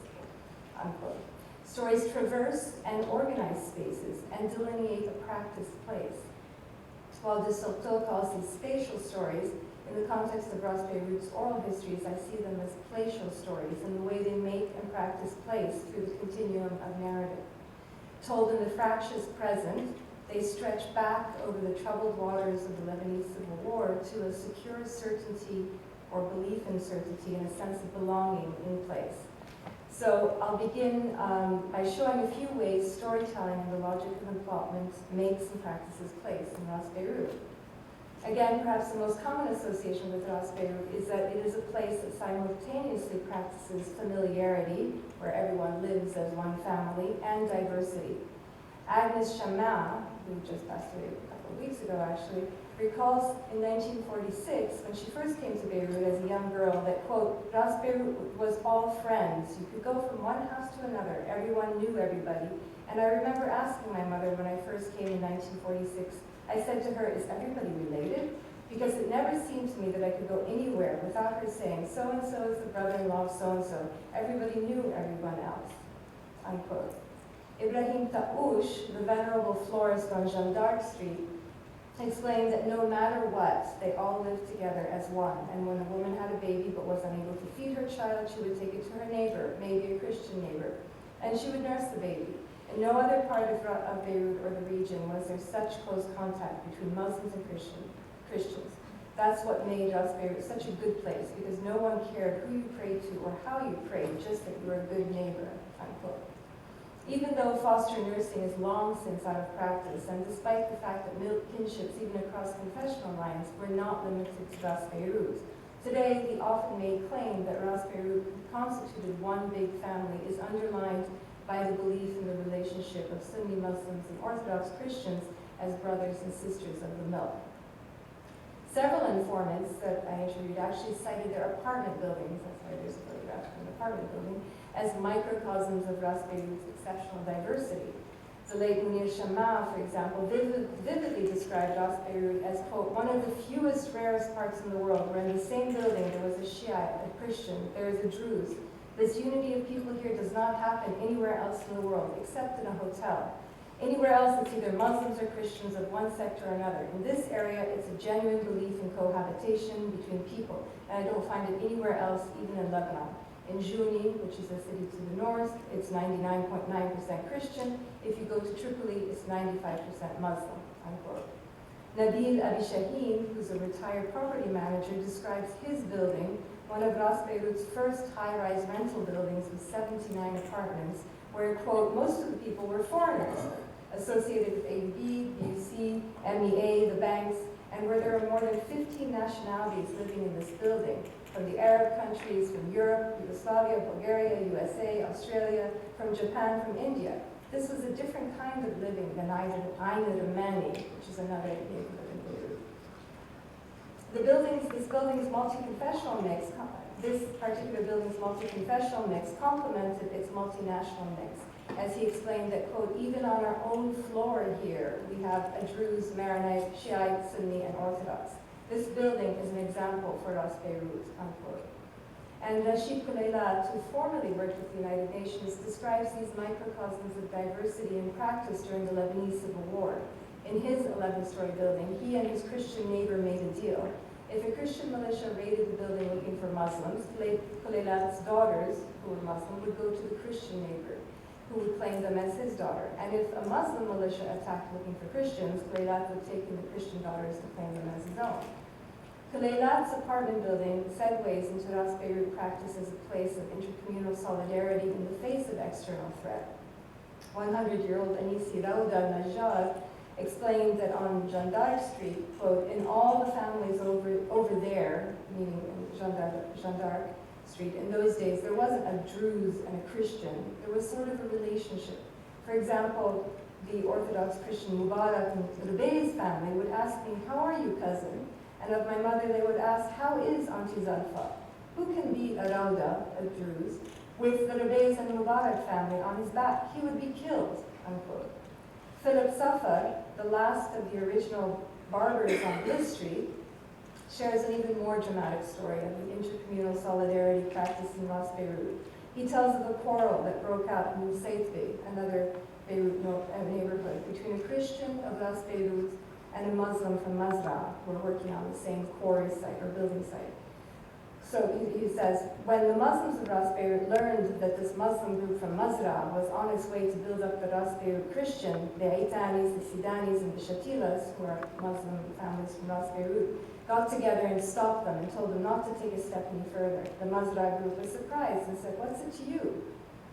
unquote. Stories traverse and organize spaces and delineate a practiced place. While de Certeau calls these spatial stories, in the context of Ras Beirut's oral histories, I see them as placial stories in the way they make and practice place through the continuum of narrative. Told in the fractious present, they stretch back over the troubled waters of the Lebanese Civil War to a secure certainty or belief in certainty and a sense of belonging in place. So I'll begin by showing a few ways storytelling and the logic of implotment makes and practices place in Ras Beirut. Again, perhaps the most common association with Ras Beirut is that it is a place that simultaneously practices familiarity, where everyone lives as one family, and diversity. Agnes Chamin, who just passed away a couple of weeks ago actually, recalls in 1946, when she first came to Beirut as a young girl, that, quote, Ras Beirut was all friends. You could go from one house to another. Everyone knew everybody. And I remember asking my mother when I first came in 1946, I said to her, is everybody related? Because it never seemed to me that I could go anywhere without her saying, so-and-so is the brother-in-law of so-and-so. Everybody knew everyone else, unquote. Ibrahim Taoush, the venerable florist on Jeanne d'Arc Street, explained that no matter what, they all lived together as one. And when a woman had a baby but was unable to feed her child, she would take it to her neighbor, maybe a Christian neighbor, and she would nurse the baby. In no other part of Beirut or the region was there such close contact between Muslims and Christians. That's what made Ras Beirut such a good place, because no one cared who you prayed to or how you prayed, just that you were a good neighbor, unquote. Even though foster nursing is long since out of practice, and despite the fact that kinships, even across confessional lines, were not limited to Ras Beirut, today the often made claim that Ras Beirut constituted one big family is underlined by the belief in the relationship of Sunni Muslims and Orthodox Christians as brothers and sisters of the milk. Several informants that I interviewed actually cited their apartment buildings, that's why there's a photograph of an apartment building, as microcosms of Ras Beirut's exceptional diversity. The late Munir Shammah, for example, vividly described Ras Beirut as, quote, one of the fewest, rarest parts in the world, where in the same building there was a Shiite, a Christian, there is a Druze. This unity of people here does not happen anywhere else in the world, except in a hotel. Anywhere else, it's either Muslims or Christians of one sect or another. In this area, it's a genuine belief in cohabitation between people, and I don't find it anywhere else, even in Lebanon. In Jouni, which is a city to the north, it's 99.9% Christian. If you go to Tripoli, it's 95% Muslim, unquote. Nabil Abi Shaheen, who's a retired property manager, describes his building, one of Ras Beirut's first high-rise rental buildings with 79 apartments, where, quote, most of the people were foreigners, associated with AUB, BUC, MEA, the banks, and where there are more than 15 nationalities living in this building, from the Arab countries, from Europe, Yugoslavia, Bulgaria, USA, Australia, from Japan, from India. This was a different kind of living than Ain al-Rumani, which is another neighborhood in Beirut. This building's multi-confessional mix, this particular building's multi-confessional mix complemented its multinational mix. As he explained that, quote, even on our own floor here, we have a Druze, Maronite, Shiite, Sunni, and Orthodox. This building is an example for Ras Beirut, unquote. And Rashid Kulaylat, who formerly worked with the United Nations, describes these microcosms of diversity in practice during the Lebanese Civil War. In his 11-story building, he and his Christian neighbor made a deal. If a Christian militia raided the building looking for Muslims, Kulaylat's daughters, who were Muslim, would go to the Christian neighbor, who would claim them as his daughter. And if a Muslim militia attacked looking for Christians, Kulaylat would take in the Christian daughters to claim them as his own. Kulaylat's apartment building segues into Ras Beirut practice as a place of intercommunal solidarity in the face of external threat. 100-year-old Anisi Rauda Najjar explained that on Jeanne d'Arc Street, quote, in all the families over there, meaning in Jeanne d'Arc Street, in those days, there wasn't a Druze and a Christian. There was sort of a relationship. For example, the Orthodox Christian Mubarak and Rebei's family would ask me, how are you, cousin? And of my mother, they would ask, how is Auntie Zalfa? Who can beat a Rauda, a Druze, with the Rebei's and Mubarak family on his back? He would be killed, unquote. Philip Safar, the last of the original barbers on Bliss Street, shares an even more dramatic story of the intercommunal solidarity practiced in Ras Beirut. He tells of a quarrel that broke out in Saitbe, another Beirut neighborhood, between a Christian of Ras Beirut and a Muslim from Mazra, who were working on the same quarry site or building site. So he says, when the Muslims of Ras Beirut learned that this Muslim group from Mazra was on its way to build up the Ras Beirut Christian, the Aitanis, the Sidanis, and the Shatilas, who are Muslim families from Ras Beirut, got together and stopped them and told them not to take a step any further. The Mazra group was surprised and said, what's it to you?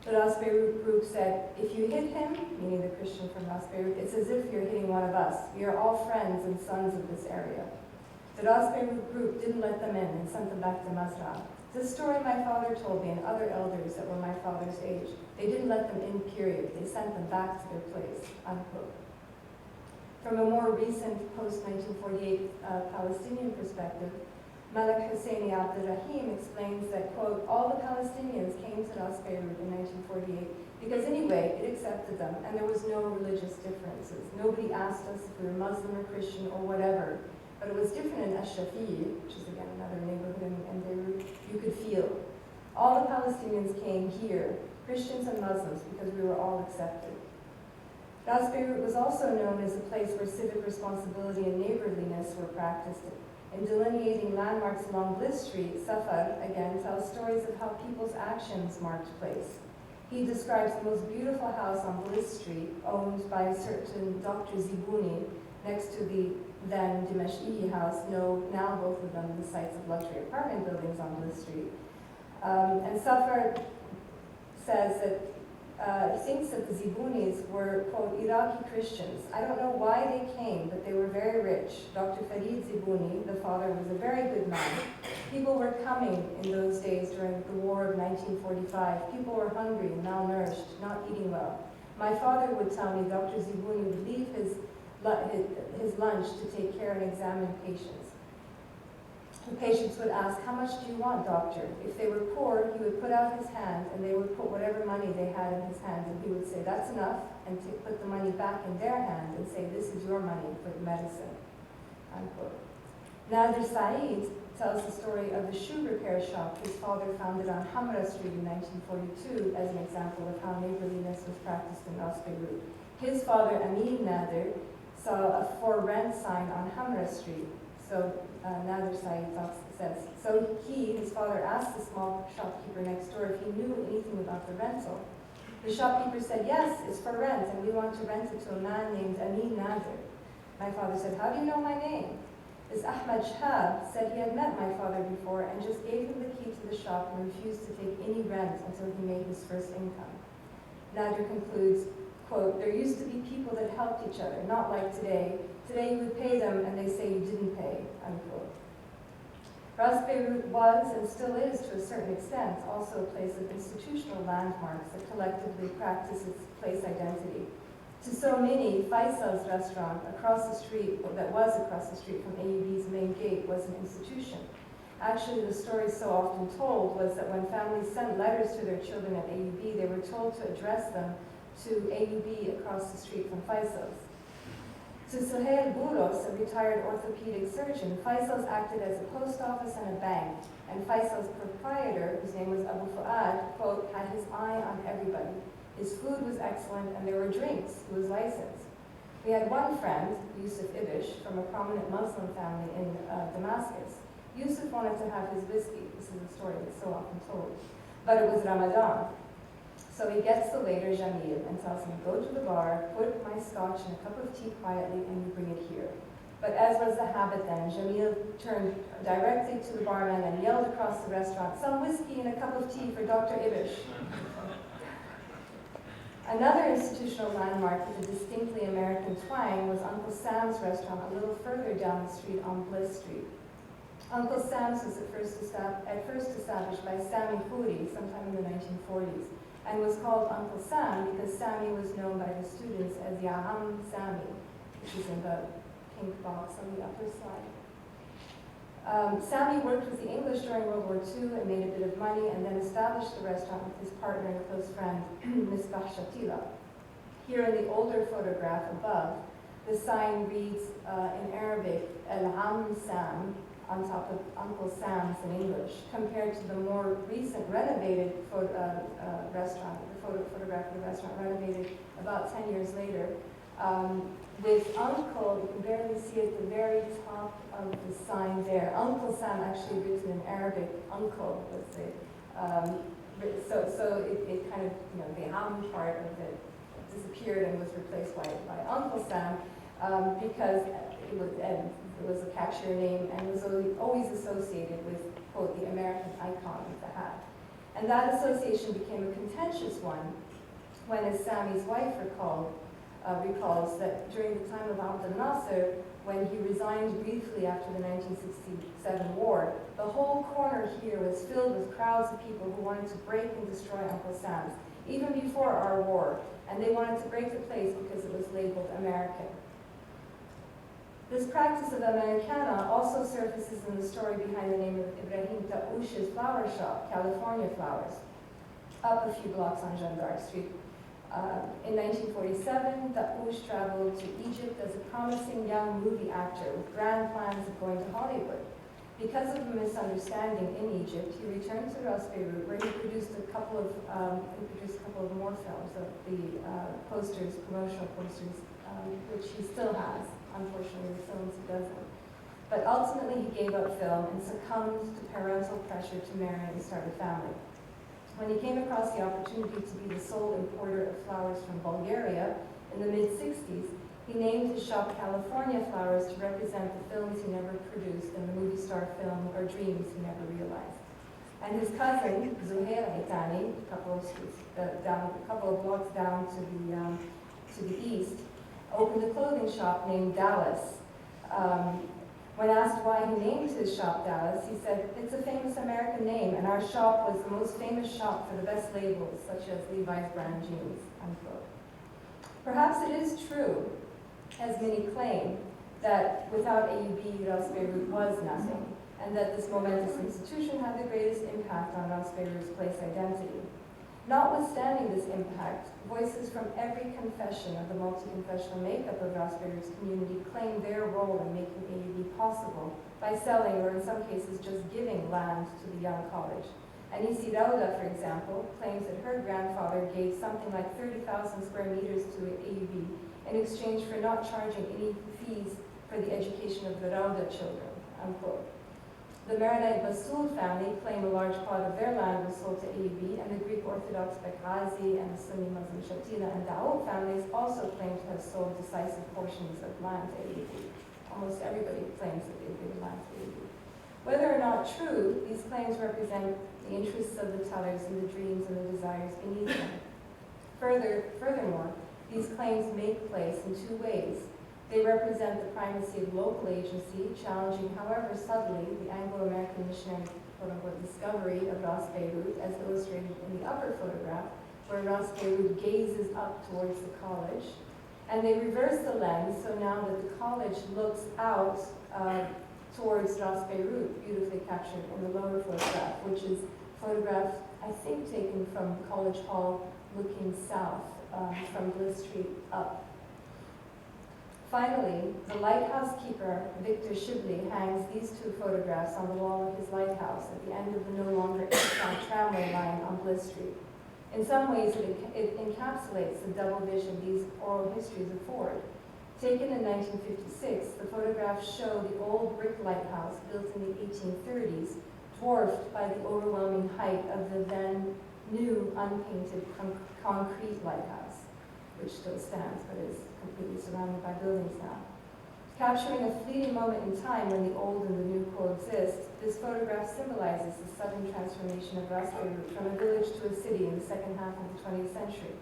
The Ras Beirut group said, if you hit him, meaning the Christian from Ras Beirut, it's as if you're hitting one of us. We are all friends and sons of this area. The Ras Beirut group didn't let them in and sent them back to Mazra. This story my father told me and other elders that were my father's age. They didn't let them in, period. They sent them back to their place, unquote. From a more recent post-1948 Palestinian perspective, Malak Husseini Abdurrahim explains that, quote, all the Palestinians came to Ras Beirut in 1948 because anyway, it accepted them and there was no religious differences. Nobody asked us if we were Muslim or Christian or whatever. But it was different in Ash-Shafi, which is again another neighborhood in Beirut. You could feel. All the Palestinians came here, Christians and Muslims, because we were all accepted. Ras Beirut was also known as a place where civic responsibility and neighborliness were practiced. In delineating landmarks along Bliss Street, Safar, again, tells stories of how people's actions marked place. He describes the most beautiful house on Bliss Street, owned by a certain Dr. Zibuni, next to the then Dimashqi House, now both of them the sites of luxury apartment buildings on Bliss Street. And Safar says that he thinks that the Zibunis were, quote, Iraqi Christians. I don't know why they came, but they were very rich. Dr. Farid Zibuni, the father, was a very good man. People were coming in those days during the war of 1945. People were hungry, malnourished, not eating well. My father would tell me Dr. Zibuni would leave his lunch to take care and examine patients. The patients would ask, how much do you want, doctor? If they were poor, he would put out his hand and they would put whatever money they had in his hands, and he would say, that's enough, and to put the money back in their hand and say, this is your money for the medicine, unquote. Nader Said tells the story of the shoe repair shop his father founded on Hamra Street in 1942 as an example of how neighborliness was practiced in Ras Beirut. His father, Amin Nader, saw a for rent sign on Hamra Street. So Nader Said says, so his father asked the small shopkeeper next door if he knew anything about the rental. The shopkeeper said, yes, it's for rent, and we want to rent it to a man named Amin Nader. My father said, how do you know my name? This Ahmad Shahab said he had met my father before and just gave him the key to the shop and refused to take any rent until he made his first income. Nader concludes, quote, there used to be people that helped each other, not like today. Today you would pay them and they say you didn't pay, unquote. Ras Beirut was and still is to a certain extent also a place of institutional landmarks that collectively practice its place identity. To so many, Faisal's restaurant across the street, or that was across the street from AUB's main gate, was an institution. Actually, the story so often told was that when families sent letters to their children at AUB, they were told to address them to AUB across the street from Faisal's. To Suhail Bouros, a retired orthopedic surgeon, Faisal's acted as a post office and a bank, and Faisal's proprietor, whose name was Abu Fuad, quote, had his eye on everybody. His food was excellent, and there were drinks. He was licensed. We had one friend, Yusuf Ibish, from a prominent Muslim family in Damascus. Yusuf wanted to have his whiskey. This is a story that's so often told. But it was Ramadan. So he gets the waiter, Jamil, and tells him, go to the bar, put my scotch in a cup of tea quietly, and you bring it here. But as was the habit then, Jamil turned directly to the barman and yelled across the restaurant, some whiskey and a cup of tea for Dr. Ibish. Another institutional landmark with a distinctly American twang was Uncle Sam's restaurant a little further down the street on Bliss Street. Uncle Sam's was at first established by Sami Khoury sometime in the 1940s, and was called Uncle Sam because Sami was known by the students as Ya'am Sami, which is in the pink box on the upper side. Sami worked with the English during World War II and made a bit of money, and then established the restaurant with his partner and close friend, Misbah Shatila. Here in the older photograph above, the sign reads in Arabic, Al-Am Sam, on top of Uncle Sam's in English, compared to the more recent renovated restaurant, the photograph of the restaurant renovated about 10 years later, with Uncle, you can barely see at the very top of the sign there. Uncle Sam actually written in Arabic, Uncle was it. So it kind of, the Am part of it disappeared and was replaced by Uncle Sam because it was a capture name and was always associated with, quote, the American icon of the hat. And that association became a contentious one when, as Sami's wife recalls that during the time of Abdel Nasser, when he resigned briefly after the 1967 war, the whole corner here was filled with crowds of people who wanted to break and destroy Uncle Sam's, even before our war, and they wanted to break the place because it was labeled American. This practice of Americana also surfaces in the story behind the name of Ibrahim Taoush's flower shop, California Flowers, up a few blocks on Jeanne d'Arc Street. In 1947, Taoush traveled to Egypt as a promising young movie actor with grand plans of going to Hollywood. Because of a misunderstanding in Egypt, he returned to Ras Beirut, where he produced a couple of more films of the posters, promotional posters, which he still has. Unfortunately, the films he doesn't. But ultimately, he gave up film and succumbed to parental pressure to marry and start a family. When he came across the opportunity to be the sole importer of flowers from Bulgaria in the mid-60s, He named his shop California Flowers to represent the films he never produced and the movie star film or dreams he never realized. And his cousin, Zuhair Aitani, a couple of blocks down to the east, opened a clothing shop named Dallas. When asked why he named his shop Dallas, he said, "It's a famous American name, and our shop was the most famous shop for the best labels, such as Levi's brand jeans," unquote. Perhaps it is true, as many claim, that without AUB, Ras Beirut was nothing, and that this momentous institution had the greatest impact on Ras Beirut's place identity. Notwithstanding this impact, voices from every confession of the multi-confessional makeup of Ras Beirut's community claim their role in making AUB possible by selling, or in some cases just giving, land to the young college. Anisi Rauda, for example, claims that her grandfather gave something like 30,000 square meters to AUB in exchange for not charging any fees for the education of the Rauda children, unquote. The Maronite Basul family claim a large part of their land was sold to AUB, and the Greek Orthodox Bekazi and the Sunni Muslim Shatila and Daoud families also claim to have sold decisive portions of land to AUB. Almost everybody claims that they've given land to AUB. Whether or not true, these claims represent the interests of the tellers and the dreams and the desires beneath them. Furthermore, these claims make place in two ways. They represent the primacy of local agency, challenging, however subtly, the Anglo-American missionary quote-unquote discovery of Ras Beirut, as illustrated in the upper photograph, where Ras Beirut gazes up towards the college. And they reverse the lens, so now that the college looks out towards Ras Beirut, beautifully captured in the lower photograph, which is photographed, I think, taken from College Hall looking south from Bliss Street up. Finally, the lighthouse keeper, Victor Shibli, hangs these two photographs on the wall of his lighthouse at the end of the no longer eastbound tramway line on Bliss Street. In some ways, it encapsulates the double vision these oral histories afford. Taken in 1956, the photographs show the old brick lighthouse built in the 1830s, dwarfed by the overwhelming height of the then new unpainted concrete lighthouse, which still stands but is completely surrounded by buildings now. Capturing a fleeting moment in time when the old and the new coexist, this photograph symbolizes the sudden transformation of Ras Beirut from a village to a city in the second half of the 20th century.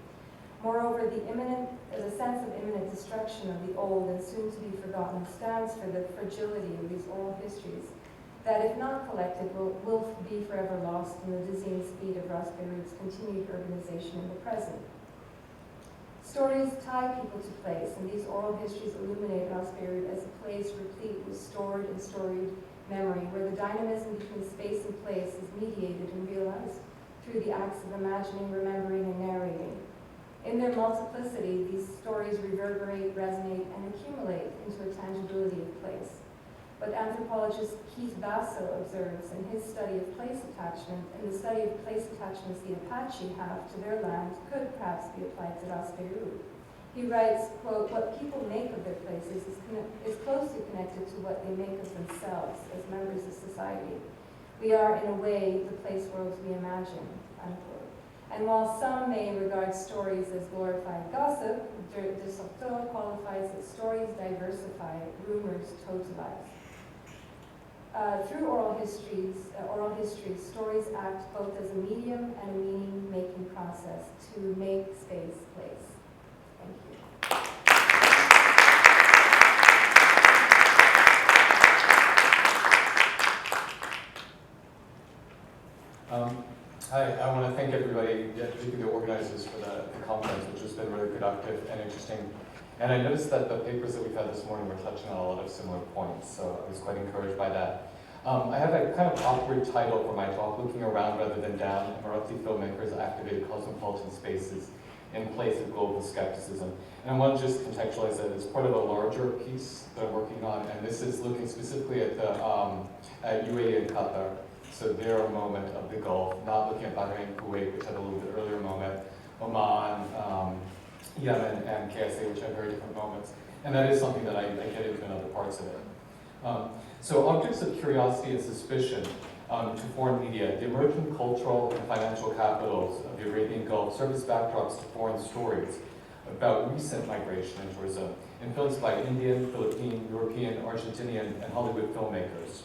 Moreover, the sense of imminent destruction of the old and soon to be forgotten stands for the fragility of these oral histories that, if not collected, will be forever lost in the dizzying speed of Ras Beirut's continued urbanization in the present. Stories tie people to place, and these oral histories illuminate Ras Beirut as a place replete with stored and storied memory, where the dynamism between space and place is mediated and realized through the acts of imagining, remembering, and narrating. In their multiplicity, these stories reverberate, resonate, and accumulate into a tangibility of place. But anthropologist Keith Basso observes in his study of place attachment, and the study of place attachments the Apache have to their land could perhaps be applied to Ras Beirut. He writes, quote, "What people make of their places is closely connected to what they make of themselves as members of society. We are, in a way, the place worlds we imagine," unquote. And while some may regard stories as glorified gossip, de Soto qualifies that stories diversify, rumors totalize. Through oral histories, stories act both as a medium and a meaning-making process to make space place. Thank you. Hi, I want to thank everybody, particularly the organizers, for the conference, which has been really productive and interesting. And I noticed that the papers that we've had this morning were touching on a lot of similar points, so I was quite encouraged by that. I have a kind of awkward title for my talk, Looking Around Rather Than Down, Emirati Filmmakers Activate Cosmopolitan Spaces in Place of Global Skepticism. And I want to just contextualize that as part of a larger piece that I'm working on, and this is looking specifically at the at UAE and Qatar. So their moment of the Gulf, not looking at Bahrain, Kuwait, which had a little bit earlier moment, Oman, Yemen, and KSA, which had very different moments. And that is something that I get into in other parts of it. So objects of curiosity and suspicion to foreign media, the emerging cultural and financial capitals of the Arabian Gulf serve as backdrops to foreign stories. about recent migration and tourism in films by Indian, Philippine, European, Argentinian, and Hollywood filmmakers.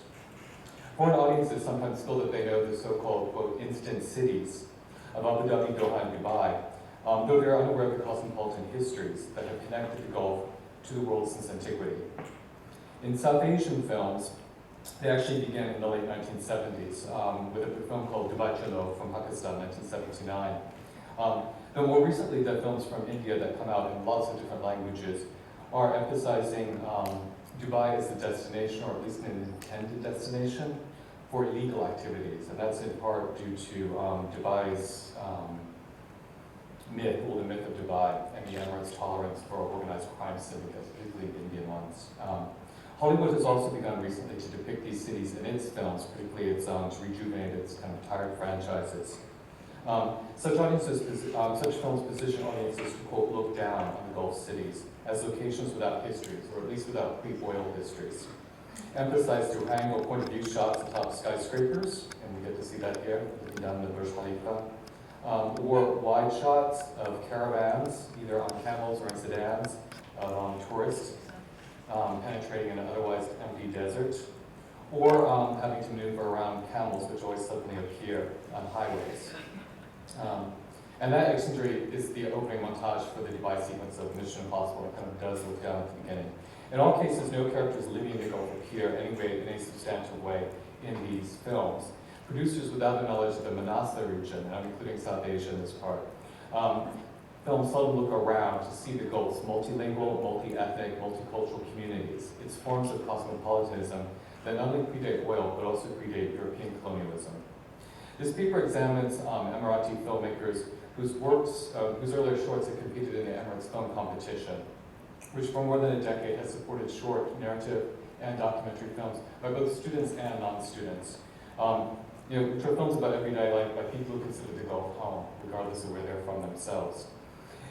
Foreign audiences sometimes feel that they know the so-called, quote, instant cities of Abu Dhabi, Doha, and Dubai, though they are unaware of the cosmopolitan histories that have connected the Gulf to the world since antiquity. In South Asian films, they actually began in the late 1970s with a film called Dubai Chalo from Pakistan, 1979. Though more recently, the films from India that come out in lots of different languages are emphasizing Dubai as a destination, or at least an intended destination, for illegal activities. And that's in part due to Dubai's myth, or the myth of Dubai, and the Emirates' tolerance for organized crime syndicates, particularly Indian ones. Hollywood has also begun recently to depict these cities in its films, particularly its to rejuvenate its kind of tired franchises. Such films position audiences to, quote, look down on the Gulf cities as locations without histories, or at least without pre-oil histories. Emphasize through angle point of view shots atop skyscrapers, and we get to see that here, looking down the Burj Khalifa, or wide shots of caravans, either on camels or in sedans, of tourists penetrating an otherwise empty desert, or having to maneuver around camels, which always suddenly appear on highways. And that imagery is the opening montage for the Dubai sequence of Mission Impossible. It kind of does look down at the beginning. In all cases, no characters living in the Gulf appear anyway in any substantial way in these films. Producers, without the knowledge of the Manasa region, and I'm including South Asia in this part, films seldom look around to see the Gulf's multilingual, multi-ethnic, multicultural communities, its forms of cosmopolitanism that not only predate oil, but also predate European colonialism. This paper examines Emirati filmmakers whose earlier shorts have competed in the Emirates Film Competition, which for more than a decade has supported short, narrative, and documentary films by both students and non-students. Which are films about everyday life by people who consider the Gulf home, regardless of where they're from themselves.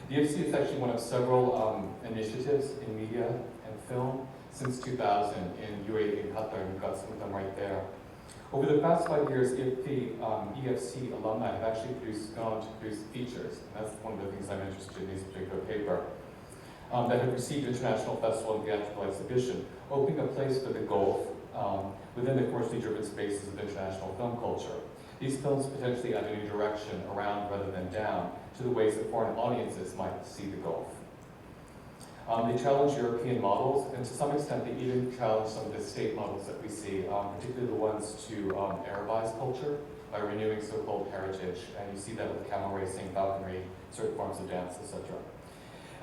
The EFC is actually one of several initiatives in media and film since 2000 in UAE and Qatar, and we've got some of them right there. Over the past 5 years, EFC alumni have actually gone on to produce features, and that's one of the things I'm interested in this particular paper, that have received international festival and theatrical exhibition, opening a place for the Gulf within the commercially driven spaces of international film culture. These films potentially add a new direction around rather than down to the ways that foreign audiences might see the Gulf. They challenge European models, and to some extent they even challenge some of the state models that we see, particularly the ones to Arabize culture by renewing so-called heritage, and you see that with camel racing, falconry, certain forms of dance, etc.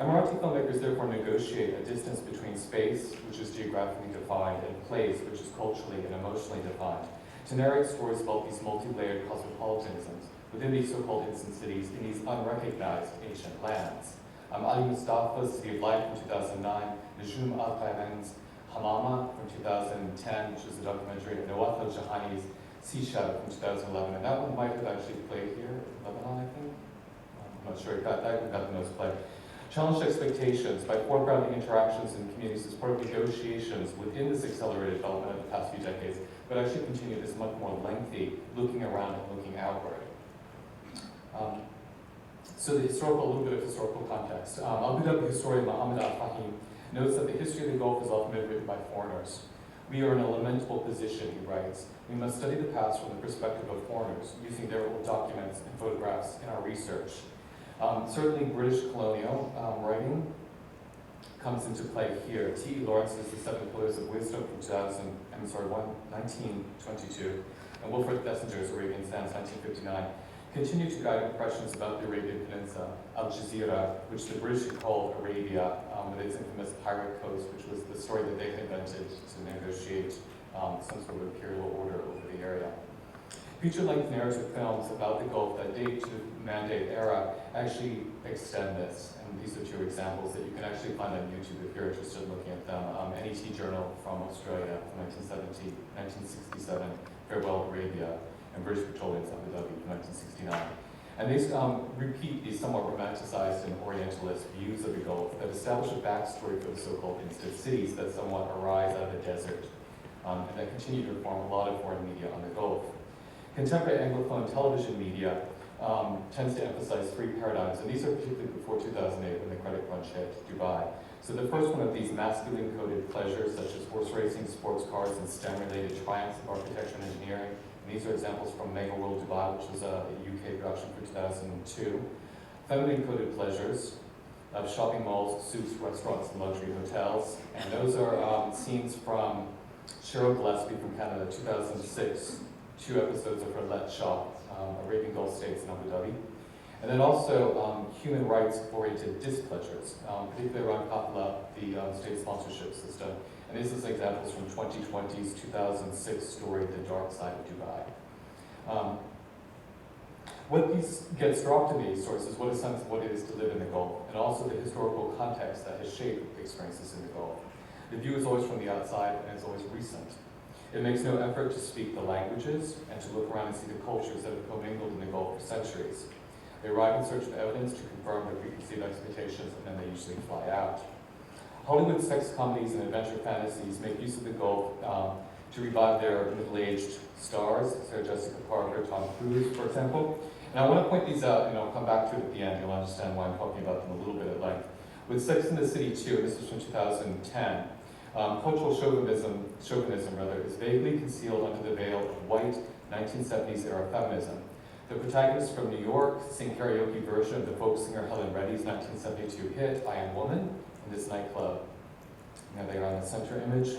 Emirati filmmakers therefore negotiate a distance between space, which is geographically defined, and place, which is culturally and emotionally defined, to narrate stories about these multi-layered cosmopolitanisms within these so-called instant cities in these unrecognized ancient lands. Ali Mustafa's City of Light from 2009, Najum Al-Qayman's Hamama from 2010, which is a documentary, and Nawaf al-Jahani's Sea Shadow from 2011, and that one might have actually played here in Lebanon, I think. I'm not sure, got the nose play. Challenged expectations by foregrounding interactions in communities as part of negotiations within this accelerated development of the past few decades, but actually continue this much more lengthy looking around and looking outward. So the a little bit of historical context. Abu Dhabi historian Muhammad Al-Fahim notes that the history of the Gulf is often been written by foreigners. We are in a lamentable position, he writes. We must study the past from the perspective of foreigners, using their old documents and photographs in our research. Certainly British colonial writing comes into play here. T.E. Lawrence's The Seven Pillars of Wisdom from 1922, and Wilfred Bessinger's Arabian Sands, 1959, continue to guide impressions about the Arabian Peninsula, Al Jazeera, which the British had called Arabia, with its infamous pirate coast, which was the story that they had invented to negotiate some sort of imperial order over the area. Feature-length narrative films about the Gulf that date to the Mandate era actually extend this, and these are two examples that you can actually find on YouTube if you're interested in looking at them. NET Journal from Australia from 1967, Farewell Arabia, and British Petroleum's Abu Dhabi from 1969. And these repeat these somewhat romanticized and orientalist views of the Gulf that establish a backstory for the so-called instant cities that somewhat arise out of the desert, and that continue to inform a lot of foreign media on the Gulf. Contemporary Anglophone television media tends to emphasize three paradigms, and these are particularly before 2008 when the credit Dubai. So the first one of these masculine-coded pleasures, such as horse racing, sports cars, and STEM-related triumphs of architecture and engineering. And these are examples from Mega World Dubai, which was a UK production for 2002. Feminine-coded pleasures of shopping malls, souks, restaurants, and luxury hotels. And those are scenes from Cheryl Gillespie from Canada, 2006, 2 episodes of her Let Shop, Arabian Gulf states in Abu Dhabi. And then also human rights-oriented displeasures, particularly around Kafala, the state sponsorship system. And this is examples from 2020's 2006 story, The Dark Side of Dubai. What these gets dropped in these sources, what a sense of what it is to live in the Gulf, and also the historical context that has shaped experiences in the Gulf. The view is always from the outside, and it's always recent. It makes no effort to speak the languages and to look around and see the cultures that have commingled in the Gulf for centuries. They arrive in search of evidence to confirm their preconceived expectations, and then they usually fly out. Hollywood sex comedies and adventure fantasies make use of the Gulf to revive their middle-aged stars, Sarah Jessica Parker, Tom Cruise, for example. And I want to point these out, and I'll come back to it at the end. You'll understand why I'm talking about them a little bit at length. With Sex and the City 2, this was from 2010, cultural chauvinism is vaguely concealed under the veil of white 1970s-era feminism. The protagonists from New York sing karaoke version of the folk singer Helen Reddy's 1972 hit, I Am Woman, in this nightclub. Now they are on the center image.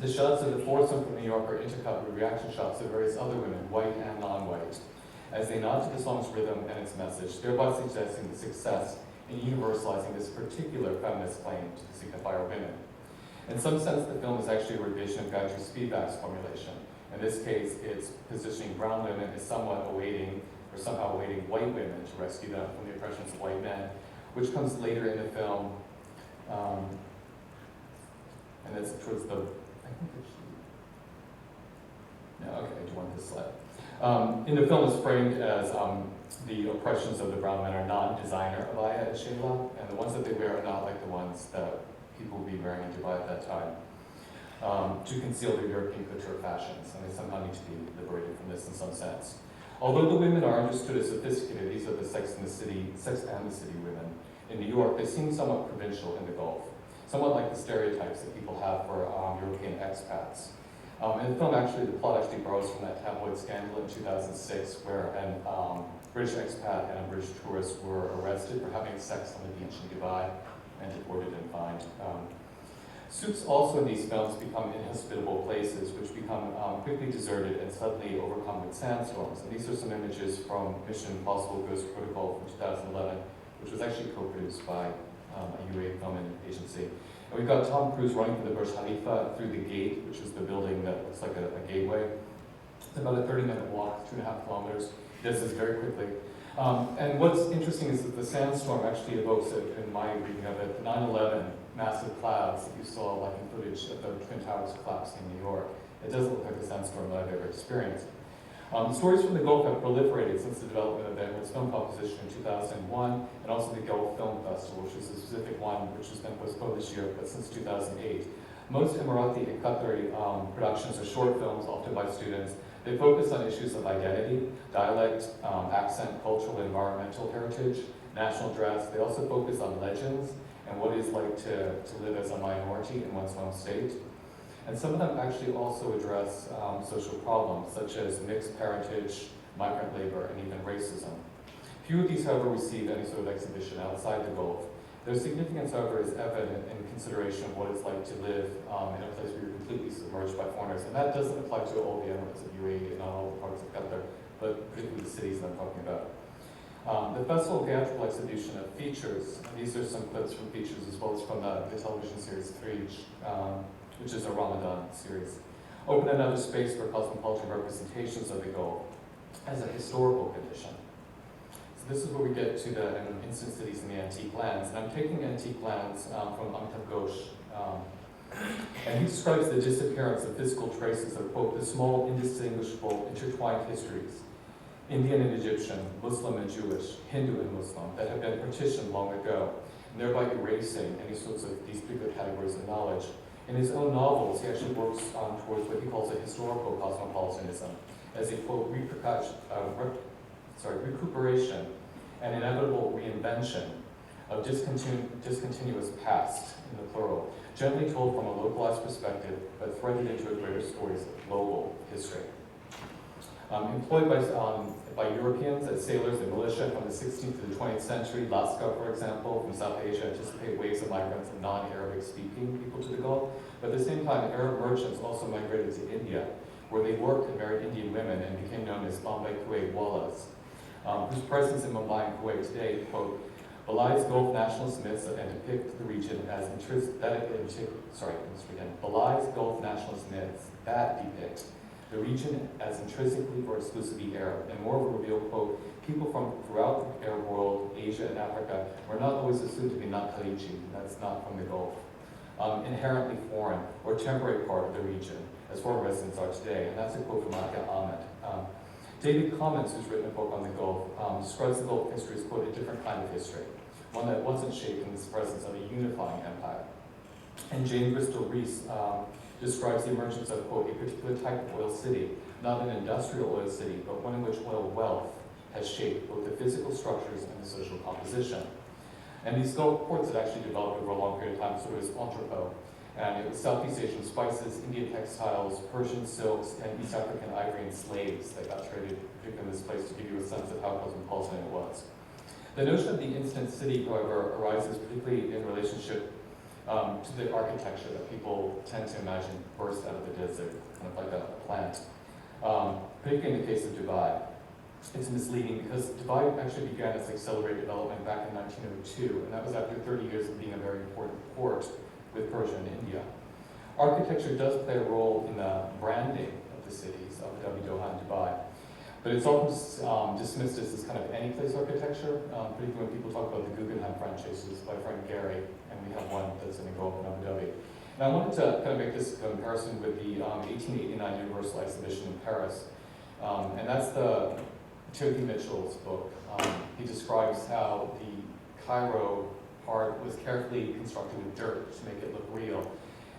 The shots of the foursome from New York are intercut with reaction shots of various other women, white and non-white, as they nod to the song's rhythm and its message, thereby suggesting the success in universalizing this particular feminist claim to signify our women. In some sense, the film is actually a revision of Gayatri Spivak's formulation. In this case, it's positioning brown women as somewhat awaiting, or somehow awaiting white women to rescue them from the oppressions of white men, which comes later in the film. And that's towards the, I think it's, no, okay, I do want this slide. In the film is framed as the oppressions of the brown men are non-designer abaya and shayla, and the ones that they wear are not like the ones that people would be wearing in Dubai at that time. To conceal their European couture fashions, and they somehow need to be liberated from this in some sense. Although the women are understood as sophisticated, these are the Sex and the City women in New York, they seem somewhat provincial in the Gulf, somewhat like the stereotypes that people have for European expats. In the film, the plot actually borrows from that tabloid scandal in 2006, where a British expat and a British tourist were arrested for having sex on the beach in Dubai and deported and fined. Souks also in these films become inhospitable places, which become quickly deserted and suddenly overcome with sandstorms. And these are some images from Mission Impossible Ghost Protocol from 2011, which was actually co-produced by a UAE filming agency. And we've got Tom Cruise running from the Burj Khalifa through the gate, which is the building that looks like a gateway. It's about a 30-minute walk, 2.5 kilometers. He does this very quickly. And what's interesting is that the sandstorm actually evokes, in my reading of it, 9/11 massive clouds that you saw like in footage of the Twin Towers collapsing in New York. It doesn't look like a sandstorm that I've ever experienced. Stories from the Gulf have proliferated since the development of Beirut's film composition in 2001, and also the Gulf Film Festival, which is a specific one which has been postponed this year, but since 2008. Most Emirati and Qatari productions are short films, often by students. They focus on issues of identity, dialect, accent, cultural and environmental heritage, national dress. They also focus on legends and what it's like to live as a minority in one's home state. And some of them actually also address social problems, such as mixed parentage, migrant labor, and even racism. Few of these, however, receive any sort of exhibition outside the Gulf. Their significance, however, is evident in consideration of what it's like to live in a place where you're completely submerged by foreigners. And that doesn't apply to all the Emirates of UAE and not all the parts of Qatar, but particularly the cities that I'm talking about. The festival theatrical exhibition of features, and these are some clips from features as well as from the television series 3, which is a Ramadan series, open another space for cosmopolitan representations of the Gulf as a historical condition. So this is where we get to the instant cities and the antique lands. And I'm taking antique lands from Amitav Ghosh. And he describes the disappearance of physical traces of, quote, the small, indistinguishable, intertwined histories, Indian and Egyptian, Muslim and Jewish, Hindu and Muslim, that have been partitioned long ago, and thereby erasing any sorts of these particular categories of knowledge. In his own novels, he actually works towards what he calls a historical cosmopolitanism, as a, quote, recuperation and inevitable reinvention of discontinuous past, in the plural, gently told from a localized perspective, but threaded into a greater story's global history. Employed by Europeans as sailors and militia from the 16th to the 20th century, Lascar, for example, from South Asia, anticipate waves of migrants of non-Arabic speaking people to the Gulf. But at the same time, Arab merchants also migrated to India, where they worked and married Indian women and became known as Bombay Kuwait Wallahs, whose presence in Mumbai and Kuwait today, quote, belies Gulf nationalist myths and depict the region as belies Gulf nationalist myths that depict the region as intrinsically or exclusively Arab, and moreover reveal, quote, people from throughout the Arab world, Asia and Africa, were not always assumed to be not Khaliji, that's not from the Gulf, inherently foreign or temporary part of the region, as foreign residents are today, and that's a quote from Atia Ahmed. David Commons, who's written a book on the Gulf, describes the Gulf history as, quote, a different kind of history, one that wasn't shaped in the presence of a unifying empire. And Jane Bristol Rees describes the emergence of, quote, a particular type of oil city, not an industrial oil city, but one in which oil wealth has shaped both the physical structures and the social composition. And these Gulf ports had actually developed over a long period of time, sort of as entrepot. And it was Southeast Asian spices, Indian textiles, Persian silks, and East African ivory and slaves that got traded in this place, to give you a sense of how cosmopolitan it was. The notion of the instant city, however, arises particularly in relationship to the architecture that people tend to imagine burst out of the desert, kind of like a plant. Particularly in the case of Dubai, it's misleading because Dubai actually began its accelerated development back in 1902, and that was after 30 years of being a very important port with Persia and India. Architecture does play a role in the branding of the cities of Abu Dhabi, Doha, and Dubai, but it's often dismissed as this kind of any-place architecture, particularly when people talk about the Guggenheim franchises by Frank Gehry, and we have one that's going to go up in Abu Dhabi. And I wanted to kind of make this comparison with the 1889 Universal Exhibition in Paris, and that's the Timothy Mitchell's book. He describes how the Cairo part was carefully constructed with dirt to make it look real.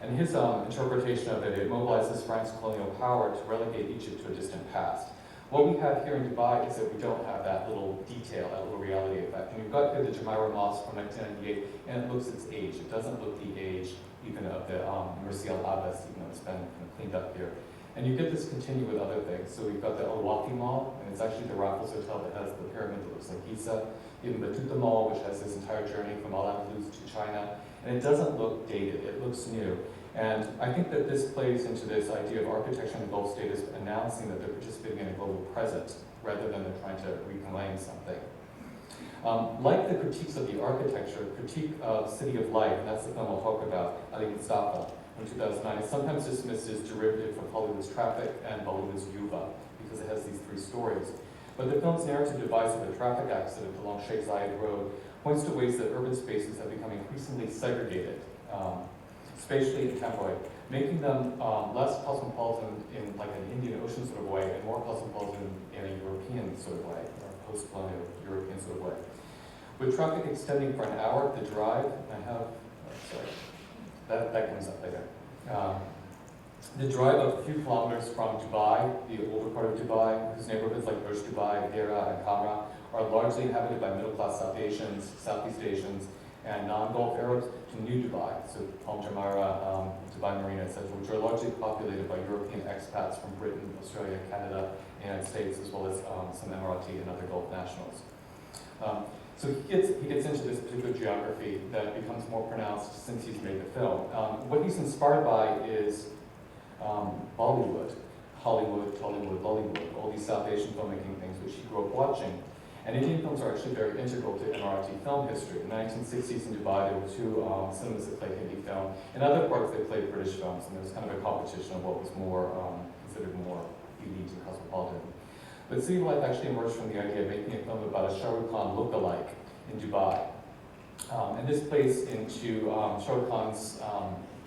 And his interpretation of it, it mobilizes France's colonial power to relegate Egypt to a distant past. What we have here in Dubai is that we don't have that little detail, that little reality effect. And we've got here the Jumeirah Mosque from 1998, and it looks its age. It doesn't look the age even of the Mercy Al Abbas, even though it's been kind of cleaned up here. And you get this continue with other things. So we've got the Al Wafi Mall, and it's actually the Raffles Hotel that has the pyramid that looks like Giza. Even Batuta Mall, which has this entire journey from Al-Andalus to China. And it doesn't look dated, it looks new. And I think that this plays into this idea of architecture in the Gulf state as announcing that they're participating in a global present, rather than they're trying to reclaim something. Like the critiques of the architecture, critique of City of Life, and that's the film I'll talk about, Ali Mustafa, from 2009, is sometimes dismissed as derivative of Hollywood's Traffic and Bollywood's Yuva, because it has these three stories. But the film's narrative device of a traffic accident along Sheikh Zayed Road points to ways that urban spaces have become increasingly segregated, spatially and temporally, making them less cosmopolitan in like an Indian Ocean sort of way and more cosmopolitan in a European sort of way, or post-colonial European sort of way. With traffic extending for an hour, the drive, that comes up later. The drive of a few kilometers from Dubai, the older part of Dubai, whose neighborhoods like Burj Dubai, Deira, and Kamra are largely inhabited by middle-class South Asians, Southeast Asians, and non-Gulf Arabs, to New Dubai, so Palm Jumeirah, Dubai Marina, etc., which are largely populated by European expats from Britain, Australia, Canada, United States, as well as some Emirati and other Gulf nationals. So he gets into this particular geography that becomes more pronounced since he's made the film. What he's inspired by is Bollywood, Hollywood, Tollywood, Bollywood, all these South Asian filmmaking things which he grew up watching. And Indian films are actually very integral to Emirati film history. In the 1960s in Dubai, there were two cinemas that played Hindi film. In other parts, they played British films, and there was kind of a competition of what was more considered more elite and cosmopolitan. But City of Life actually emerged from the idea of making a film about a Shah Rukh Khan look-alike in Dubai. And this plays into Shah Rukh Khan's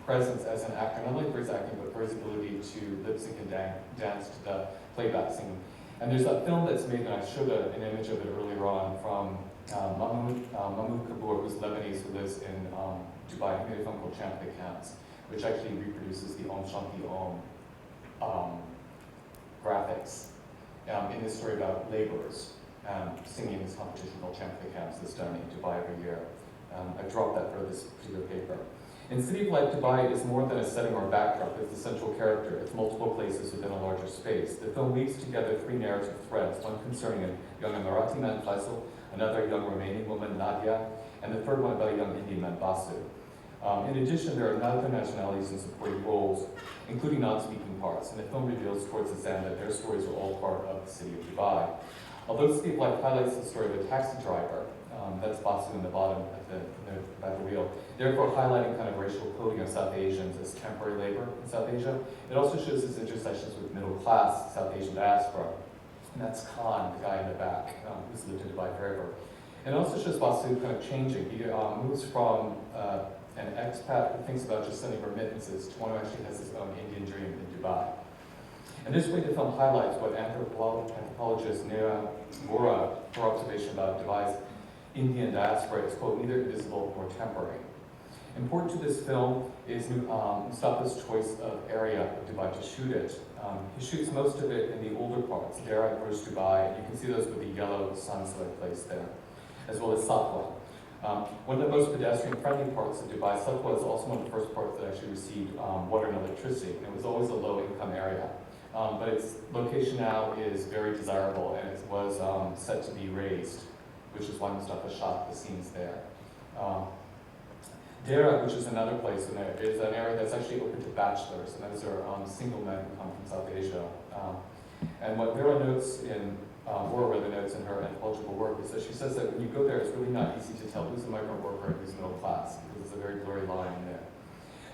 presence as an actor, not only for his acting, but for his ability to lip-sync and dance to the playback scene. And there's a film that's made, and I showed an image of it earlier on, from Mahmoud Kabour, who's Lebanese, who lives in Dubai. He made a film called Champ the Camps, which actually reproduces the Om Shanti Om graphics in this story about laborers singing this competition called Champ the Camps that's done in Dubai every year. I dropped that for this particular paper. In City of Life, Dubai is more than a setting or backdrop. It's the central character. It's multiple places within a larger space. The film weaves together three narrative threads, one concerning a young Emirati man, Faisal, another young Romanian woman, Nadia, and the third one about a young Indian man, Basu. In addition, there are other nationalities in supporting roles, including non-speaking parts, and the film reveals towards its end that their stories are all part of the city of Dubai. Although City of Life highlights the story of a taxi driver, that's Basu in the bottom at the wheel, therefore highlighting kind of racial coding of South Asians as temporary labor in South Asia. It also shows its intersections with middle-class South Asian diaspora, and that's Khan, the guy in the back, who's lived in Dubai forever. And it also shows Basu kind of changing. He moves from an expat who thinks about just sending remittances to one who actually has his own Indian dream in Dubai. And this way the film highlights what anthropologist Nira Vora, her observation about Dubai's Indian diaspora is, quote, neither invisible nor temporary. Important to this film is Mustafa's choice of area of Dubai to shoot it. He shoots most of it in the older parts, Dera, Burj Dubai, and you can see those with the yellow suns that are placed there, as well as Satwa. One of the most pedestrian-friendly parts of Dubai, Satwa is also one of the first parts that actually received water and electricity, and it was always a low-income area. But its location now is very desirable, and it was set to be raised, which is why Mustafa shot the scenes there. Dera, which is another place in there, is an area that's actually open to bachelors, and those are single men who come from South Asia. And what Vera notes in, or rather notes in her anthropological work, is that she says that when you go there, it's really not easy to tell who's a migrant worker and who's middle class, because it's a very blurry line in there.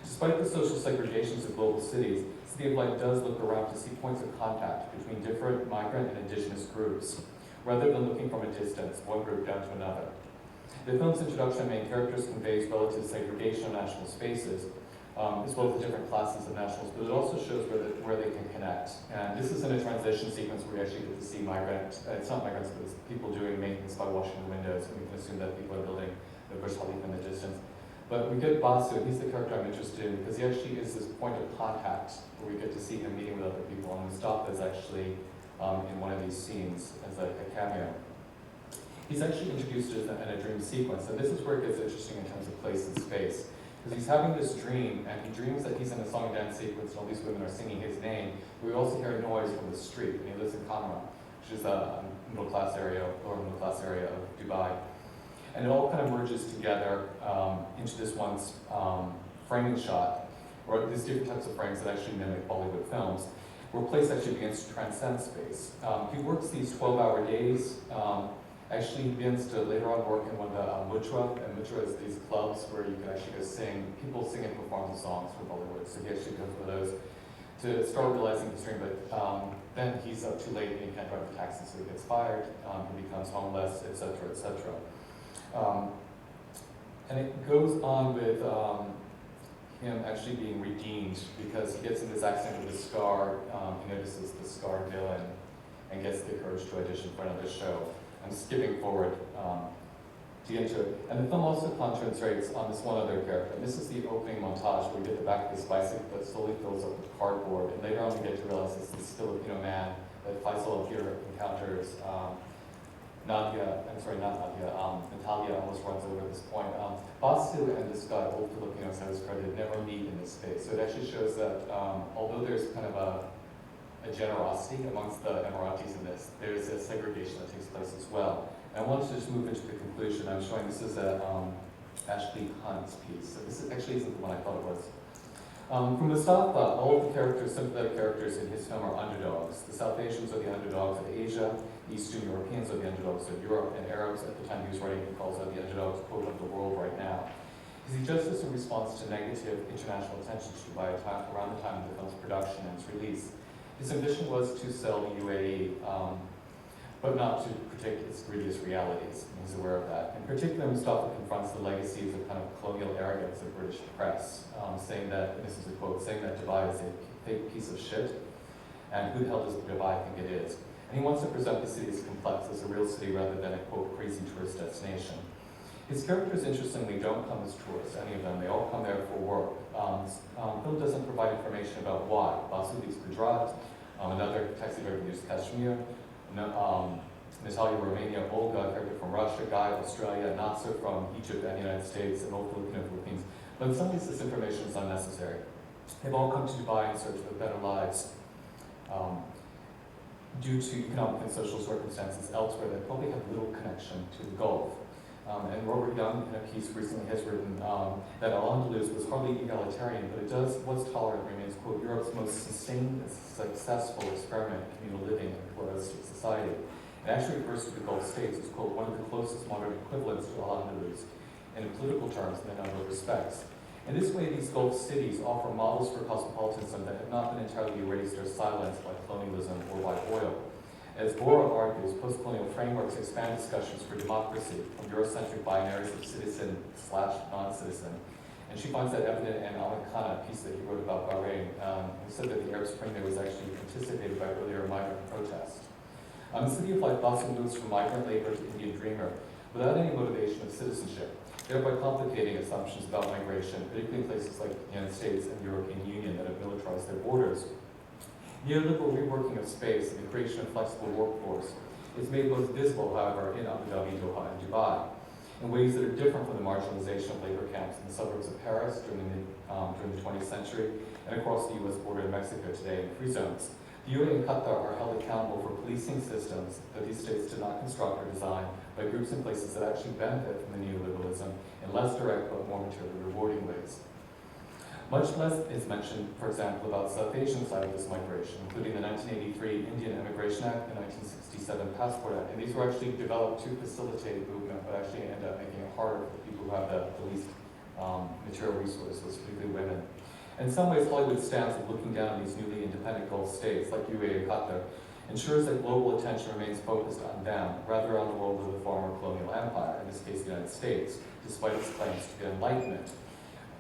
Despite the social segregations of global cities, City of Light does look around to see points of contact between different migrant and indigenous groups, rather than looking from a distance, one group down to another. The film's introduction of main characters conveys relative segregation of national spaces, as well as the different classes of nationals, but it also shows where they can connect. And this is in a transition sequence where we actually get to see it's not migrants, but it's people doing maintenance by washing the windows, and we can assume that people are building the Burj Khalifa in the distance. But we get Basu, he's the character I'm interested in, because he actually is this point of contact where we get to see him meeting with other people, and Mustafa is actually in one of these scenes as a cameo. He's actually introduced in a dream sequence, and this is where it gets interesting in terms of place and space. Because he's having this dream, and he dreams that he's in a song and dance sequence, and all these women are singing his name. We also hear a noise from the street, and he lives in Kamra, which is a middle-class area, lower middle-class area of Dubai. And it all kind of merges together into this one framing shot, or these different types of frames that actually mimic Bollywood films, where place actually begins to transcend space. He works these 12-hour days. Actually, he begins to later on work in one of the Mutra, and Mutra is these clubs where you can actually go sing. People sing and perform the songs from Bollywood, so he actually goes for those to start realizing his dream. But then he's up too late and he can't drive the taxi, so he gets fired. He becomes homeless, etc., etc. And it goes on with him actually being redeemed because he gets in this accident with a scar. He notices the scarred villain and gets the courage to audition for another show. I'm skipping forward to get into it. And the film also concentrates on this one other character. And this is the opening montage where we get the back of this bicycle that slowly fills up with cardboard. And later on we get to realize this is this Filipino man that Faisal here encounters. Natalia almost runs over at this point. Basu and this guy, old Filipinos, I was credited, never meet in this space. So it actually shows that although there's kind of a generosity amongst the Emiratis in this, there's a segregation that takes place as well. And I wanted to just move into the conclusion. I'm showing this is a Ashley Hunt's piece. So this actually isn't the one I thought it was. From Mustafa, all of the characters, sympathetic characters in his film are underdogs. The South Asians are the underdogs of Asia, Eastern Europeans are the underdogs of Europe, and Arabs at the time he was writing he calls out the underdogs, quote, of the world right now. He does this in response to negative international attention to Dubai around the time of the film's production and its release. His ambition was to sell the UAE, but not to predict its grittiest realities. And he's aware of that. In particular, Mustafa confronts the legacies of kind of colonial arrogance of British press, saying that, and this is a quote, saying that Dubai is a fake piece of shit, and who the hell does Dubai think it is? And he wants to present the city as complex, as a real city rather than a, quote, crazy tourist destination. His characters, interestingly, don't come as tourists, any of them. They all come there for work. Film doesn't provide information about why. Basu leaves Gujarat, another taxi driver leaves Kashmir, Natalia, Romania, Olga, a character from Russia, Guy, Australia, Nasser from Egypt and the United States, and all Filipino Philippines. But in some ways, this information is unnecessary. They've all come to Dubai in search of better lives due to economic and social circumstances elsewhere that probably have little connection to the Gulf. And Robert Young, in a piece recently, has written that Al-Andalus was hardly egalitarian, but was tolerant, remains, quote, Europe's most sustained and successful experiment in communal living in a pluralistic society. It actually refers to the Gulf states as, quote, one of the closest modern equivalents to Al-Andalus, and in political terms in a number of respects. In this way, these Gulf cities offer models for cosmopolitanism that have not been entirely erased or silenced by colonialism or by oil. As Bora argues, post-colonial frameworks expand discussions for democracy from Eurocentric binaries of citizen/non-citizen. And she finds that evident in Ahmed Khan, a piece that he wrote about Bahrain, who said that the Arab Spring there was actually anticipated by earlier migrant protests. The city of life blossomed moves from migrant labor to Indian dreamer without any motivation of citizenship, thereby complicating assumptions about migration, particularly in places like the United States and the European Union that have militarized their borders. Neoliberal reworking of space and the creation of flexible workforce is made most visible, however, in Abu Dhabi, Doha, and Dubai, in ways that are different from the marginalization of labor camps in the suburbs of Paris during the 20th century and across the U.S. border in Mexico today in free zones. The UAE and Qatar are held accountable for policing systems that these states did not construct or design by groups and places that actually benefit from the neoliberalism in less direct but more materially rewarding ways. Much less is mentioned, for example, about South Asian side of this migration, including the 1983 Indian Immigration Act and the 1967 Passport Act. And these were actually developed to facilitate movement, but actually end up making it harder for people who have the least material resources, particularly women. In some ways, Hollywood's stance of looking down on these newly independent Gulf states, like UAE and Qatar, ensures that global attention remains focused on them, rather on the role of the former colonial empire, in this case the United States, despite its claims to the Enlightenment,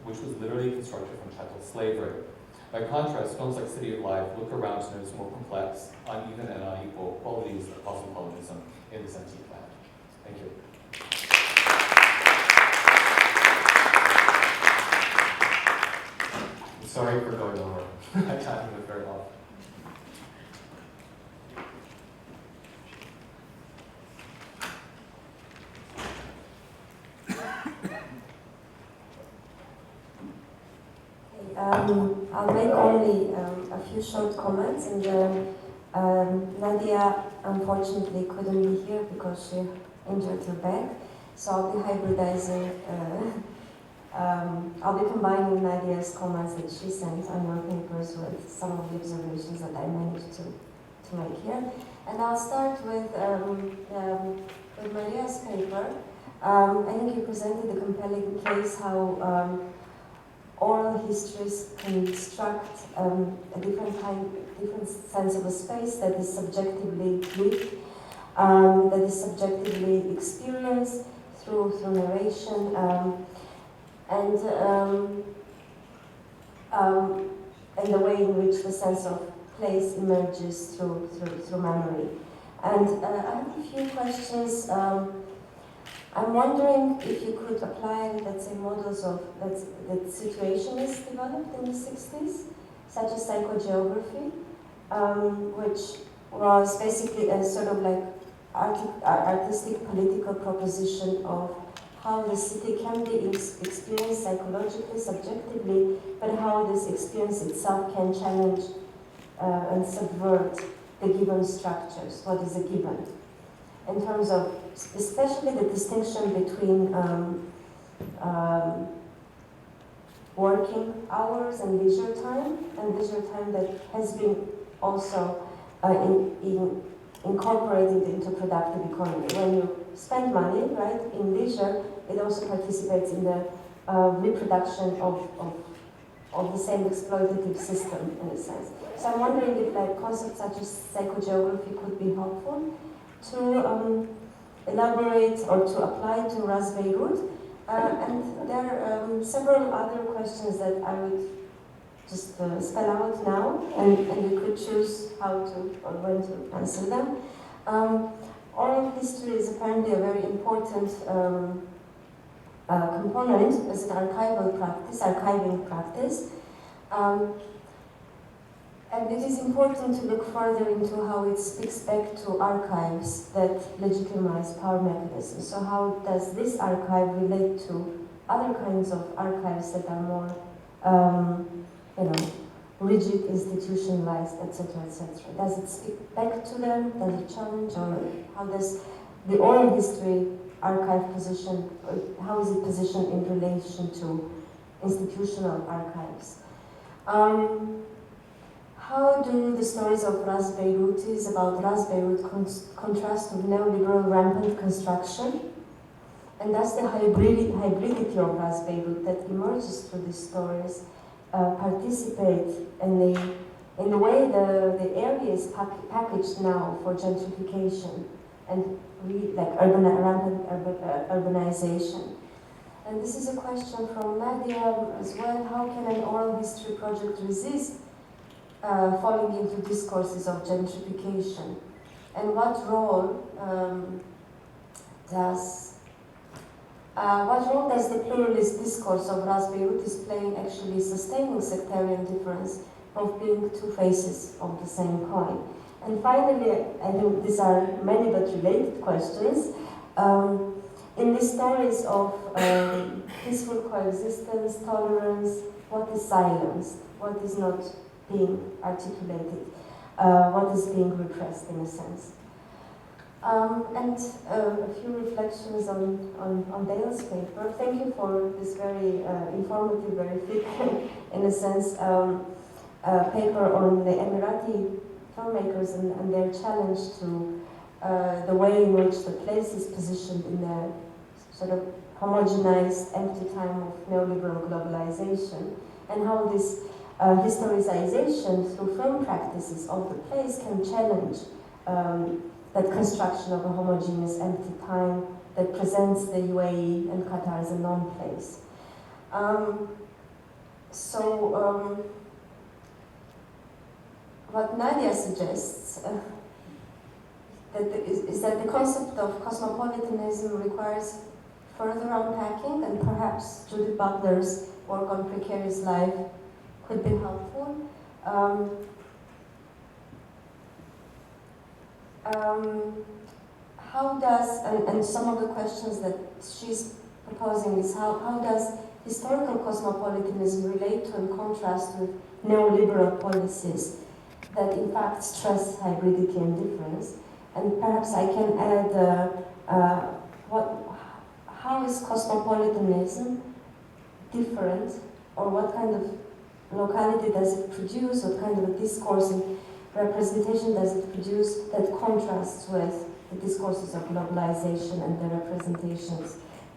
which was literally constructed from chattel slavery. By contrast, films like City of Life look around to notice more complex, uneven, and unequal qualities of cosmopolitanism in this antique land. Thank you. Sorry for going over. My timing was very off. I'll make only a few short comments, and Nadia unfortunately couldn't be here because she injured her back, so I'll be hybridizing. I'll be combining Nadia's comments that she sent on your papers with some of the observations that I managed to make here. And I'll start with Maria's paper. I think you presented a compelling case how oral histories construct a different sense of a space that is subjectively lived, that is subjectively experienced through narration, and the way in which the sense of place emerges through memory. And I have a few questions. I'm wondering if you could apply, let's say, models of that situationists developed in the 60s, such as psychogeography, which was basically a sort of like artistic political proposition of how the city can be experienced psychologically, subjectively, but how this experience itself can challenge and subvert the given structures. What is a given? In terms of especially the distinction between working hours and leisure time that has been also incorporated into productive economy. When you spend money, right, in leisure, it also participates in the reproduction of the same exploitative system, in a sense. So I'm wondering if like concepts such as psychogeography could be helpful to elaborate or to apply to Ras Beirut. And there are several other questions that I would just spell out now, and you could choose how to or when to answer them. Oral history is apparently a very important component as an archiving practice. And it is important to look further into how it speaks back to archives that legitimize power mechanisms. So how does this archive relate to other kinds of archives that are more, rigid, institutionalized, etc., etc.? Does it speak back to them? Does it challenge? Or how does the oral history archive position, how is it positioned in relation to institutional archives? How do the stories of Ras Beirutis about Ras Beirut contrast with neoliberal rampant construction? And does the hybridity of Ras Beirut that emerges through these stories participate in the way the area is packaged now for gentrification and rampant urbanization? And this is a question from Nadia as well. How can an oral history project resist falling into discourses of gentrification? And what role does the pluralist discourse of Ras Beirut is playing actually sustaining sectarian difference of being two faces of the same coin? And finally, I think these are many but related questions. In the stories of peaceful coexistence, tolerance, what is silenced? What is not being articulated? What is being repressed in a sense? And a few reflections on Dale's paper. Thank you for this very informative, very thick, in a sense, paper on the Emirati filmmakers and their challenge to the way in which the place is positioned in the sort of homogenized, empty time of neoliberal globalization, and how this historicization through film practices of the place can challenge that construction of a homogeneous, empty time that presents the UAE and Qatar as a non-place. What Nadia suggests is that the concept of cosmopolitanism requires further unpacking, and perhaps Judith Butler's work on precarious life could be helpful. How does, and some of the questions that she's proposing is how does historical cosmopolitanism relate to and contrast with neoliberal policies that in fact stress hybridity and difference? And perhaps I can add how is cosmopolitanism different, or what kind of locality does it produce, what kind of a discourse and representation does it produce that contrasts with the discourses of globalization and the representations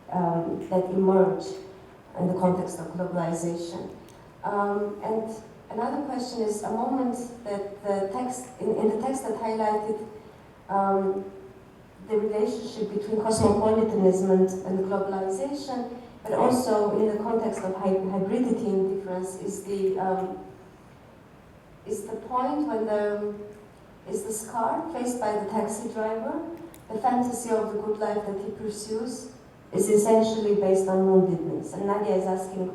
that emerge in the context of globalization? And another question is a moment that the text, in the text that highlighted the relationship between cosmopolitanism and globalization, but also in the context of hybridity and difference, is the point when the scar faced by the taxi driver, the fantasy of the good life that he pursues, is essentially based on woundedness. And Nadia is asking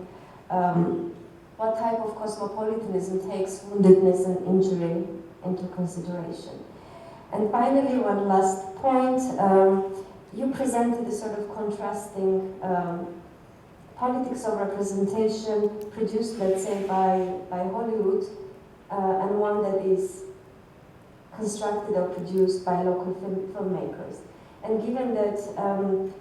what type of cosmopolitanism takes woundedness and injury into consideration. And finally, one last point. You presented a sort of contrasting politics of representation produced, let's say, by Hollywood, and one that is constructed or produced by local filmmakers. And given that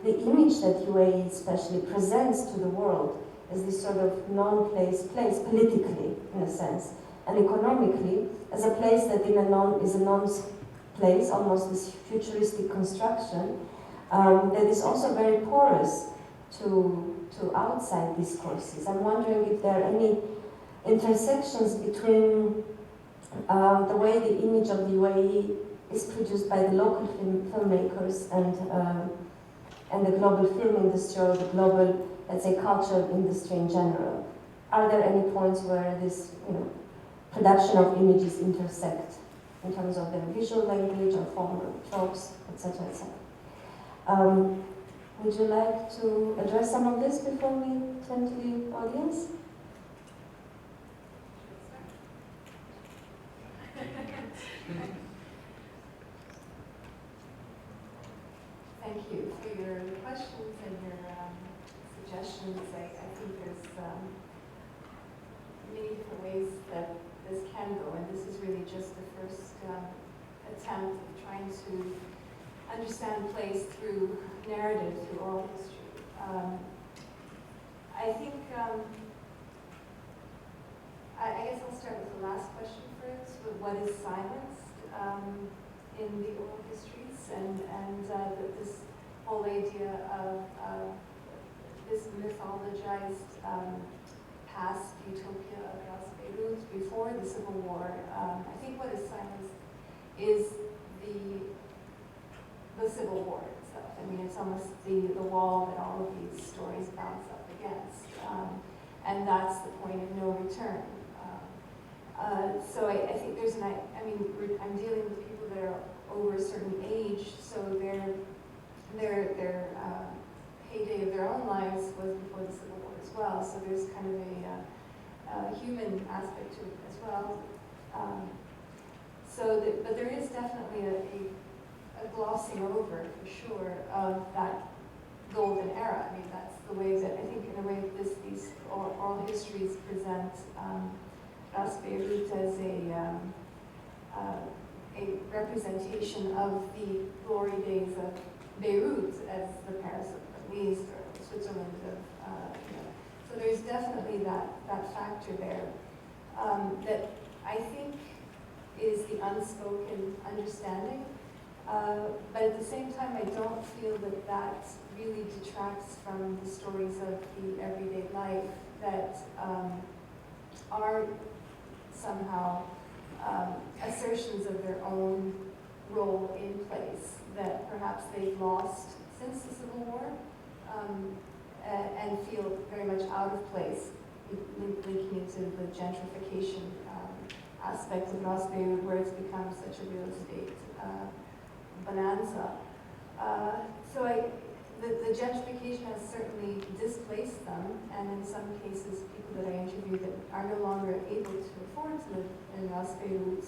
the image that UAE especially presents to the world as this sort of non-place politically, in a sense, and economically, as a place that is a non-place, almost this futuristic construction, that is also very porous to outside discourses. I'm wondering if there are any intersections between the way the image of the UAE is produced by the local filmmakers and the global film industry, or the global, let's say, cultural industry in general. Are there any points where this, production of images intersect in terms of their visual language or form of tropes, etc., etc.? Would you like to address some of this before we turn to the audience? think there's many different ways that this can go, and this is really just the first attempt of trying to understand place through narrative, through oral history. I think, I guess I'll start with the last question first, with what is silenced in the oral histories, and this whole idea of this mythologized past utopia of Ras Beirut before the Civil War. I think what is silenced is the Civil War itself. I mean, it's almost the wall that all of these stories bounce up against. And that's the point of no return. So I think there's I'm dealing with people that are over a certain age, so their heyday of their own lives was before the Civil War as well. So there's kind of a human aspect to it as well. But there is definitely a glossing over, for sure, of that golden era. I mean, that's the way that, I think in a way, these oral histories present Ras Beirut as a representation of the glory days of Beirut as the Paris of the East or Switzerland of, So there's definitely that factor there that I think is the unspoken understanding. But at the same time, I don't feel that really detracts from the stories of the everyday life that are somehow assertions of their own role in place that perhaps they've lost since the Civil War and feel very much out of place, linking into the gentrification aspect of Ras Beirut, where it's become such a real estate bonanza. So the gentrification has certainly displaced them, and in some cases, people that I interviewed that are no longer able to afford to live in Ras Beirut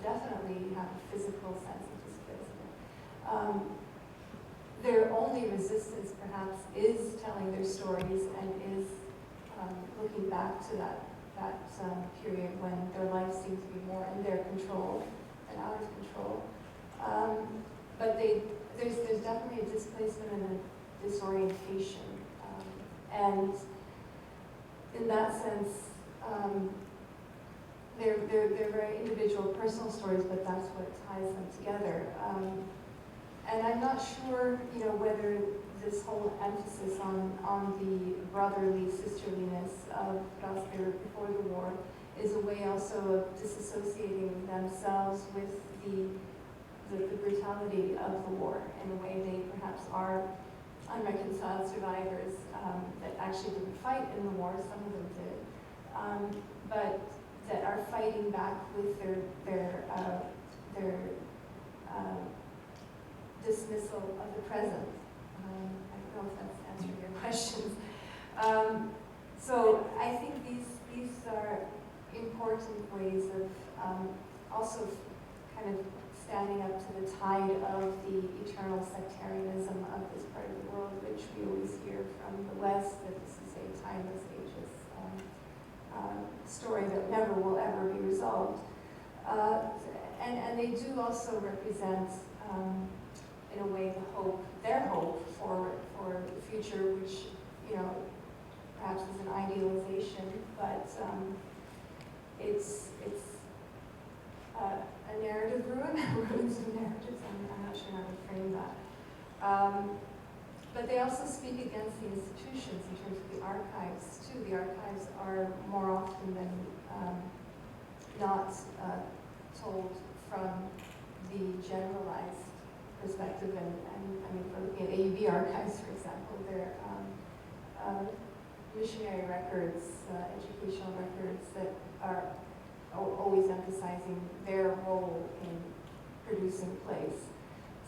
definitely have a physical sense of displacement. Their only resistance, perhaps, is telling their stories and is looking back to that period when their lives seem to be more in their control and out of control. But there's definitely a displacement and a disorientation. And in that sense, they're very individual, personal stories, but that's what ties them together. And I'm not sure, whether this whole emphasis on the brotherly sisterliness of Ras Beirut before the war is a way also of disassociating themselves with the brutality of the war. In a way, they perhaps are unreconciled survivors that actually didn't fight in the war. Some of them did, but that are fighting back with their dismissal of the present. I don't know if that's answering your questions. So I think these are important ways of also kind of standing up to the tide of the eternal sectarianism of this part of the world, which we always hear from the West, that this is a timeless, ageless story that never will ever be resolved. And they do also represent, in a way, their hope for the future, which, perhaps is an idealization, but it's a narrative ruins of narratives. I'm not sure how to frame that. But they also speak against the institutions in terms of the archives, too. The archives are more often than not told from the generalized perspective. And I mean, for looking at AUB archives, for example, they're missionary records, educational records that are always emphasizing their role in producing place.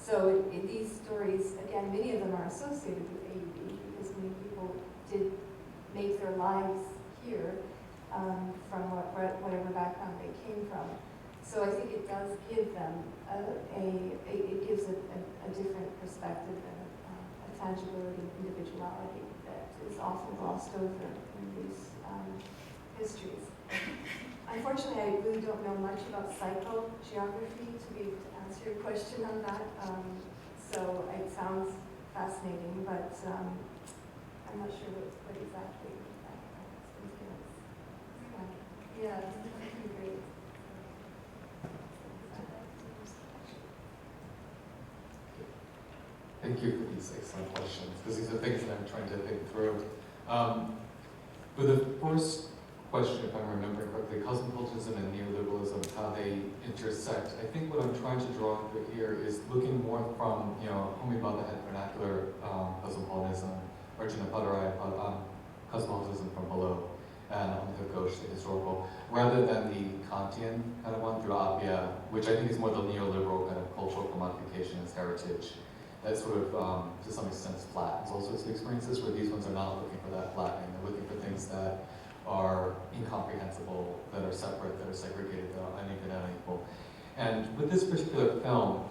So these stories, again, many of them are associated with AUB because many people did make their lives here from whatever background they came from. So I think it does give them it gives a different perspective and a tangibility, individuality that is often glossed over in these histories. Unfortunately, I really don't know much about psychogeography to be able to answer your question on that. So it sounds fascinating, but I'm not sure what exactly that entails. Yeah, that would be great. Thank you for these excellent questions, because these are things that I'm trying to think through. For the first question, if I'm remembering correctly, cosmopolitanism and neoliberalism, how they intersect. I think what I'm trying to draw through here is looking more from, Homibada had vernacular cosmopolitanism, or Jinapadurai cosmopolitanism from below, and Ghosh, the historical, rather than the Kantian kind of one through Appia, which I think is more the neoliberal kind of cultural commodification as heritage. That sort of, to some extent, flattens all sorts of experiences, where these ones are not looking for that flattening. They're looking for things that are incomprehensible, that are separate, that are segregated, that are uneven and unequal. And with this particular film,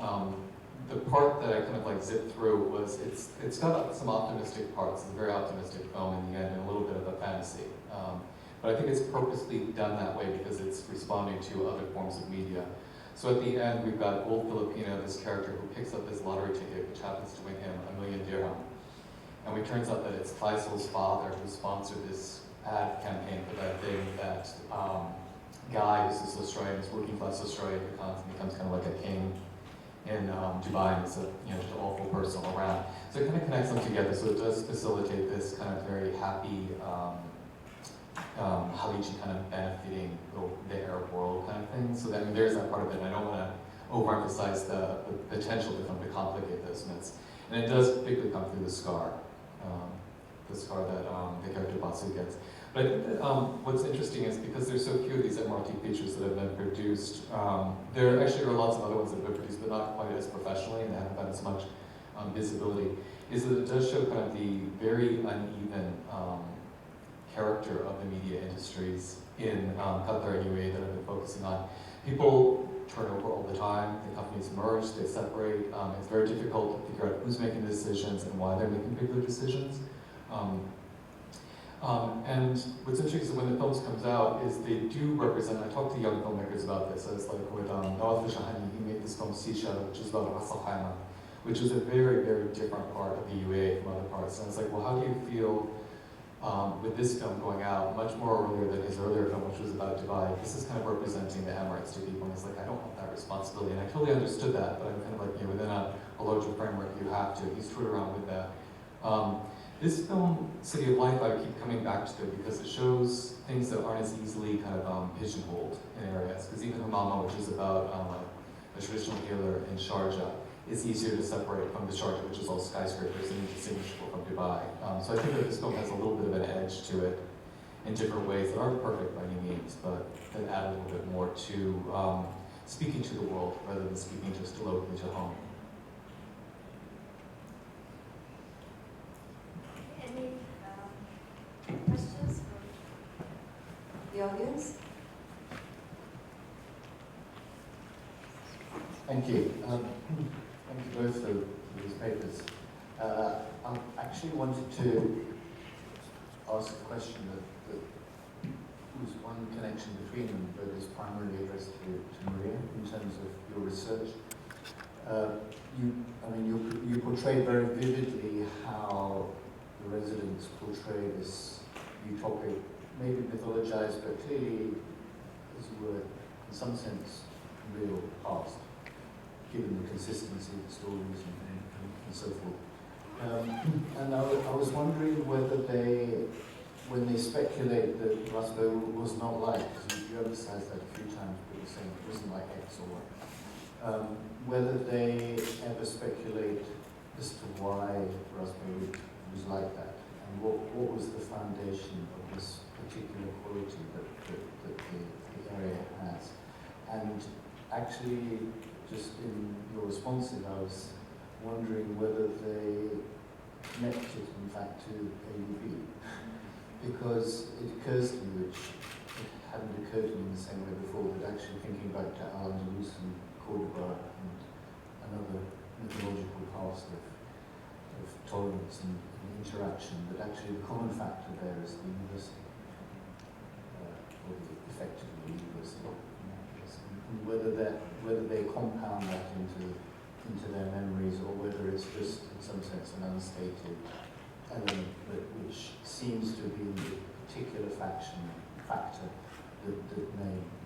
the part that I kind of like zipped through was, it's got some optimistic parts. It's a very optimistic film in the end, and a little bit of a fantasy. But I think it's purposely done that way because it's responding to other forms of media. So at the end, we've got old Filipino, this character who picks up his lottery ticket, which happens to win him $1 million dirham. And it turns out that it's Faisal's father who sponsored this ad campaign for that thing, that guy who's this Australian, this working class Australian who becomes kind of like a king in Dubai, and is just an awful person all around. So it kind of connects them together, so it does facilitate this kind of very happy Haliji kind of benefiting the Arab world kind of thing. So that, there's that part of it. And I don't want to overemphasize the potential for them to complicate those myths. And it does particularly come through the scar that the character Basu gets. But I think that what's interesting is because there's so few of these MRT features that have been produced, there actually are lots of other ones that have been produced, but not quite as professionally, and they haven't gotten as much visibility, is that it does show kind of the very uneven character of the media industries in Qatar and UAE that I've been focusing on. People turn over all the time, the companies merge, they separate. It's very difficult to figure out who's making the decisions and why they're making particular decisions. And what's interesting is that when the films comes out is they do represent, I talked to young filmmakers about this, as like with Nawaf Shahani, he made this film Sisha, which is about Ras Al Khaimah, which is a very, very different part of the UAE from other parts. And I was like, well, how do you feel with this film going out much more earlier than his earlier film, which was about Dubai? This is kind of representing the Emirates to people, and it's like, I don't want that responsibility. And I totally understood that, but I'm kind of like, within a larger framework, you have to. He's screwed around with that. This film, City of Life, I keep coming back to it because it shows things that aren't as easily kind of pigeonholed in areas. Because even Hamama, which is about a traditional healer in Sharjah, is easier to separate from the Sharjah, which is all skyscrapers and indistinguishable from Dubai. So I think that this film has a little bit of an edge to it in different ways that aren't perfect by any means, but that add a little bit more to speaking to the world rather than speaking just locally to home. Any questions from the audience? Thank you. Thank you both for these papers. I actually wanted to ask a question that was one connection between them, but is primarily addressed to Maria in terms of your research. You portray very vividly how the residents portray this utopic, maybe mythologized, but clearly, as it were, in some sense, real past, given the consistency of the stories and so forth. And I was wondering whether when they speculate that Rasbo was not like, because you emphasized that a few times, but you're saying it wasn't like X or Y, whether they ever speculate as to why Rasbo was like that, and what was the foundation of this particular quality that the area has. And actually, just in your responses, I was wondering whether they connected, in fact, to AUB, because it occurs to me, which it hadn't occurred to me in the same way before, that actually thinking back to Al-Andalus and Cordoba and another mythological past of of tolerance and interaction, but actually the common factor there is the university, or effectively the university. And whether they compound that into their memories, or whether it's just in some sense an unstated element which seems to be the particular factor that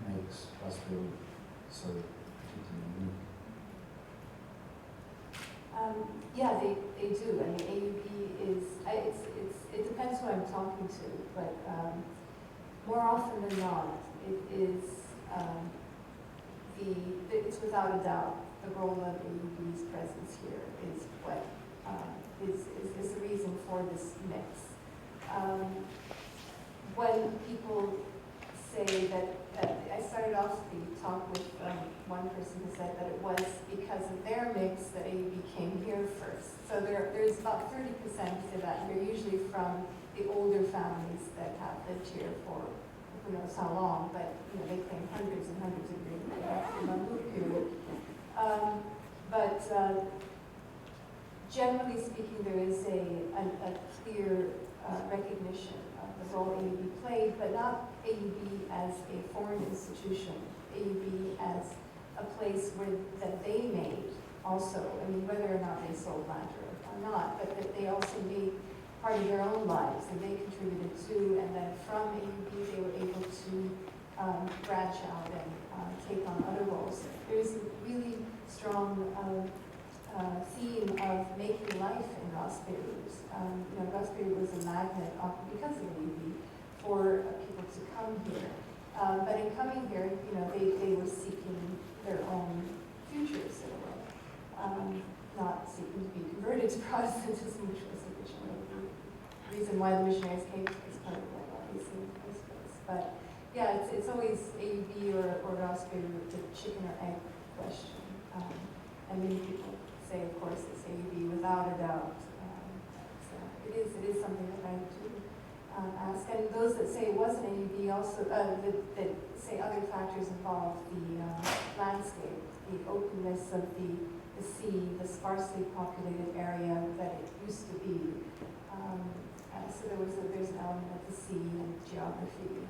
makes Glasgow so particularly unique. Yeah, they do. I mean, AUB is, it depends who I'm talking to, but more often than not, it's without a doubt the role of AUB's presence here is what is the reason for this mix. When people say that, I started off the talk with one person who said that it was because of their mix that AUB came here first. So there's about 30% to that. They're usually from the older families that have lived here for who knows how long, but they claim hundreds and hundreds of years in the Mamluk period. But generally speaking, there is a clear recognition of the role AUB played, but not AUB as a foreign institution, AUB as a place that they made also. I mean, whether or not they sold land or not, but that they also made part of their own lives, and they contributed to, and then from AUB they were able to branch out and take on other roles. There's a really strong theme of making life in Ras Beirut. Ras Beirut was a magnet because of AUB for people to come here. But in coming here, they were seeking their own futures in a way, not seeking to be converted to Protestantism, which was originally the reason why the missionaries came to this part of the world, obviously, in the first place. But yeah, it's always AUB or Ras Beirut, the chicken or egg question. And many people say, of course, it's AUB without a doubt. It is something that I do ask. And those that say it wasn't AUB also, that say other factors involved, the landscape, the openness of the sea, the sparsely populated area that it used to be. So there's an element of the sea and geography,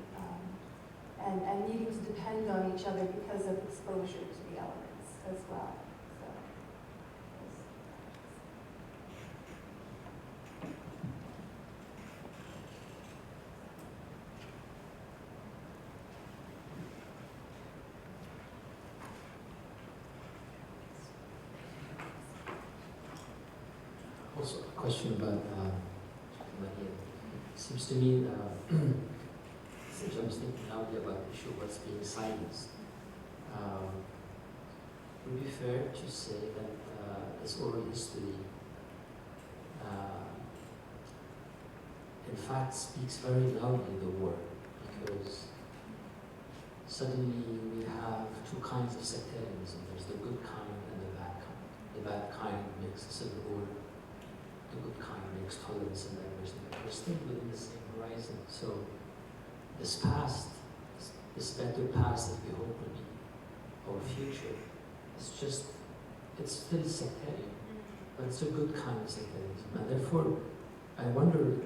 and needing to depend on each other because of exposure to the elements as well. Also, a question about it seems to me, since I'm thinking now about the issue of what's being silenced, would it be fair to say that this oral history in fact speaks very loudly the war, because suddenly we have two kinds of sectarianism. There's the good kind and the bad kind. The bad kind makes the civil order. The good kind makes tolerance and diversity. But we're still within the same horizon. So this past, this better past that we hope will be our future, it's still sectarian, but it's a good kind of sectarianism. And therefore, I wonder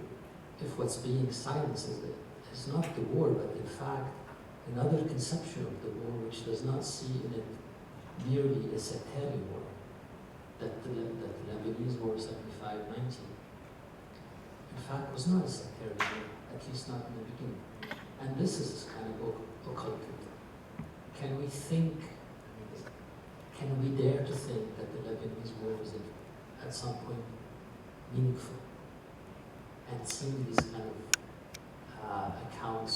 if what's being silenced is not the war, but in fact another conception of the war which does not see in it merely a sectarian war. That the Lebanese War 75-90, in fact, was not a sectarian war, at least not in the beginning. And this is kind of occulted. Can we dare to think that the Lebanese War was at some point meaningful? And seeing these kind of accounts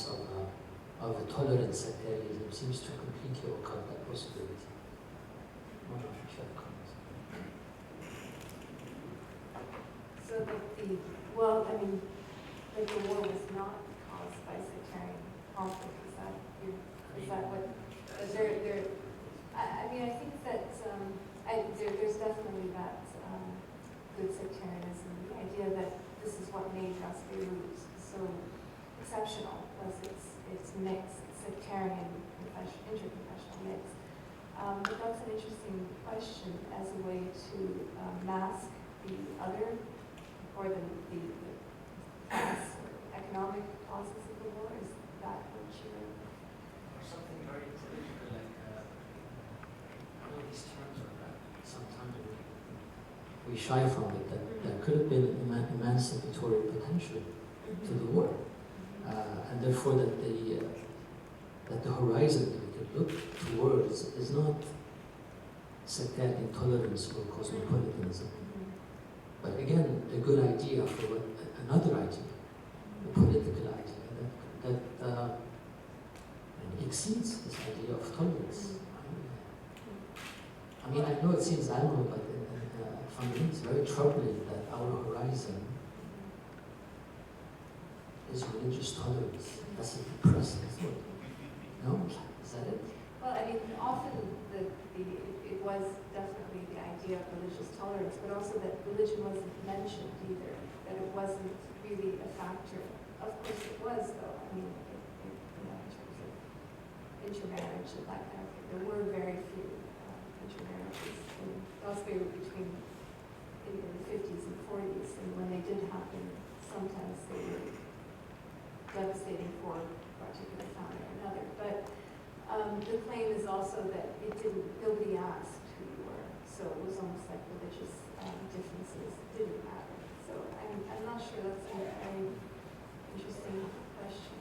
of a tolerant sectarianism seems to completely occult that possibility. One of you have comments. So that the war was not caused by sectarian conflict. Is that what? I think that there's definitely that good sectarianism. The idea that this is what made Ras Beirut so exceptional was its mix, its sectarian interconfessional mix. But that's an interesting question as a way to mask the other, or the class or economic causes of the war? Is that what you're... Or something very political, like all these terms are sometimes we shy from it, that there could have been emancipatory potential to the war, and therefore that the horizon that we could look towards is not sectarian tolerance or cosmopolitanism, but again a good idea for another idea, a political idea that exceeds this idea of tolerance. I mean, I know it seems animal, but for me it's very troubling that our horizon is religious tolerance. That's a depressing thought. No? Is that it? Well, I mean, often it was definitely the idea of religious tolerance, but also that religion wasn't mentioned either, that it wasn't really a factor. Of course it was, though. I mean, in terms of intermarriage and that kind of thing, there were very few intermarriages in Glasgow between in the 50s and 40s, and when they did happen, sometimes they were devastating for a particular family or another. But the claim is also that nobody asked who you were, so it was almost like religious differences didn't matter. So I'm not sure that's a very interesting question.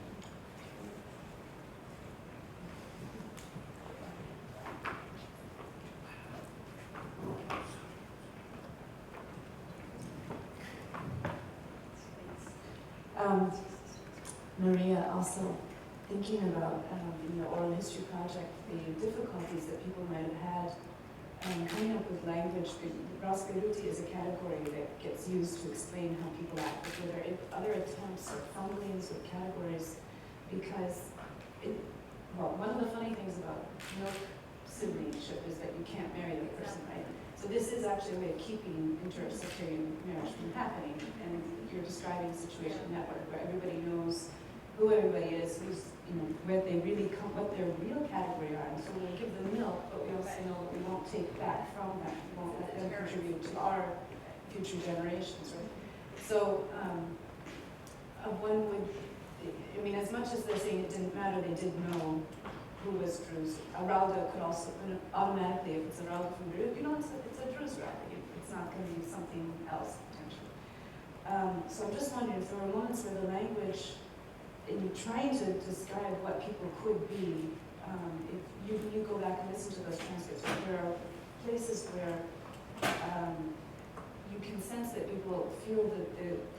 Maria, also thinking about in the oral history project, the difficulties that people might have had coming up with language. Ras Beiruti is a category that gets used to explain how people act, but there are other attempts at fumblings with categories because, one of the funny things about milk siblingship is that you can't marry the person, right? So this is actually a way of keeping intersectarian marriage from happening, and you're describing a situation network where everybody knows who everybody is, who's, where they really come, what their real category are. And so we'll give them milk, but we also know that we won't take that from them. We won't let them contribute to our future generations, right? So one would, I mean, as much as they're saying it didn't matter, they did know who was Druze. A Rauda could also, automatically, if it's a Rauda from Beirut, it's a Druze Rauda. It's not going to be something else, potentially. So I'm just wondering if there were moments where the language, in trying to describe what people could be, if you go back and listen to those transcripts, there are places where you can sense that people feel that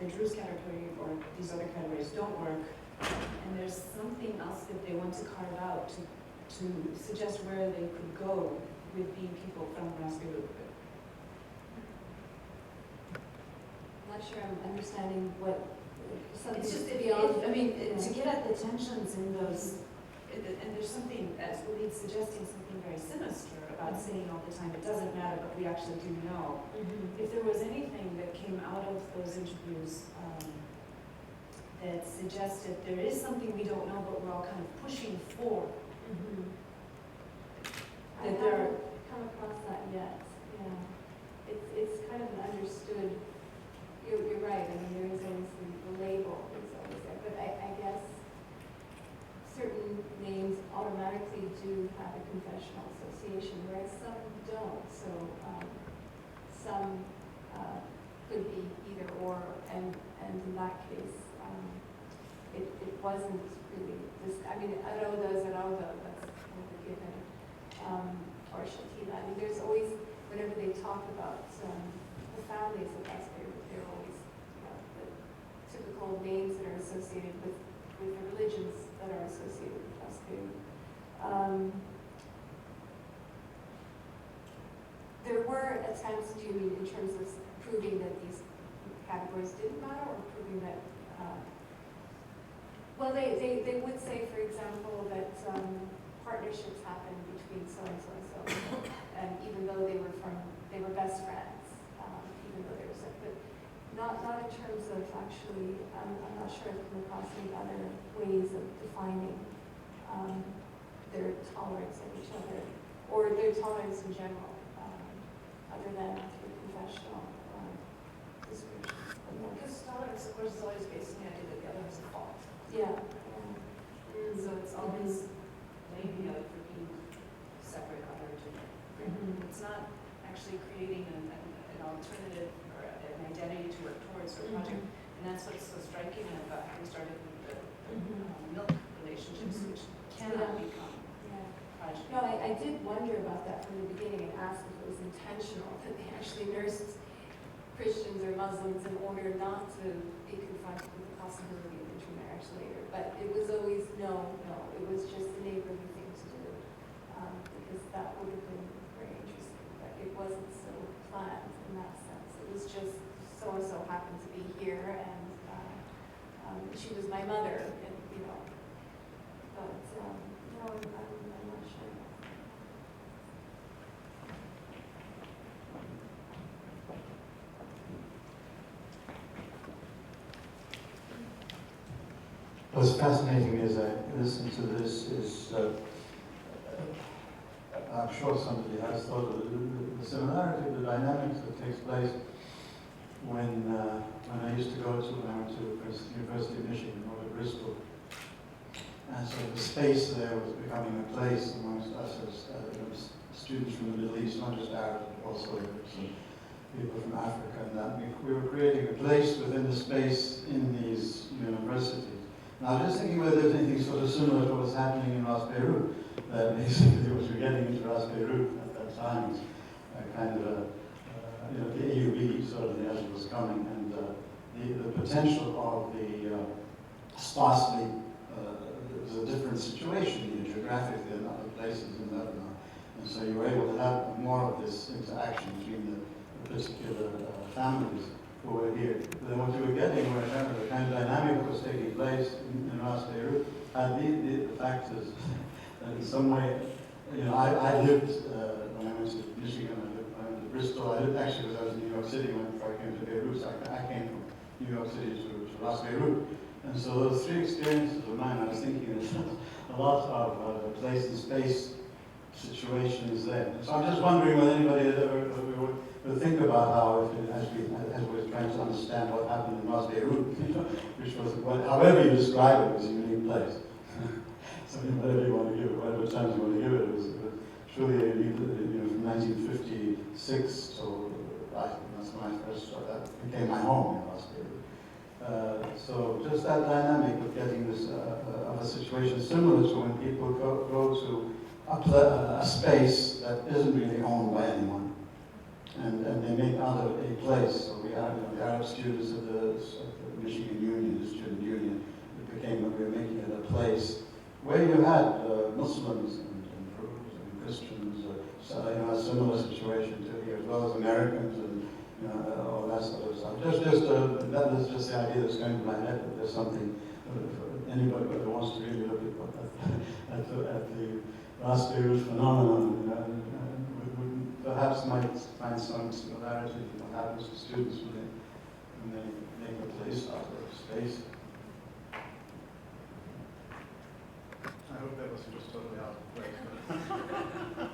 the Druze category or these other categories don't work, and there's something else that they want to carve out to suggest where they could go with being people from Ras Beiruti. I'm not sure I'm understanding what something It's just beyond. to get at the tensions in those, and there's something, as Walid's suggesting, something very sinister about saying all the time, it doesn't matter, but we actually do know. If there was anything that came out of those interviews that suggested there is something we don't know, but we're all kind of pushing for. I haven't come across that yet. Yeah, it's kind of an understood. You're right. I mean, there is always the label is always there, but I guess certain names automatically do have a confessional association, whereas some don't. So some could be either or, and in that case, it wasn't really this. I mean, Arauda is Arauda. That's kind of a given. Or Shatila. I mean, there's always, whenever they talk about the families of Ras Beiruti, they're always the typical names that are associated with the religions that are associated with Ras Beiruti. There were attempts to, in terms of proving that these categories didn't matter, or proving that, well, they would say, for example, that partnerships happen between so and so and so, and even though they were best friends, even though they were separate, but not in terms of actually. I'm not sure I've come across any other ways of defining their tolerance of each other, or their tolerance in general, other than through confessional participation. Because tolerance, of course, is always based on the idea that the other has a fault. Yeah. So it's always blaming the other for being separate, other to It's not actually creating an alternative or an identity to work towards or a project. And that's what's so striking about how we started with the milk relationships, which cannot become project. No, I did wonder about that from the beginning and asked if it was intentional, that they actually nursed Christians or Muslims in order not to be confronted with the possibility of intermarriage later. But it was always, no, it was just the neighborly thing to do, because that would have been very interesting. But it wasn't so planned in that sense. It was just so-and-so happened to be here, and she was my mother, and but no, I'm not sure. What's fascinating as I listen to this is, I'm sure somebody has thought of it, the similarity of the dynamics that takes place when I used to go to, when I went to the University of Michigan or to Bristol. And so the space there was becoming a place amongst us as students from the Middle East, not just Arabs, but also some people from Africa, and that we were creating a place within the space in these universities. Now, just thinking whether there's anything sort of similar to what's happening in Ras Beirut, that basically what we're getting into Ras Beirut at that time was kind of the AUB certainly as it was coming, and the potential of the sparsely, there's a different situation here geographically than other places in Lebanon, and so you were able to have more of this interaction between the particular families who were here. Then what you were getting were the kind of dynamic that was taking place in Ras Beirut had the factors that in some way, I lived, when I went to Michigan, I went to Bristol, I lived actually because I was in New York City before I came to Beirut, so I came from New York City to Ras Beirut. And so those three experiences of mine, I was thinking there's a lot of place and space situations there. So I'm just wondering whether anybody has ever would think about how, as we're trying to understand what happened in Ras Beirut, which was, however you describe it, was a unique place. So whatever you want to give it, whatever terms you want to give it, it was truly, from 1956 till that's when I first started. That became my home in Ras Beirut. So just that dynamic of getting this of a situation similar to when people go to a space that isn't really owned by anyone. And they make out of a place. So we had the Arab students of the Michigan Union, the student union, we were making it a place where you had Muslims and Druze and Christians, a similar situation to here, as well as Americans and all that sort of stuff. That is just the idea that's going to my head, that there's something for anybody who wants to really look at the Ras Beirut phenomenon. Perhaps might find some similarity to what happens to students when they make a place out of space. I hope that wasn't just totally out of place.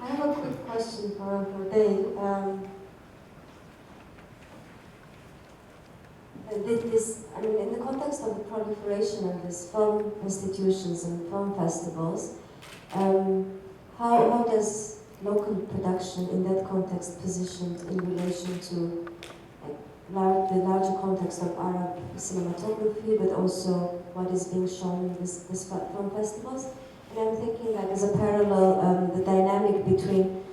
I have a quick question for Dave. In the context of the proliferation of these film institutions and film festivals, how does local production in that context positioned in relation to the larger context of Arab cinematography, but also what is being shown in these film festivals? And I'm thinking that as a parallel, the dynamic between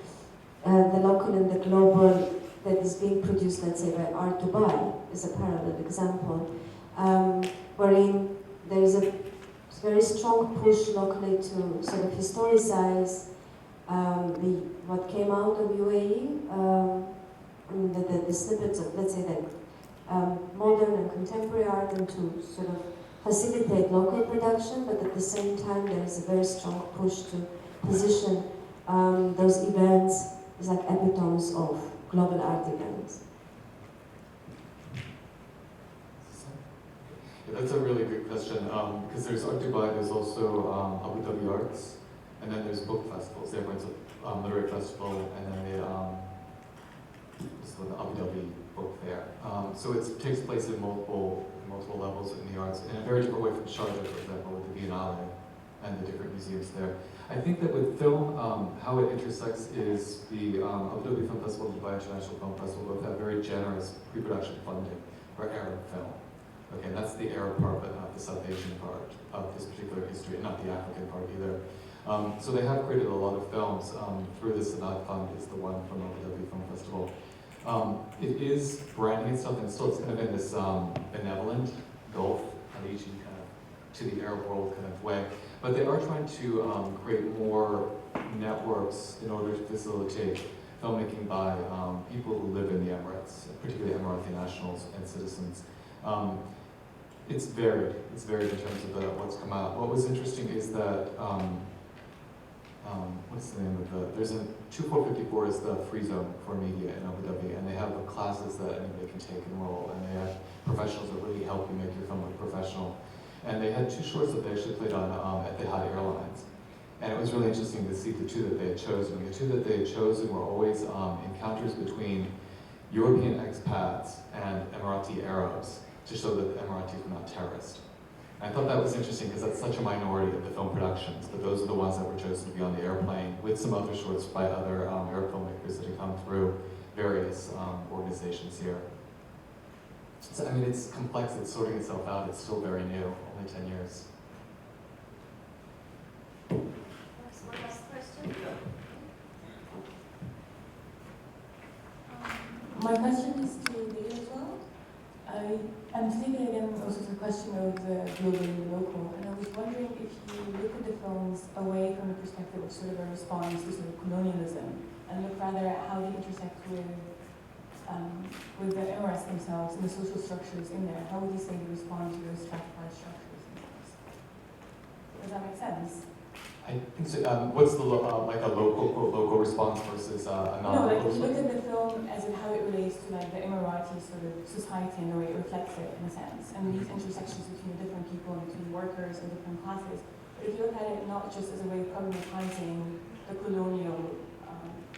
the local and the global that is being produced, let's say, by Art Dubai is a parallel example, wherein there is a very strong push locally to sort of historicize what came out of UAE, the snippets of, let's say, modern and contemporary art, and to sort of facilitate local production, but at the same time there is a very strong push to position those events as like epitomes of global art events. Yeah, that's a really good question, because there's Art Dubai, there's also Abu Dhabi Arts, and then there's book festivals. They went to literary festival, and then this is the Abu Dhabi Book Fair. So it takes place in multiple levels in the arts, in a very different way from Sharjah, for example, with the Biennale and the different museums there. I think that with film, how it intersects is the Abu Dhabi Film Festival and Dubai International Film Festival both have very generous pre-production funding for Arab film. Okay, and that's the Arab part, but not the South Asian part of this particular history, and not the African part either. So they have created a lot of films through the Sanat Fund, is the one from Abu Dhabi Film Festival. It is branding itself, and still it's kind of in this benevolent Gulf, Khaliji kind of, to the Arab world kind of way. But they are trying to create more networks in order to facilitate filmmaking by people who live in the Emirates, particularly Emirati nationals and citizens. It's varied in terms of what's come out. What was interesting is that, what's the name of there's a 2454 is the free zone for media in Abu Dhabi, and they have classes that anybody can take and enroll, and they have professionals that really help you make your film look professional. And they had 2 shorts that they actually played on at the AHI Airlines. And it was really interesting to see the 2 that they had chosen. The 2 that they had chosen were always encounters between European expats and Emirati Arabs to show that the Emiratis were not terrorists. And I thought that was interesting because that's such a minority of the film productions, but those are the ones that were chosen to be on the airplane with some other shorts by other Arab filmmakers that had come through various organizations here. So, I mean, it's complex, it's sorting itself out, it's still very new, only 10 years. One last question. My question is to Leah as well. I'm thinking again also the question of the global and the local, and I was wondering if you look at the films away from the perspective of sort of a response to sort of colonialism, and look rather at how they intersect with the Emirates themselves and the social structures in there. How would you say they respond to those stratified structures themselves? Does that make sense? I think so. What's the like a local response versus a non-local? No, like if you look at the film as in how it relates to like the Emirati sort of society and the way it reflects it in a sense, and these intersections between the different people and between workers and different classes. But if you look at it not just as a way of problematizing the colonial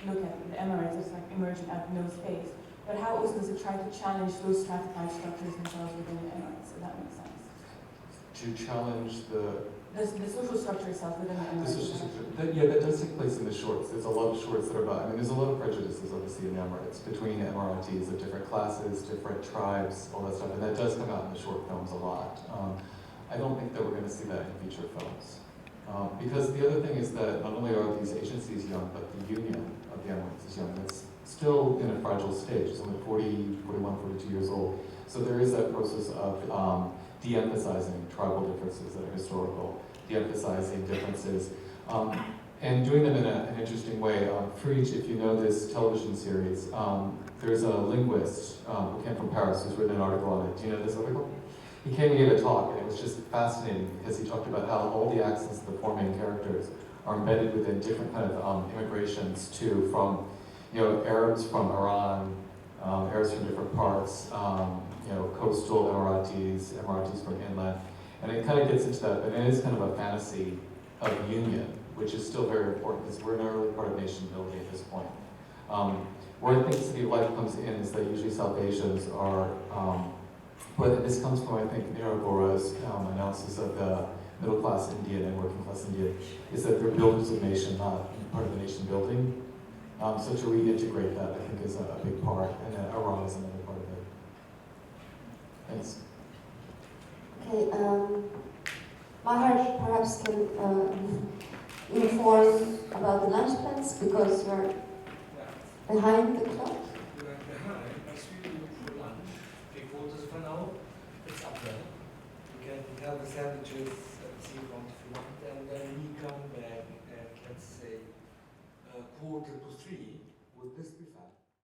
look at the Emirates as like emerging out of no space, but how also does it try to challenge those stratified structures themselves within the Emirates, if that makes sense? To challenge the social structure itself within the Emirates. Yeah, that does take place in the shorts. There's a lot of shorts that are about, I mean, there's a lot of prejudices, obviously, in the Emirates between Emiratis of different classes, different tribes, all that stuff, and that does come out in the short films a lot. I don't think that we're going to see that in feature films. Because the other thing is that not only are these agencies young, but the union of the Emirates is young. It's still in a fragile stage. It's only 40, 41, 42 years old. So there is that process of de-emphasizing tribal differences that are historical, de-emphasizing differences, and doing them in an interesting way. For each, if you know this television series, there's a linguist who came from Paris who's written an article on it. Do you know this article? He came and gave a talk, and it was just fascinating because he talked about how all the accents of the 4 main characters are embedded within different kind of immigrations too, from Arabs from Iran, Arabs from different parts, coastal Emiratis, Emiratis from inland, and it kind of gets into that, but it is kind of a fantasy of union, which is still very important because we're in an early part of nation building at this point. Where I think City of Life comes in is that usually South Asians are, but this comes from, I think, Neera Bora's analysis of the middle class Indian and working class Indian, is that they're builders of nation, not part of the nation building. So to reintegrate that, I think, is a big part, and then Iran is another part of it. Thanks. Okay, Mahar perhaps can inform about the lunch plans because you're behind the clock. We're behind. Next week we look for lunch. 3/4 of an hour. It's up there. You can have the sandwiches at the seafront if you want, and then we come back at, let's say, 2:45. Would this be fine?